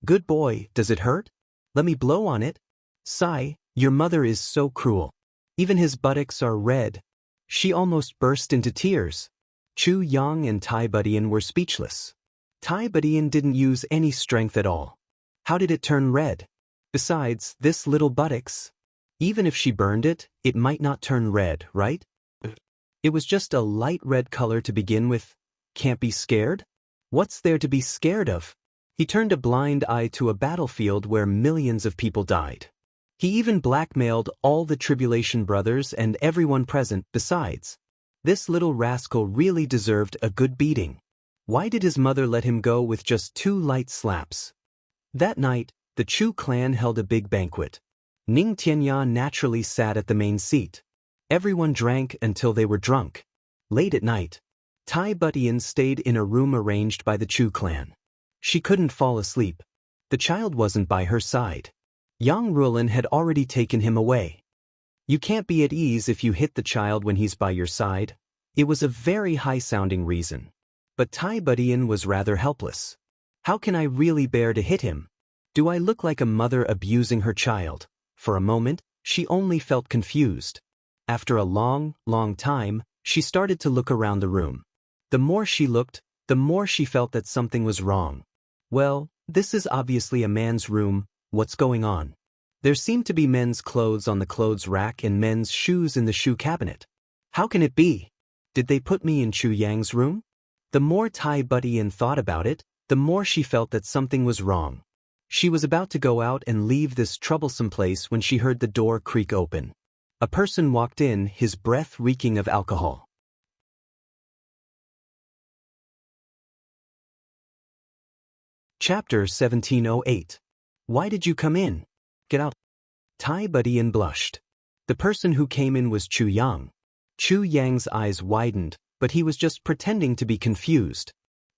"Good boy, does it hurt? Let me blow on it." "Sigh, your mother is so cruel. Even his buttocks are red." She almost burst into tears. Chu Yang and Tai Budian were speechless. Tai Budian didn't use any strength at all. How did it turn red? Besides, this little buttocks. Even if she burned it, it might not turn red, right? It was just a light red color to begin with. Can't be scared? What's there to be scared of? He turned a blind eye to a battlefield where millions of people died. He even blackmailed all the Tribulation brothers and everyone present besides. This little rascal really deserved a good beating. Why did his mother let him go with just 2 light slaps? That night, the Chu clan held a big banquet. Ning Tianya naturally sat at the main seat. Everyone drank until they were drunk. Late at night, Tai Butian stayed in a room arranged by the Chu clan. She couldn't fall asleep. The child wasn't by her side. Yang Ruolin had already taken him away. You can't be at ease if you hit the child when he's by your side. It was a very high-sounding reason. But Tai Butian was rather helpless. How can I really bear to hit him? Do I look like a mother abusing her child? For a moment, she only felt confused. After a long time, she started to look around the room. The more she looked, the more she felt that something was wrong. Well, this is obviously a man's room. What's going on? There seemed to be men's clothes on the clothes rack and men's shoes in the shoe cabinet. How can it be? Did they put me in Chu Yang's room? The more Tai Butian thought about it, the more she felt that something was wrong. She was about to go out and leave this troublesome place when she heard the door creak open. A person walked in, his breath reeking of alcohol. Chapter 1708. Why did you come in? Get out. Tai Butian blushed. The person who came in was Chu Yang. Chu Yang's eyes widened, but he was just pretending to be confused.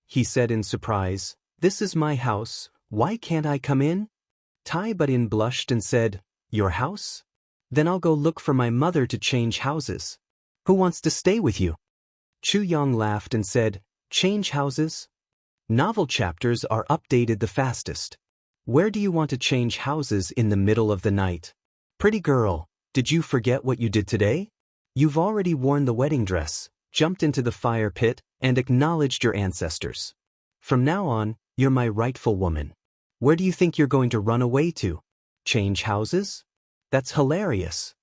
He said in surprise, "This is my house, why can't I come in?" Tai Butian blushed and said, "Your house? Then I'll go look for my mother to change houses. Who wants to stay with you?" Chu Yang laughed and said, "Change houses? Novel chapters are updated the fastest. Where do you want to change houses in the middle of the night? Pretty girl, did you forget what you did today? You've already worn the wedding dress, jumped into the fire pit, and acknowledged your ancestors. From now on, you're my rightful woman. Where do you think you're going to run away to? Change houses? That's hilarious."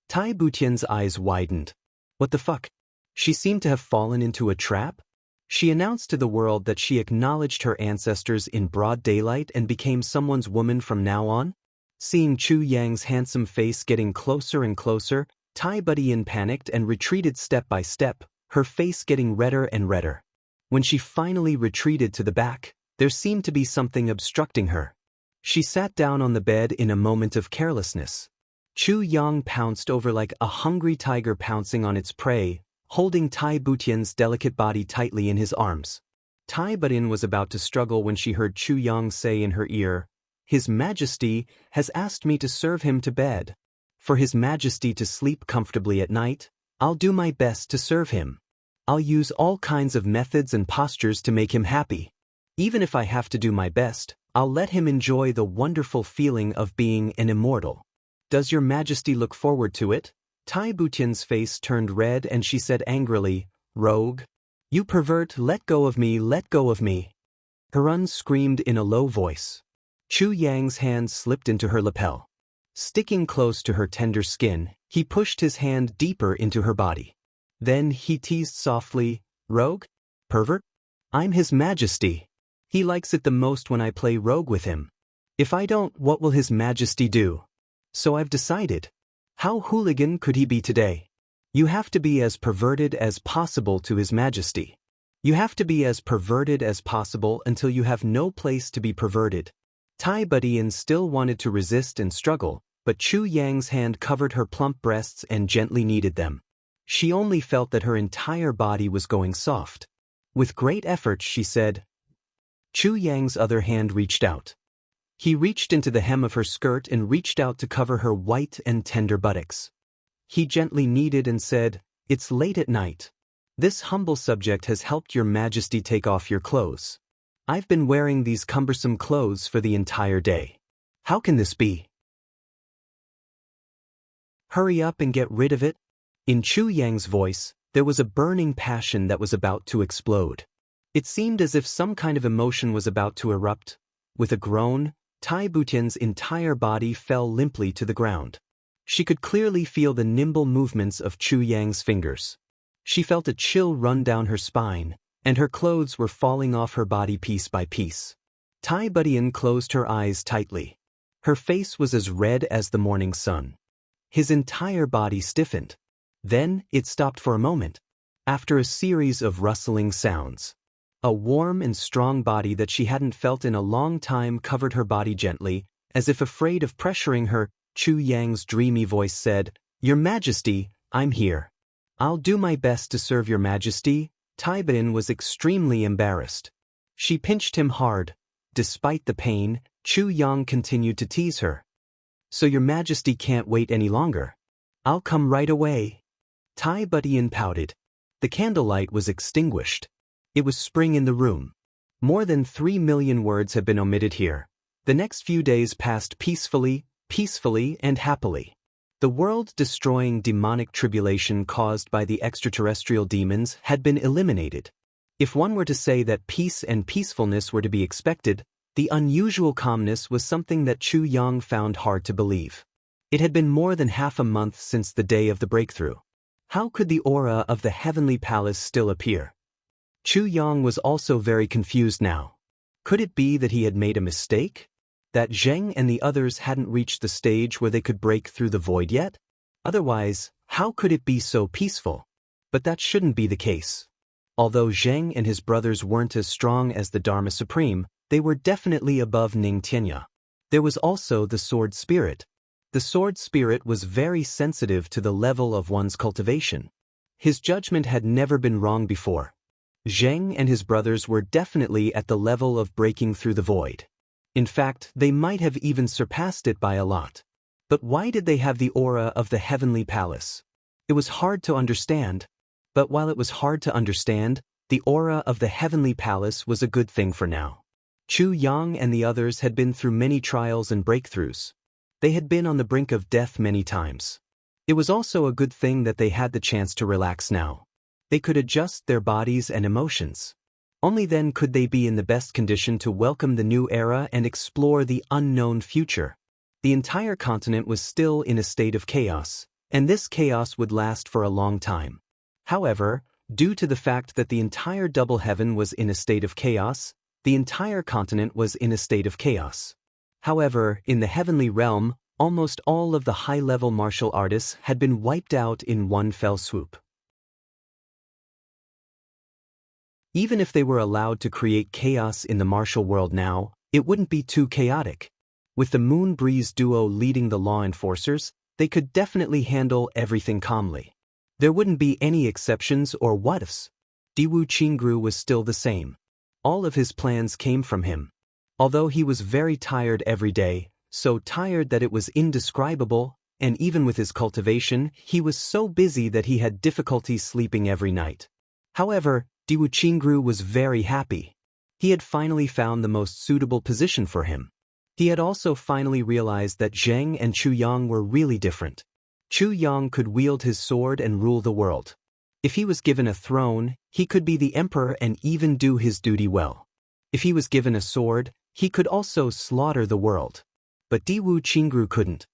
Tai Butian's eyes widened. What the fuck? She seemed to have fallen into a trap? She announced to the world that she acknowledged her ancestors in broad daylight and became someone's woman from now on? Seeing Chu Yang's handsome face getting closer and closer, Tai Butian panicked and retreated step by step, her face getting redder and redder. When she finally retreated to the back, there seemed to be something obstructing her. She sat down on the bed in a moment of carelessness. Chu Yang pounced over like a hungry tiger pouncing on its prey, holding Tai Butian's delicate body tightly in his arms. Tai Butian was about to struggle when she heard Chu Yang say in her ear, "His Majesty has asked me to serve him to bed. For His Majesty to sleep comfortably at night, I'll do my best to serve him. I'll use all kinds of methods and postures to make him happy. Even if I have to do my best, I'll let him enjoy the wonderful feeling of being an immortal. Does Your Majesty look forward to it?" Tai Butian's face turned red and she said angrily, "Rogue! You pervert, let go of me, let go of me." Harun screamed in a low voice. Chu Yang's hand slipped into her lapel. Sticking close to her tender skin, he pushed his hand deeper into her body. Then he teased softly, "Rogue? Pervert? I'm His Majesty. He likes it the most when I play rogue with him. If I don't, what will His Majesty do? So I've decided. How hooligan could he be today? You have to be as perverted as possible to His Majesty. You have to be as perverted as possible until you have no place to be perverted." Tai Butian still wanted to resist and struggle, but Chu Yang's hand covered her plump breasts and gently kneaded them. She only felt that her entire body was going soft. With great effort she said. Chu Yang's other hand reached out. He reached into the hem of her skirt and reached out to cover her white and tender buttocks. He gently kneaded and said, "It's late at night. This humble subject has helped Your Majesty take off your clothes. I've been wearing these cumbersome clothes for the entire day. How can this be? Hurry up and get rid of it." In Chu Yang's voice, there was a burning passion that was about to explode. It seemed as if some kind of emotion was about to erupt. With a groan, Tai Butian's entire body fell limply to the ground. She could clearly feel the nimble movements of Chu Yang's fingers. She felt a chill run down her spine, and her clothes were falling off her body piece by piece. Tai Butian closed her eyes tightly. Her face was as red as the morning sun. His entire body stiffened. Then it stopped for a moment. After a series of rustling sounds, a warm and strong body that she hadn't felt in a long time covered her body gently, as if afraid of pressuring her. Chu Yang's dreamy voice said, "Your Majesty, I'm here. I'll do my best to serve your Majesty." Tai Butian was extremely embarrassed. She pinched him hard. Despite the pain, Chu Yang continued to tease her. "So your Majesty can't wait any longer. I'll come right away." Tai Butian pouted. The candlelight was extinguished. It was spring in the room. More than 3 million words had been omitted here. The next few days passed peacefully and happily. The world-destroying demonic tribulation caused by the extraterrestrial demons had been eliminated. If one were to say that peace and peacefulness were to be expected, the unusual calmness was something that Chu Yang found hard to believe. It had been more than half a month since the day of the breakthrough. How could the aura of the heavenly palace still appear? Chu Yang was also very confused now. Could it be that he had made a mistake? That Zheng and the others hadn't reached the stage where they could break through the void yet? Otherwise, how could it be so peaceful? But that shouldn't be the case. Although Zheng and his brothers weren't as strong as the Dharma Supreme, they were definitely above Ning Tianya. There was also the Sword Spirit. The Sword Spirit was very sensitive to the level of one's cultivation. His judgment had never been wrong before. Zheng and his brothers were definitely at the level of breaking through the void. In fact, they might have even surpassed it by a lot. But why did they have the aura of the heavenly palace? It was hard to understand. But while it was hard to understand, the aura of the heavenly palace was a good thing for now. Chu Yang and the others had been through many trials and breakthroughs. They had been on the brink of death many times. It was also a good thing that they had the chance to relax now. They could adjust their bodies and emotions. Only then could they be in the best condition to welcome the new era and explore the unknown future. The entire continent was still in a state of chaos, and this chaos would last for a long time. However, due to the fact that the entire double heaven was in a state of chaos, the entire continent was in a state of chaos. However, in the heavenly realm, almost all of the high-level martial artists had been wiped out in one fell swoop. Even if they were allowed to create chaos in the martial world now, it wouldn't be too chaotic. With the Moon Breeze duo leading the law enforcers, they could definitely handle everything calmly. There wouldn't be any exceptions or what-ifs. Diwu Qingru was still the same. All of his plans came from him. Although he was very tired every day, so tired that it was indescribable, and even with his cultivation, he was so busy that he had difficulty sleeping every night. However, Diwu Qingru was very happy. He had finally found the most suitable position for him. He had also finally realized that Zheng and Chu Yang were really different. Chu Yang could wield his sword and rule the world. If he was given a throne, he could be the emperor and even do his duty well. If he was given a sword, he could also slaughter the world. But Diwu Qingru couldn't.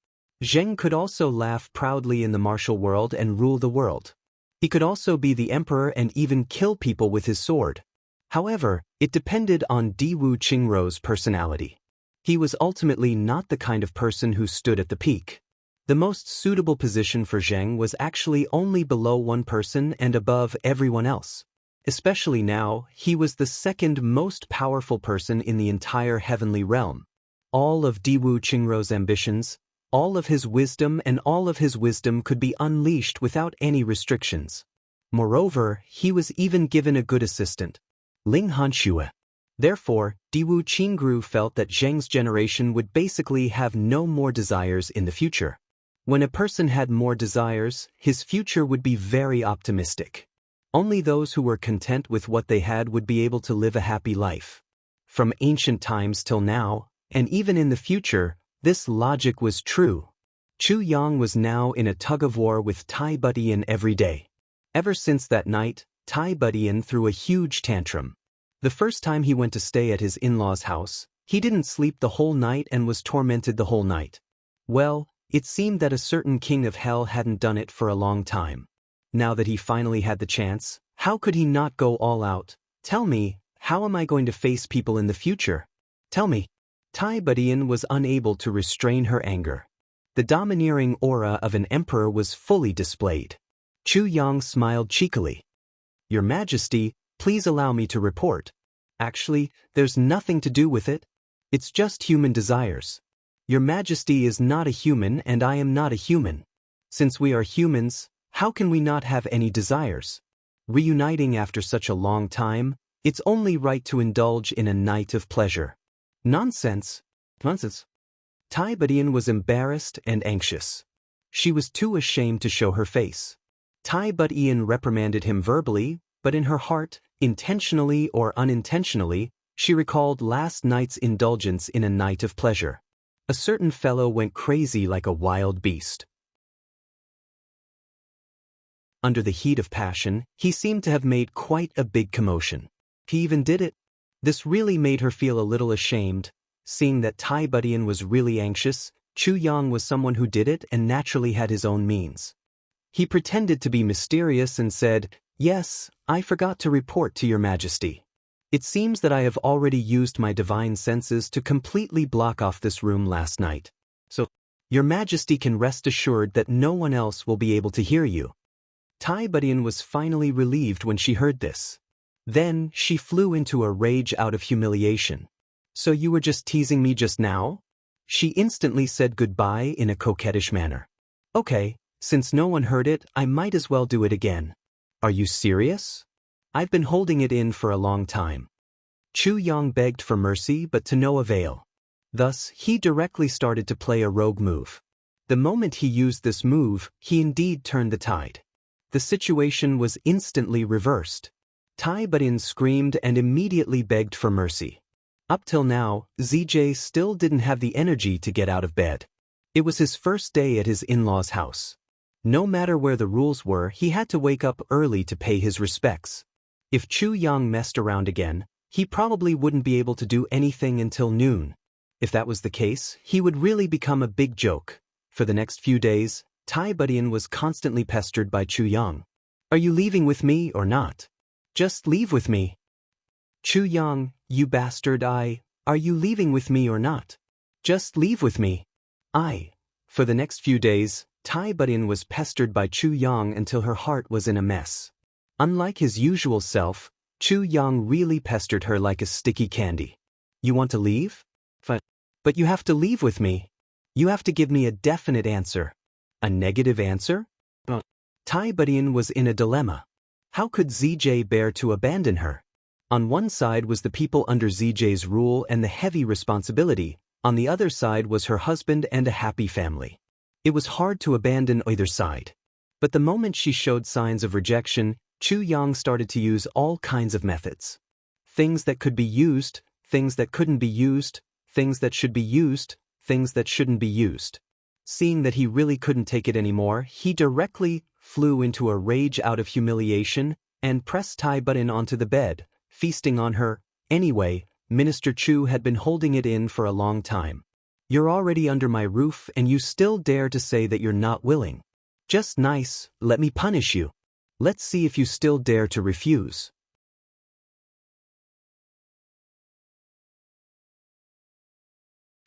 Zheng could also laugh proudly in the martial world and rule the world. He could also be the emperor and even kill people with his sword. However, it depended on Diwu Qingru's personality. He was ultimately not the kind of person who stood at the peak. The most suitable position for Zheng was actually only below one person and above everyone else. Especially now, he was the second most powerful person in the entire heavenly realm. All of Diwu Qingru's ambitions, all of his wisdom could be unleashed without any restrictions. Moreover, he was even given a good assistant, Ling Hanxue. Therefore, Diwu Qingru felt that Zheng's generation would basically have no more desires in the future. When a person had more desires, his future would be very optimistic. Only those who were content with what they had would be able to live a happy life. From ancient times till now, and even in the future, this logic was true. Chu Yang was now in a tug-of-war with Tai Butian every day. Ever since that night, Tai Butian threw a huge tantrum. The first time he went to stay at his in-laws' house, He didn't sleep the whole night and was tormented the whole night. Well, it seemed that a certain king of hell hadn't done it for a long time. Now that he finally had the chance, how could he not go all out? Tell me, how am I going to face people in the future? Tell me. Tai Budian was unable to restrain her anger. The domineering aura of an emperor was fully displayed. Chu Yang smiled cheekily. Your Majesty, please allow me to report. Actually, there's nothing to do with it. It's just human desires. Your Majesty is not a human and I am not a human. Since we are humans, how can we not have any desires? Reuniting after such a long time, it's only right to indulge in a night of pleasure. Nonsense. Nonsense. Tai Budian was embarrassed and anxious. She was too ashamed to show her face. Tai Budian reprimanded him verbally, but in her heart, intentionally or unintentionally, she recalled last night's indulgence in a night of pleasure. A certain fellow went crazy like a wild beast. Under the heat of passion, he seemed to have made quite a big commotion. He even did it. This really made her feel a little ashamed. Seeing that Tai Budian was really anxious, Chu Yang was someone who did it and naturally had his own means. He pretended to be mysterious and said, "Yes, I forgot to report to your Majesty. It seems that I have already used my divine senses to completely block off this room last night. So, your Majesty can rest assured that no one else will be able to hear you." Tai Budian was finally relieved when she heard this. Then, she flew into a rage out of humiliation. "So you were just teasing me just now?" She instantly said goodbye in a coquettish manner. "Okay, since no one heard it, I might as well do it again." "Are you serious?" "I've been holding it in for a long time." Chu Yang begged for mercy but to no avail. Thus, he directly started to play a rogue move. The moment he used this move, he indeed turned the tide. The situation was instantly reversed. Tai Budian screamed and immediately begged for mercy. Up till now, ZJ still didn't have the energy to get out of bed. It was his first day at his in-laws' house. No matter where the rules were, he had to wake up early to pay his respects. If Chu Yang messed around again, he probably wouldn't be able to do anything until noon. If that was the case, he would really become a big joke. For the next few days, Tai Budian was constantly pestered by Chu Yang. "Are you leaving with me or not? Just leave with me." "Chu Yang, you bastard, are you leaving with me or not? Just leave with me." For the next few days, Tai Budian was pestered by Chu Yang until her heart was in a mess. Unlike his usual self, Chu Yang really pestered her like a sticky candy. "You want to leave? But you have to leave with me. You have to give me a definite answer." "A negative answer?" Tai Budian was in a dilemma. How could ZJ bear to abandon her? On one side was the people under ZJ's rule and the heavy responsibility, on the other side was her husband and a happy family. It was hard to abandon either side. But the moment she showed signs of rejection, Chu Yang started to use all kinds of methods. Things that could be used, things that couldn't be used, things that should be used, things that shouldn't be used. Seeing that he really couldn't take it anymore, he directly flew into a rage out of humiliation and pressed Tai Budian onto the bed, feasting on her. Anyway, Minister Chu had been holding it in for a long time. "You're already under my roof and you still dare to say that you're not willing. Just nice, let me punish you. Let's see if you still dare to refuse."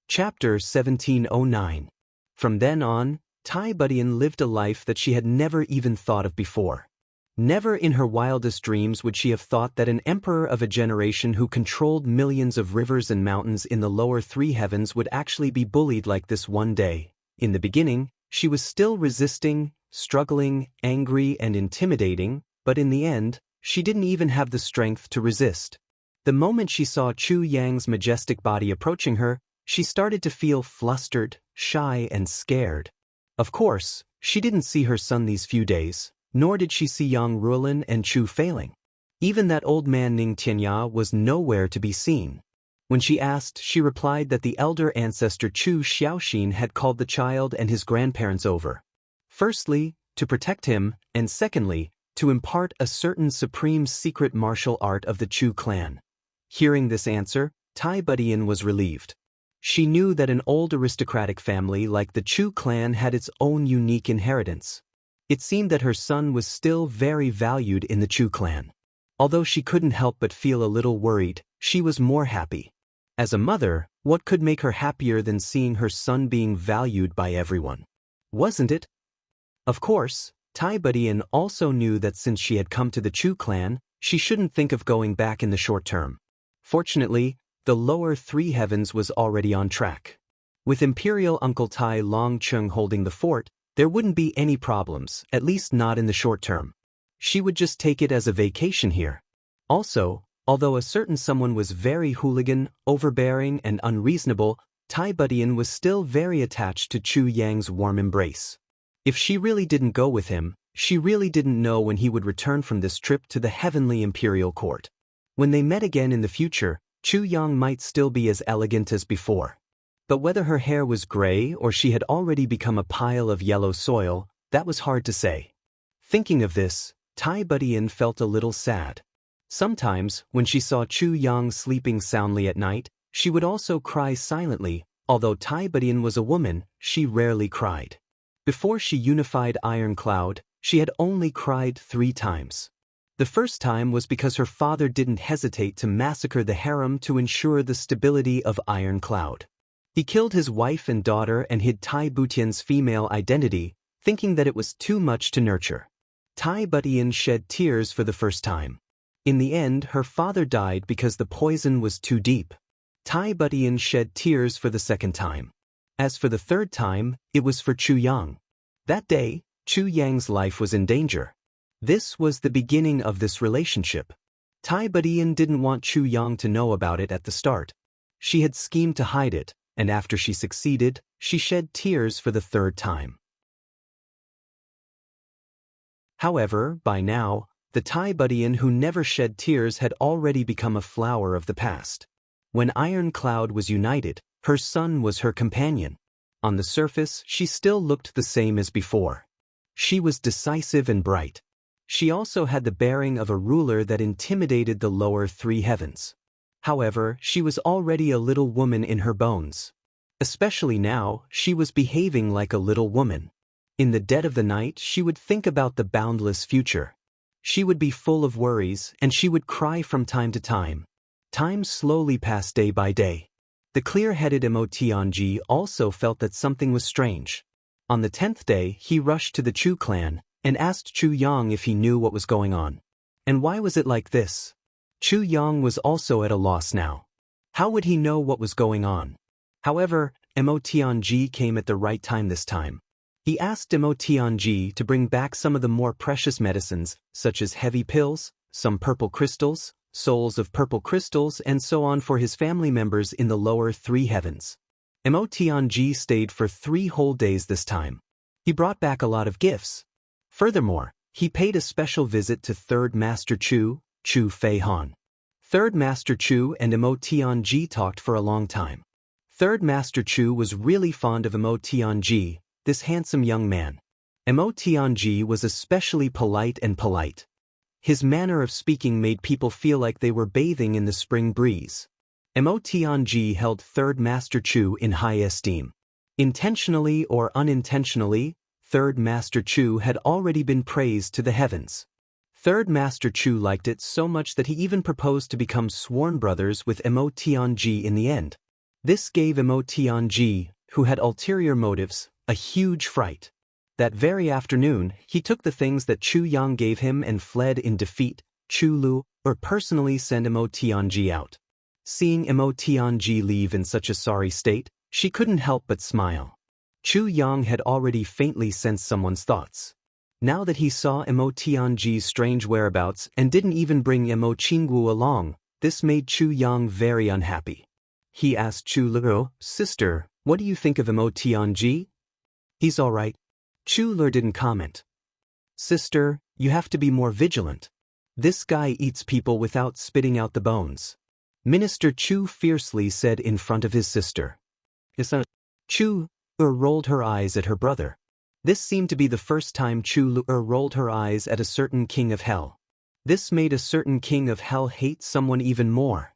Chapter 1709. From then on, Tai Budian lived a life that she had never even thought of before. Never in her wildest dreams would she have thought that an emperor of a generation who controlled millions of rivers and mountains in the lower three heavens would actually be bullied like this one day. In the beginning, she was still resisting, struggling, angry, and intimidating, but in the end, she didn't even have the strength to resist. The moment she saw Chu Yang's majestic body approaching her, she started to feel flustered, shy, and scared. Of course, she didn't see her son these few days, nor did she see Yang Ruolin and Chu failing. Even that old man Ning Tianya was nowhere to be seen. When she asked, she replied that the elder ancestor Chu Xiaoxin had called the child and his grandparents over. Firstly, to protect him, and secondly, to impart a certain supreme secret martial art of the Chu clan. Hearing this answer, Tai Budian was relieved. She knew that an old aristocratic family like the Chu clan had its own unique inheritance. It seemed that her son was still very valued in the Chu clan. Although she couldn't help but feel a little worried, she was more happy. As a mother, what could make her happier than seeing her son being valued by everyone? Wasn't it? Of course, Tai Budian also knew that since she had come to the Chu clan, she shouldn't think of going back in the short term. Fortunately, the lower three heavens was already on track. With Imperial Uncle Tai Longcheng holding the fort, there wouldn't be any problems, at least not in the short term. She would just take it as a vacation here. Also, although a certain someone was very hooligan, overbearing, and unreasonable, Tai Budian was still very attached to Chu Yang's warm embrace. If she really didn't go with him, she really didn't know when he would return from this trip to the heavenly imperial court. When they met again in the future, Chu Yang might still be as elegant as before. But whether her hair was gray or she had already become a pile of yellow soil, that was hard to say. Thinking of this, Tai Budian felt a little sad. Sometimes, when she saw Chu Yang sleeping soundly at night, she would also cry silently. Although Tai Budian was a woman, she rarely cried. Before she unified Iron Cloud, she had only cried 3 times. The first time was because her father didn't hesitate to massacre the harem to ensure the stability of Iron Cloud. He killed his wife and daughter and hid Tai Butian's female identity, thinking that it was too much to nurture. Tai Budian shed tears for the first time. In the end, her father died because the poison was too deep. Tai Budian shed tears for the second time. As for the third time, it was for Chu Yang. That day, Chu Yang's life was in danger. This was the beginning of this relationship. Tai Budian didn't want Chu Yang to know about it at the start. She had schemed to hide it, and after she succeeded, she shed tears for the third time. However, by now, the Tai Budian who never shed tears had already become a flower of the past. When Iron Cloud was united, her son was her companion. On the surface, she still looked the same as before. She was decisive and bright. She also had the bearing of a ruler that intimidated the lower 3 heavens. However, she was already a little woman in her bones. Especially now, she was behaving like a little woman. In the dead of the night, she would think about the boundless future. She would be full of worries, and she would cry from time to time. Time slowly passed day by day. The clear-headed Emotianji also felt that something was strange. On the 10th day, he rushed to the Chu clan and asked Chu Yang if he knew what was going on. And why was it like this? Chu Yang was also at a loss now. How would he know what was going on? However, Emotianji came at the right time this time. He asked Emotianji to bring back some of the more precious medicines, such as heavy pills, some purple crystals, souls of purple crystals, and so on for his family members in the lower 3 heavens. Emotianji stayed for 3 whole days this time. He brought back a lot of gifts. Furthermore, he paid a special visit to 3rd Master Chu, Chu Feihan. 3rd Master Chu and Emotianji talked for a long time. 3rd Master Chu was really fond of Emotianji, this handsome young man. Emotianji was especially polite. His manner of speaking made people feel like they were bathing in the spring breeze. Emotianji held 3rd Master Chu in high esteem. Intentionally or unintentionally, 3rd Master Chu had already been praised to the heavens. 3rd Master Chu liked it so much that he even proposed to become sworn brothers with Emotianji in the end. This gave Emotianji, who had ulterior motives, a huge fright. That very afternoon, he took the things that Chu Yang gave him and fled in defeat. Chu Lu, or personally send Emotianji out. Seeing Emotianji leave in such a sorry state, she couldn't help but smile. Chu Yang had already faintly sensed someone's thoughts. Now that he saw Emotianji's strange whereabouts and didn't even bring Emochingwu along, this made Chu Yang very unhappy. He asked Chu Lu, "Sister, what do you think of Emotianji?" "He's all right." Chu Lu didn't comment. "Sister, you have to be more vigilant. This guy eats people without spitting out the bones." Minister Chu fiercely said in front of his sister. Chu Lu rolled her eyes at her brother. This seemed to be the first time Chu Lu rolled her eyes at a certain king of hell. This made a certain king of hell hate someone even more.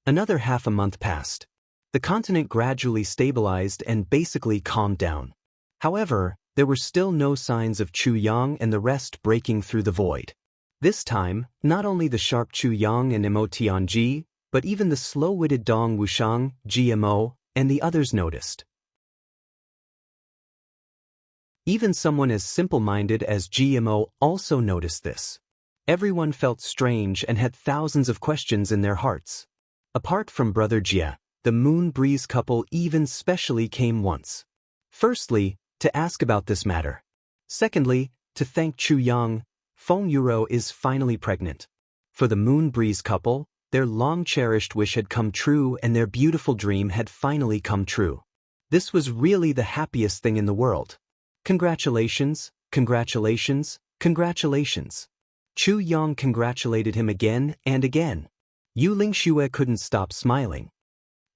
Another half a month passed. The continent gradually stabilized and basically calmed down. However, there were still no signs of Chu Yang and the rest breaking through the void. This time, not only the sharp Chu Yang and Mo Tianji, but even the slow-witted Dong Wushang, GMO, and the others noticed. Even someone as simple-minded as GMO also noticed this. Everyone felt strange and had thousands of questions in their hearts. Apart from Brother Jia, the Moon Breeze couple even specially came once. Firstly, to ask about this matter. Secondly, to thank Chu Yang. Feng Yuro is finally pregnant. For the Moon Breeze couple, their long-cherished wish had come true and their beautiful dream had finally come true. This was really the happiest thing in the world. Congratulations, congratulations, congratulations. Chu Yang congratulated him again and again. Yu Lingxue couldn't stop smiling.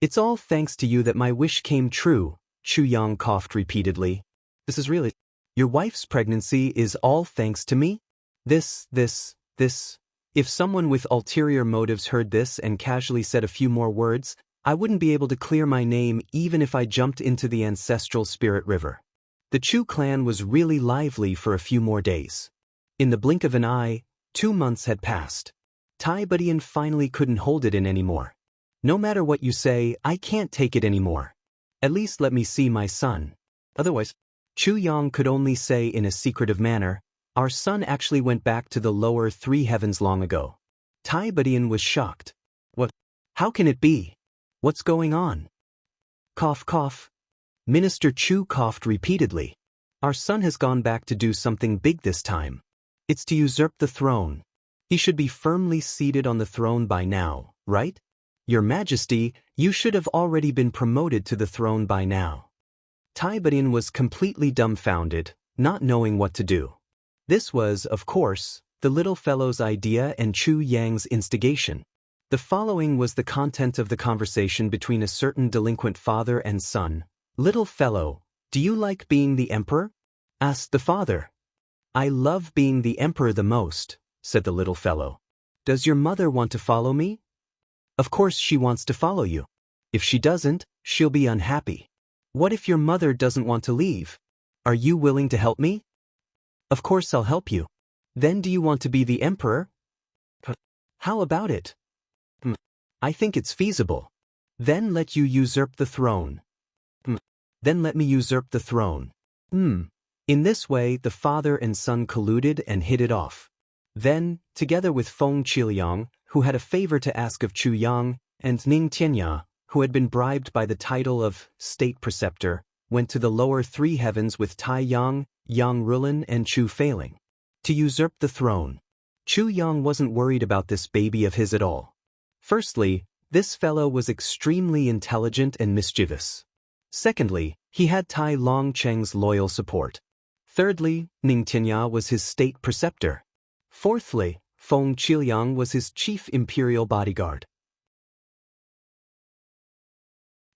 It's all thanks to you that my wish came true, Chu Yang coughed repeatedly. This is really... Your wife's pregnancy is all thanks to me? This. If someone with ulterior motives heard this and casually said a few more words, I wouldn't be able to clear my name even if I jumped into the ancestral spirit river. The Chu clan was really lively for a few more days. In the blink of an eye, 2 months had passed. Tai Budian finally couldn't hold it in anymore. No matter what you say, I can't take it anymore. At least let me see my son. Otherwise, Chu Yang could only say in a secretive manner, our son actually went back to the lower 3 heavens long ago. Tai Budian was shocked. What? How can it be? What's going on? Cough, cough. Minister Chu coughed repeatedly. Our son has gone back to do something big this time. It's to usurp the throne. He should be firmly seated on the throne by now, right? Your Majesty, you should have already been promoted to the throne by now. Tai Budian was completely dumbfounded, not knowing what to do. This was, of course, the little fellow's idea and Chu Yang's instigation. The following was the content of the conversation between a certain delinquent father and son. Little fellow, do you like being the emperor? Asked the father. I love being the emperor the most, said the little fellow. Does your mother want to follow me? Of course she wants to follow you. If she doesn't, she'll be unhappy. What if your mother doesn't want to leave? Are you willing to help me? Of course I'll help you. Then do you want to be the emperor? How about it? I think it's feasible. Then let you usurp the throne. Then let me usurp the throne. In this way the father and son colluded and hit it off. Then, together with Feng Qiliang, who had a favor to ask of Chu Yang, and Ning Tianya, who had been bribed by the title of state preceptor, went to the lower 3 heavens with Tai Yang, Yang Rulin and Chu Feiling. To usurp the throne. Chu Yang wasn't worried about this baby of his at all. Firstly, this fellow was extremely intelligent and mischievous. Secondly, he had Tai Long Cheng's loyal support. Thirdly, Ning Tianya was his state preceptor. Fourthly, Feng Qiliang was his chief imperial bodyguard.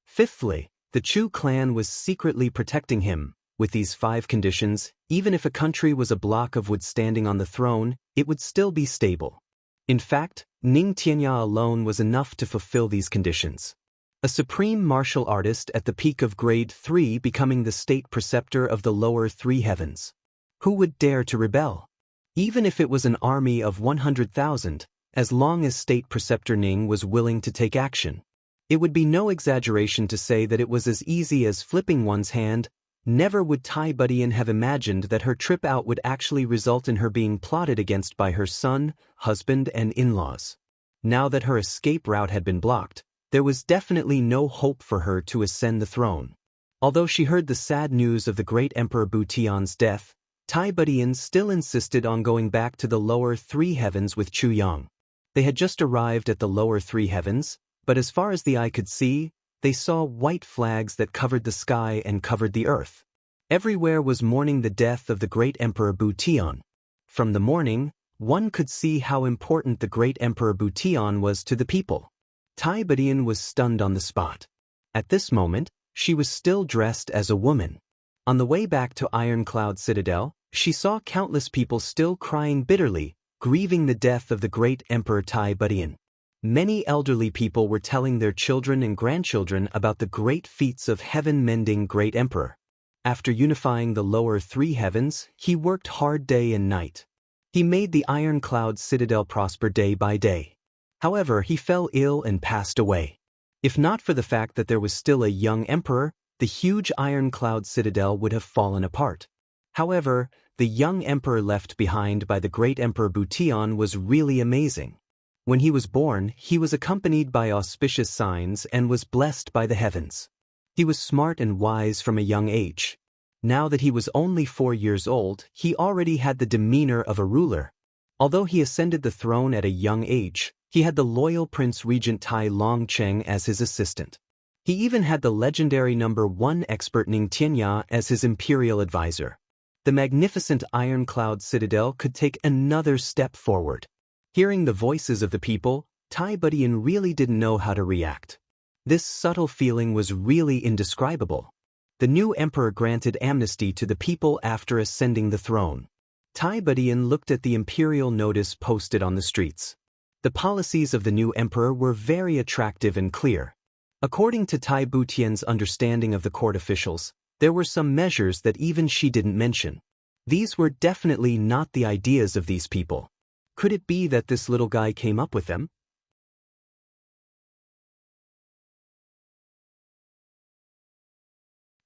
Fifthly, the Chu clan was secretly protecting him. With these 5 conditions, even if a country was a block of wood standing on the throne, it would still be stable. In fact, Ning Tianya alone was enough to fulfill these conditions. A supreme martial artist at the peak of grade 3 becoming the state preceptor of the lower 3 heavens. Who would dare to rebel? Even if it was an army of 100,000, as long as state preceptor Ning was willing to take action. It would be no exaggeration to say that it was as easy as flipping one's hand. Never would Tai Budian have imagined that her trip out would actually result in her being plotted against by her son, husband and in-laws. Now that her escape route had been blocked, there was definitely no hope for her to ascend the throne. Although she heard the sad news of the great Emperor Butian's death, Tai Budian still insisted on going back to the lower 3 heavens with Chu Yang. They had just arrived at the lower 3 heavens, but as far as the eye could see, they saw white flags that covered the sky and covered the earth. Everywhere was mourning the death of the great Emperor Butian. From the mourning, one could see how important the great Emperor Butian was to the people. Tai Budian was stunned on the spot. At this moment, she was still dressed as a woman. On the way back to Ironcloud Citadel, she saw countless people still crying bitterly, grieving the death of the great Emperor Tai Budian. Many elderly people were telling their children and grandchildren about the great feats of heaven-mending great emperor. After unifying the lower three heavens, he worked hard day and night. He made the iron-cloud citadel prosper day by day. However, he fell ill and passed away. If not for the fact that there was still a young emperor, the huge iron-cloud citadel would have fallen apart. However, the young emperor left behind by the great Emperor Butian was really amazing. When he was born, he was accompanied by auspicious signs and was blessed by the heavens. He was smart and wise from a young age. Now that he was only 4 years old, he already had the demeanor of a ruler. Although he ascended the throne at a young age, he had the loyal Prince Regent Tai Longcheng as his assistant. He even had the legendary #1 expert Ning Tianya as his imperial advisor. The magnificent iron-cloud citadel could take another step forward. Hearing the voices of the people, Tai Budian really didn't know how to react. This subtle feeling was really indescribable. The new emperor granted amnesty to the people after ascending the throne. Tai Budian looked at the imperial notice posted on the streets. The policies of the new emperor were very attractive and clear. According to Tai Butian's understanding of the court officials, there were some measures that even she didn't mention. These were definitely not the ideas of these people. Could it be that this little guy came up with them?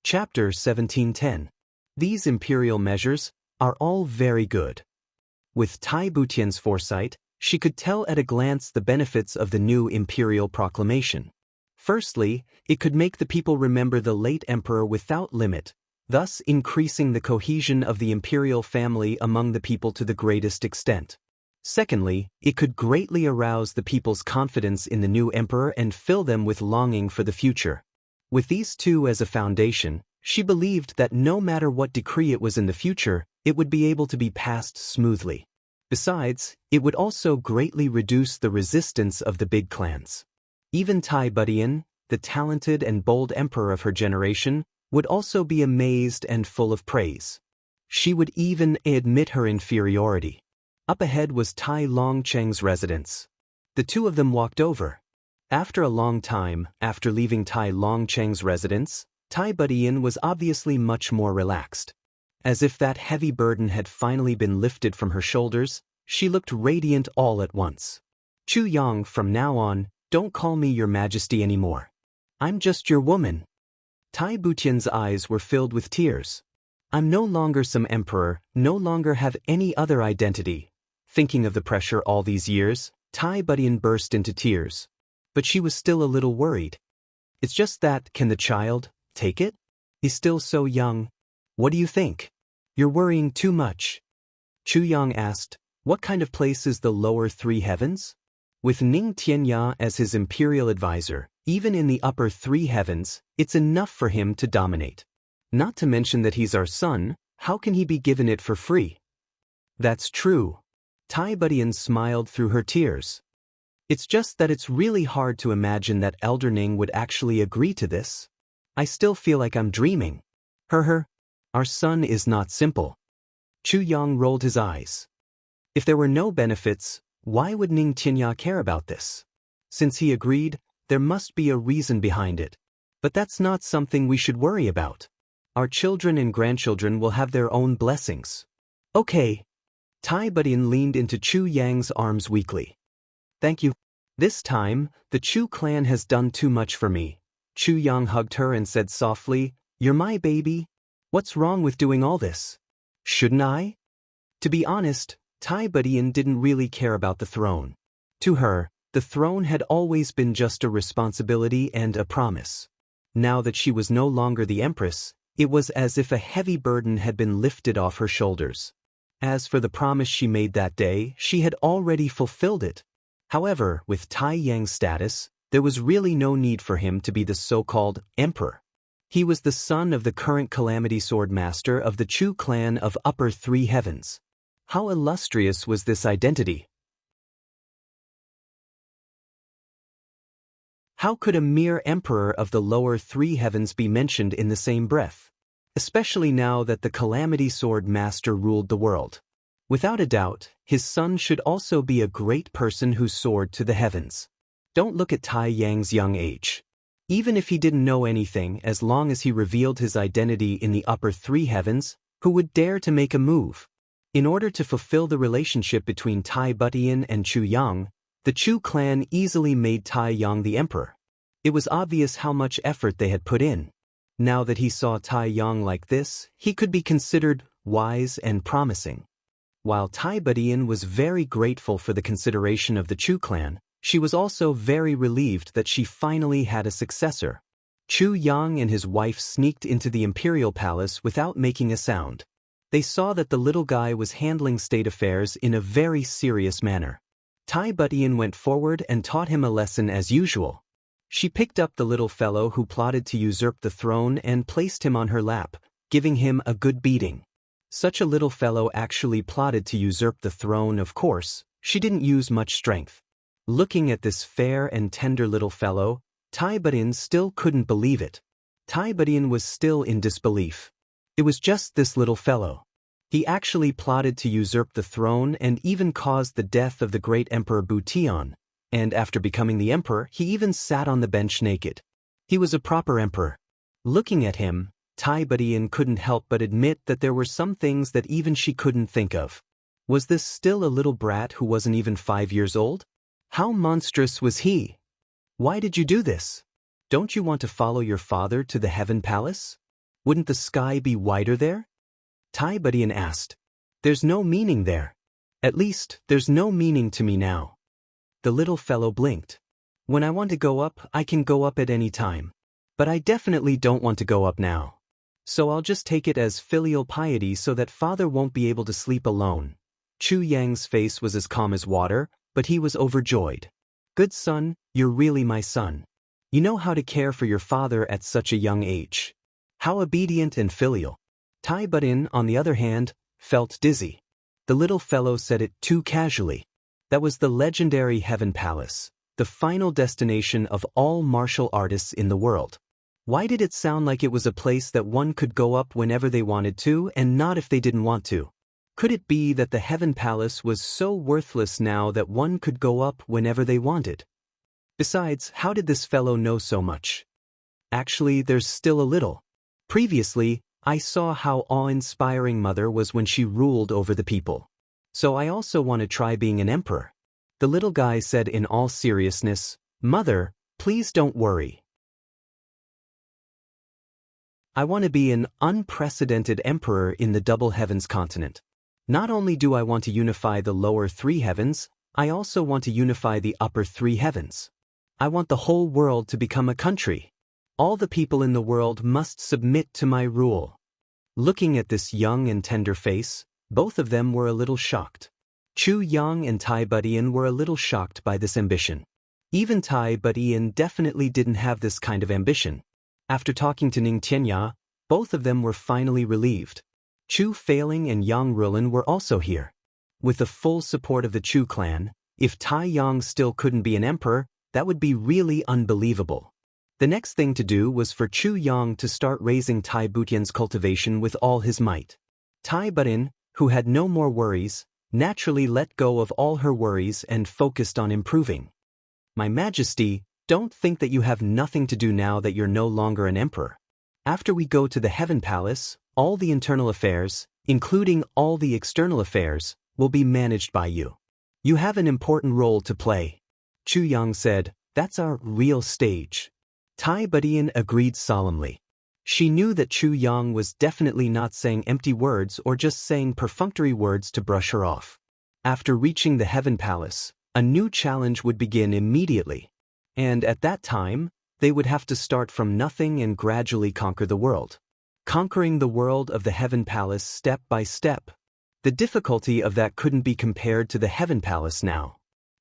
Chapter 1710. These imperial measures are all very good. With Tai Butian's foresight, she could tell at a glance the benefits of the new imperial proclamation. Firstly, it could make the people remember the late emperor without limit, thus increasing the cohesion of the imperial family among the people to the greatest extent. Secondly, it could greatly arouse the people's confidence in the new emperor and fill them with longing for the future. With these two as a foundation, she believed that no matter what decree it was in the future, it would be able to be passed smoothly. Besides, it would also greatly reduce the resistance of the big clans. Even Tai Budian, the talented and bold emperor of her generation, would also be amazed and full of praise. She would even admit her inferiority. Up ahead was Tai Longcheng's residence. The two of them walked over. After a long time, after leaving Tai Longcheng's residence, Tai Budian was obviously much more relaxed. As if that heavy burden had finally been lifted from her shoulders, she looked radiant all at once. Chu Yang, from now on, don't call me your majesty anymore. I'm just your woman. Tai Butian's eyes were filled with tears. I'm no longer some emperor, no longer have any other identity. Thinking of the pressure all these years, Tai Budian burst into tears. But she was still a little worried. It's just that, can the child take it? He's still so young. What do you think? You're worrying too much. Chu Yang asked, what kind of place is the lower three heavens? With Ning Tianya as his imperial advisor, even in the upper three heavens, it's enough for him to dominate. Not to mention that he's our son, how can he be given it for free? That's true. Tai Budian smiled through her tears. It's just that it's really hard to imagine that Elder Ning would actually agree to this. I still feel like I'm dreaming. Our son is not simple. Chu Yang rolled his eyes. If there were no benefits, why would Ning Tianya care about this? Since he agreed, there must be a reason behind it. But that's not something we should worry about. Our children and grandchildren will have their own blessings. Okay. Tai Budian leaned into Chu Yang's arms weakly. Thank you. This time, the Chu clan has done too much for me. Chu Yang hugged her and said softly, you're my baby. What's wrong with doing all this? Shouldn't I? To be honest, Tai Budian didn't really care about the throne. To her, the throne had always been just a responsibility and a promise. Now that she was no longer the empress, it was as if a heavy burden had been lifted off her shoulders. As for the promise she made that day, she had already fulfilled it. However, with Tai Yang's status, there was really no need for him to be the so-called emperor. He was the son of the current Calamity Sword Master of the Chu clan of Upper Three Heavens. How illustrious was this identity? How could a mere emperor of the Lower Three Heavens be mentioned in the same breath? Especially now that the Calamity Sword Master ruled the world. Without a doubt, his son should also be a great person who soared to the heavens. Don't look at Tai Yang's young age. Even if he didn't know anything, as long as he revealed his identity in the upper three heavens, who would dare to make a move? In order to fulfill the relationship between Tai Butian and Chu Yang, the Chu clan easily made Tai Yang the emperor. It was obvious how much effort they had put in. Now that he saw Tai Yang like this, he could be considered wise and promising. While Tai Butian was very grateful for the consideration of the Chu clan, she was also very relieved that she finally had a successor. Chu Yang and his wife sneaked into the imperial palace without making a sound. They saw that the little guy was handling state affairs in a very serious manner. Tai Butian went forward and taught him a lesson as usual. She picked up the little fellow who plotted to usurp the throne and placed him on her lap, giving him a good beating. Such a little fellow actually plotted to usurp the throne, of course. She didn't use much strength. Looking at this fair and tender little fellow, Tai Butian still couldn't believe it. Tai Butian was still in disbelief. It was just this little fellow. He actually plotted to usurp the throne and even caused the death of the great Emperor Butian, and after becoming the emperor, he even sat on the bench naked. He was a proper emperor. Looking at him, Tai Butian couldn't help but admit that there were some things that even she couldn't think of. Was this still a little brat who wasn't even 5 years old? How monstrous was he? Why did you do this? Don't you want to follow your father to the heaven palace? Wouldn't the sky be wider there? Tai Butian asked. There's no meaning there. At least, there's no meaning to me now. The little fellow blinked. When I want to go up, I can go up at any time. But I definitely don't want to go up now. So I'll just take it as filial piety so that father won't be able to sleep alone. Chu Yang's face was as calm as water, but he was overjoyed. Good son, you're really my son. You know how to care for your father at such a young age. How obedient and filial. Tai Butian, on the other hand, felt dizzy. The little fellow said it too casually. That was the legendary Heaven Palace, the final destination of all martial artists in the world. Why did it sound like it was a place that one could go up whenever they wanted to and not if they didn't want to? Could it be that the Heaven Palace was so worthless now that one could go up whenever they wanted? Besides, how did this fellow know so much? Actually, there's still a little. Previously, I saw how awe-inspiring Mother was when she ruled over the people. So I also want to try being an emperor. The little guy said in all seriousness, Mother, please don't worry. I want to be an unprecedented emperor in the double heavens continent. Not only do I want to unify the lower three heavens, I also want to unify the upper three heavens. I want the whole world to become a country. All the people in the world must submit to my rule. Looking at this young and tender face, both of them were a little shocked. Chu Yang and Tai Butian were a little shocked by this ambition. Even Tai Butian definitely didn't have this kind of ambition. After talking to Ning Tianya, both of them were finally relieved. Chu Failing and Yang Rulin were also here. With the full support of the Chu clan, if Tai Yang still couldn't be an emperor, that would be really unbelievable. The next thing to do was for Chu Yang to start raising Tai Butian's cultivation with all his might. Tai Butian, who had no more worries, naturally let go of all her worries and focused on improving. My Majesty, don't think that you have nothing to do now that you're no longer an emperor. After we go to the Heaven Palace, all the internal affairs, including all the external affairs, will be managed by you. You have an important role to play. Chu Yang said, that's our real stage. Tai Butian agreed solemnly. She knew that Chu Yang was definitely not saying empty words or just saying perfunctory words to brush her off. After reaching the Heaven Palace, a new challenge would begin immediately. And at that time, they would have to start from nothing and gradually conquer the world. Conquering the world of the Heaven Palace step by step. The difficulty of that couldn't be compared to the Heaven Palace now.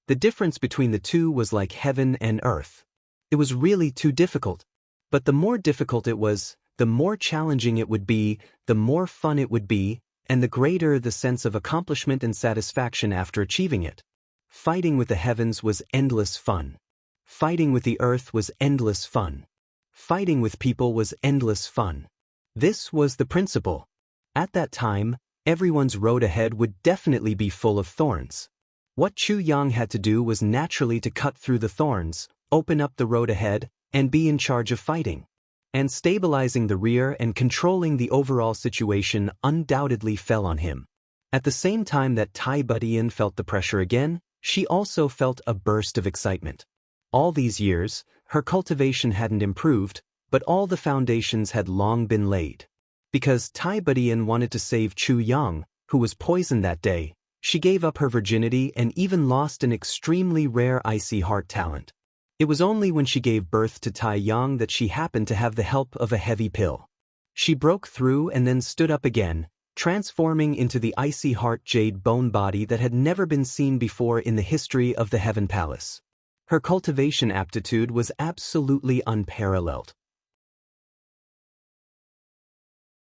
The difference between the two was like heaven and earth. It was really too difficult. But the more difficult it was, the more challenging it would be, the more fun it would be, and the greater the sense of accomplishment and satisfaction after achieving it. Fighting with the heavens was endless fun. Fighting with the earth was endless fun. Fighting with people was endless fun. This was the principle. At that time, everyone's road ahead would definitely be full of thorns. What Chu Yang had to do was naturally to cut through the thorns, open up the road ahead, and be in charge of fighting. And stabilizing the rear and controlling the overall situation undoubtedly fell on him. At the same time that Tai Budian felt the pressure again, she also felt a burst of excitement. All these years, her cultivation hadn't improved, but all the foundations had long been laid. Because Tai Budian wanted to save Chu Yang, who was poisoned that day, she gave up her virginity and even lost an extremely rare icy heart talent. It was only when she gave birth to Tai Yang that she happened to have the help of a heavy pill. She broke through and then stood up again, transforming into the icy heart jade bone body that had never been seen before in the history of the Heaven Palace. Her cultivation aptitude was absolutely unparalleled.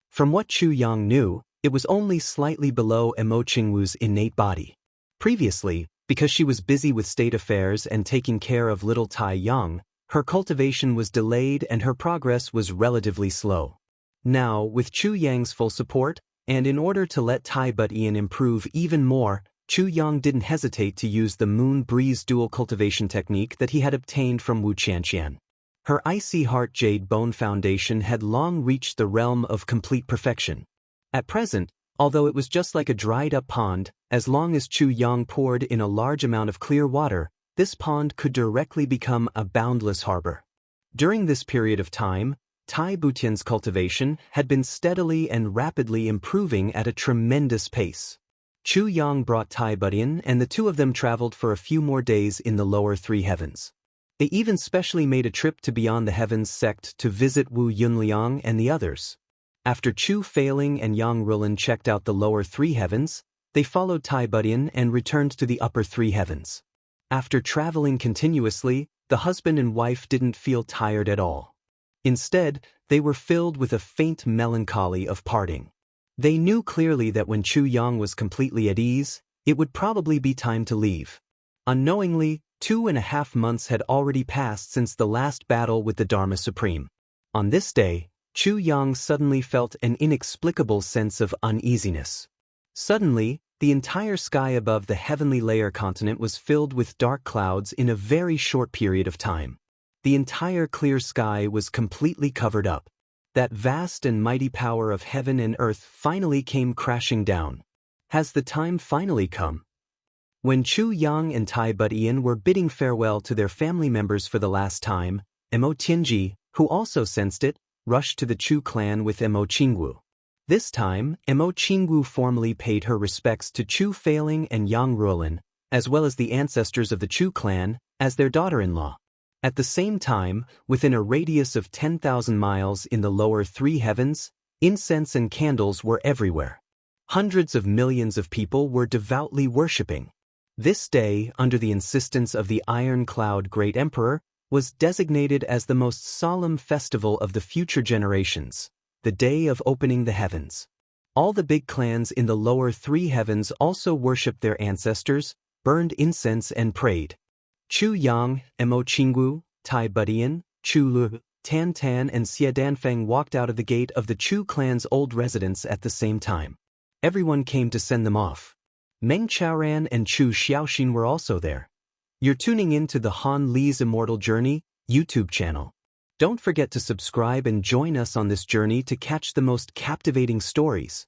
From what Chu Yang knew, it was only slightly below Emo Qingwu's innate body. Previously, because she was busy with state affairs and taking care of little Tai Yang, her cultivation was delayed and her progress was relatively slow. Now, with Chu Yang's full support, and in order to let Tai Budian improve even more, Chu Yang didn't hesitate to use the Moon Breeze dual cultivation technique that he had obtained from Wu Qianqian. Her icy heart jade bone foundation had long reached the realm of complete perfection. At present, although it was just like a dried-up pond, as long as Chu Yang poured in a large amount of clear water, this pond could directly become a boundless harbor. During this period of time, Tai Budian's cultivation had been steadily and rapidly improving at a tremendous pace. Chu Yang brought Tai Budian and the two of them traveled for a few more days in the lower three heavens. They even specially made a trip to Beyond the Heavens sect to visit Wu Yunliang and the others. After Chu Failing and Yang Rulin checked out the lower three heavens, they followed Tai Budian and returned to the upper three heavens. After traveling continuously, the husband and wife didn't feel tired at all. Instead, they were filled with a faint melancholy of parting. They knew clearly that when Chu Yang was completely at ease, it would probably be time to leave. Unknowingly, 2.5 months had already passed since the last battle with the Dharma Supreme. On this day, Chu Yang suddenly felt an inexplicable sense of uneasiness. Suddenly, the entire sky above the heavenly layer continent was filled with dark clouds in a very short period of time. The entire clear sky was completely covered up. That vast and mighty power of heaven and earth finally came crashing down. Has the time finally come? When Chu Yang and Tai Budian were bidding farewell to their family members for the last time, Emo Tianji, who also sensed it, rushed to the Chu clan with Emo Qingwu. This time, Emo Qingwu formally paid her respects to Chu Failing and Yang Rulin, as well as the ancestors of the Chu clan, as their daughter-in-law. At the same time, within a radius of 10,000 miles in the lower three heavens, incense and candles were everywhere. Hundreds of millions of people were devoutly worshipping. This day, under the insistence of the Iron Cloud Great Emperor, was designated as the most solemn festival of the future generations, the day of opening the heavens. All the big clans in the lower three heavens also worshipped their ancestors, burned incense and prayed. Chu Yang, Emo Qingwu, Tai Budian, Chu Lu, Tan Tan and Xie Danfeng walked out of the gate of the Chu clan's old residence at the same time. Everyone came to send them off. Meng Chaoran and Chu Xiaoxin were also there. You're tuning in to the Han Li's Immortal Journey YouTube channel. Don't forget to subscribe and join us on this journey to catch the most captivating stories.